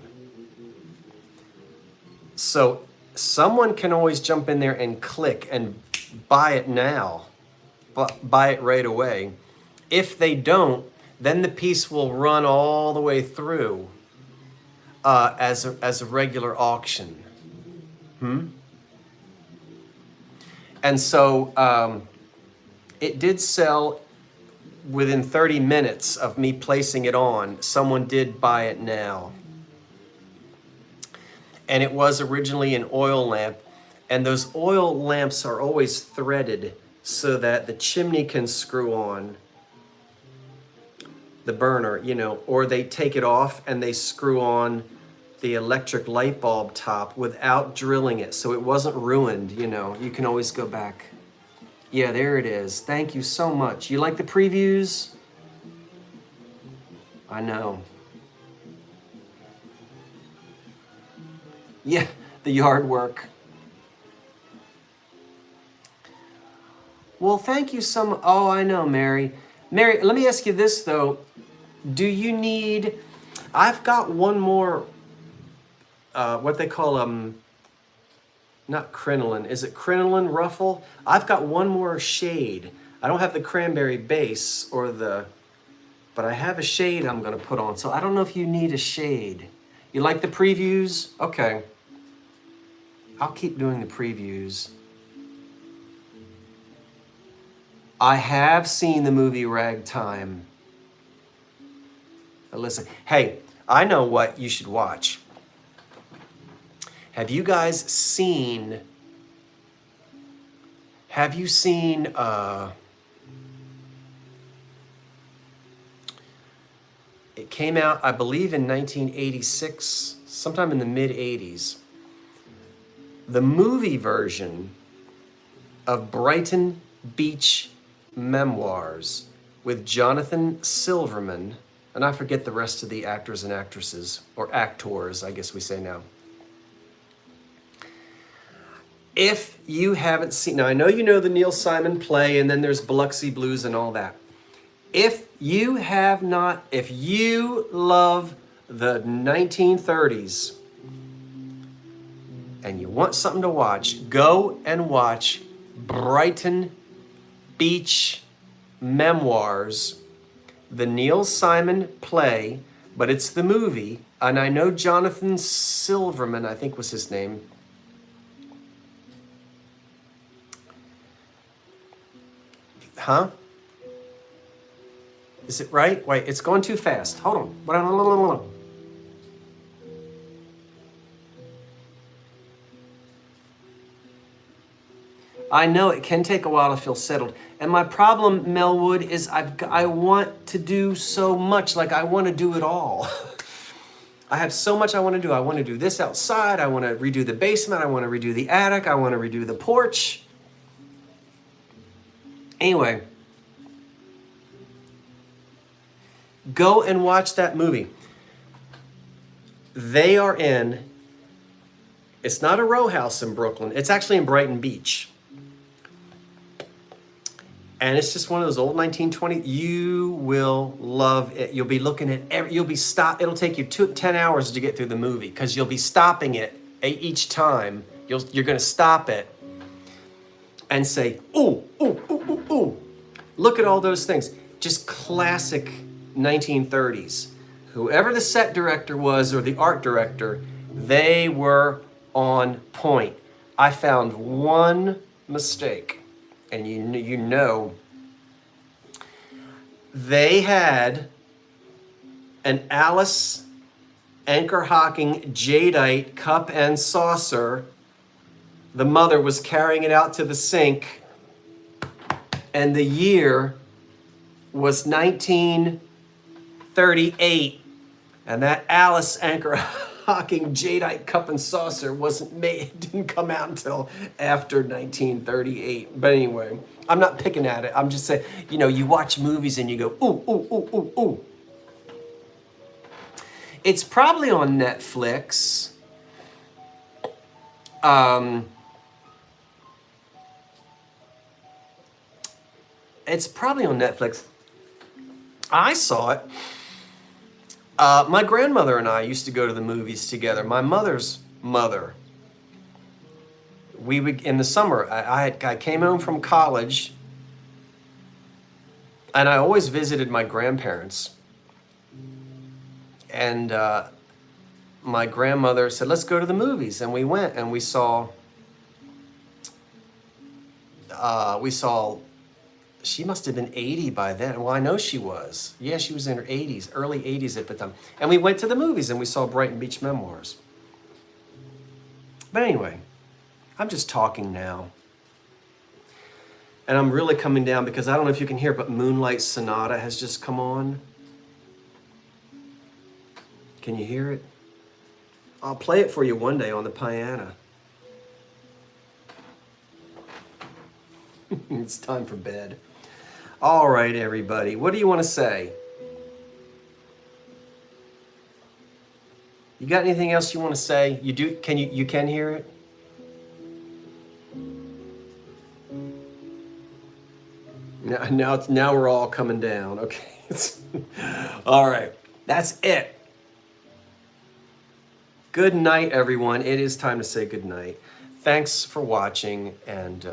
Speaker 1: So someone can always jump in there and click and buy it now, buy it right away. If they don't, then the piece will run all the way through as a regular auction. And so it did sell within 30 minutes of me placing it on. Someone did buy it now. And it was originally an oil lamp. And those oil lamps are always threaded so that the chimney can screw on the burner, you know, or they take it off and they screw on the electric light bulb top without drilling it. So it wasn't ruined, you know. You can always go back. Yeah, there it is. Thank you so much. You like the previews? I know. Yeah, the yard work. Well, thank you so much. Oh, I know, Mary. Mary, let me ask you this, though. Do you need... I've got one more, what they call, not crinoline. Is it crinoline ruffle? I've got one more shade. I don't have the cranberry base or the... But I have a shade I'm going to put on. So I don't know if you need a shade. You like the previews? Okay. I'll keep doing the previews. I have seen the movie Ragtime. But listen, hey, I know what you should watch. Have you guys seen... Have you seen... It came out, I believe, in 1986, sometime in the mid-'80s. The movie version of Brighton Beach Memoirs with Jonathan Silverman, and I forget the rest of the actors and actresses, or actors, I guess we say now. If you haven't seen, now I know you know the Neil Simon play, and then there's Biloxi Blues and all that. If you have not, if you love the 1930s and you want something to watch, go and watch Brighton Beach Memoirs, the Neil Simon play, but it's the movie, and I know Jonathan Silverman, I think was his name. Huh? Is it right? Wait, it's going too fast. Hold on. I know it can take a while to feel settled. And my problem, Melwood, is I want to do so much. Like, I want to do it all. I have so much I want to do. I want to do this outside. I want to redo the basement. I want to redo the attic. I want to redo the porch. Anyway. Go and watch that movie. They are in, it's not a row house in Brooklyn. It's actually in Brighton Beach. And it's just one of those old 1920s. You will love it. You'll be looking at it'll take you 10 hours to get through the movie because you'll be stopping it each time. You're going to stop it and say, ooh, ooh, ooh, ooh, ooh. Look at all those things. Just classic 1930s. Whoever the set director was or the art director, they were on point. I found one mistake, and you know, they had an Alice anchor-hocking jadeite cup and saucer. The mother was carrying it out to the sink, and the year was 1938, and that Alice anchor-hocking jadeite cup and saucer wasn't made, didn't come out until after 1938. But anyway, I'm not picking at it. I'm just saying, you know, you watch movies and you go, ooh, ooh, ooh, ooh, ooh. It's probably on Netflix. It's probably on Netflix. I saw it. My grandmother and I used to go to the movies together. My mother's mother. We would, in the summer, I came home from college, and I always visited my grandparents. And my grandmother said, let's go to the movies. And we went, and we saw, she must have been 80 by then. Well, I know she was. Yeah, she was in her 80s, early 80s at the time. And we went to the movies, and we saw Brighton Beach Memoirs. But anyway, I'm just talking now. And I'm really coming down because I don't know if you can hear, but Moonlight Sonata has just come on. Can you hear it? I'll play it for you one day on the piano. It's time for bed. All right, everybody. What do you want to say? You got anything else you want to say? You do? Can you can hear it? Now we're all coming down. Okay. All right. That's it. Good night, everyone. It is time to say good night. Thanks for watching, and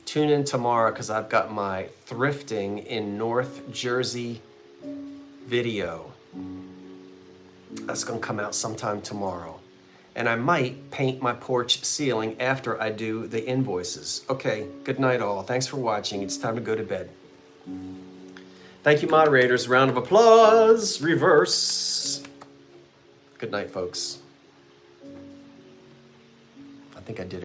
Speaker 1: tune in tomorrow because I've got my thrifting in North Jersey video. That's going to come out sometime tomorrow. And I might paint my porch ceiling after I do the invoices. Okay, good night all. Thanks for watching. It's time to go to bed. Thank you, moderators. Round of applause. Reverse. Good night, folks. I think I did it.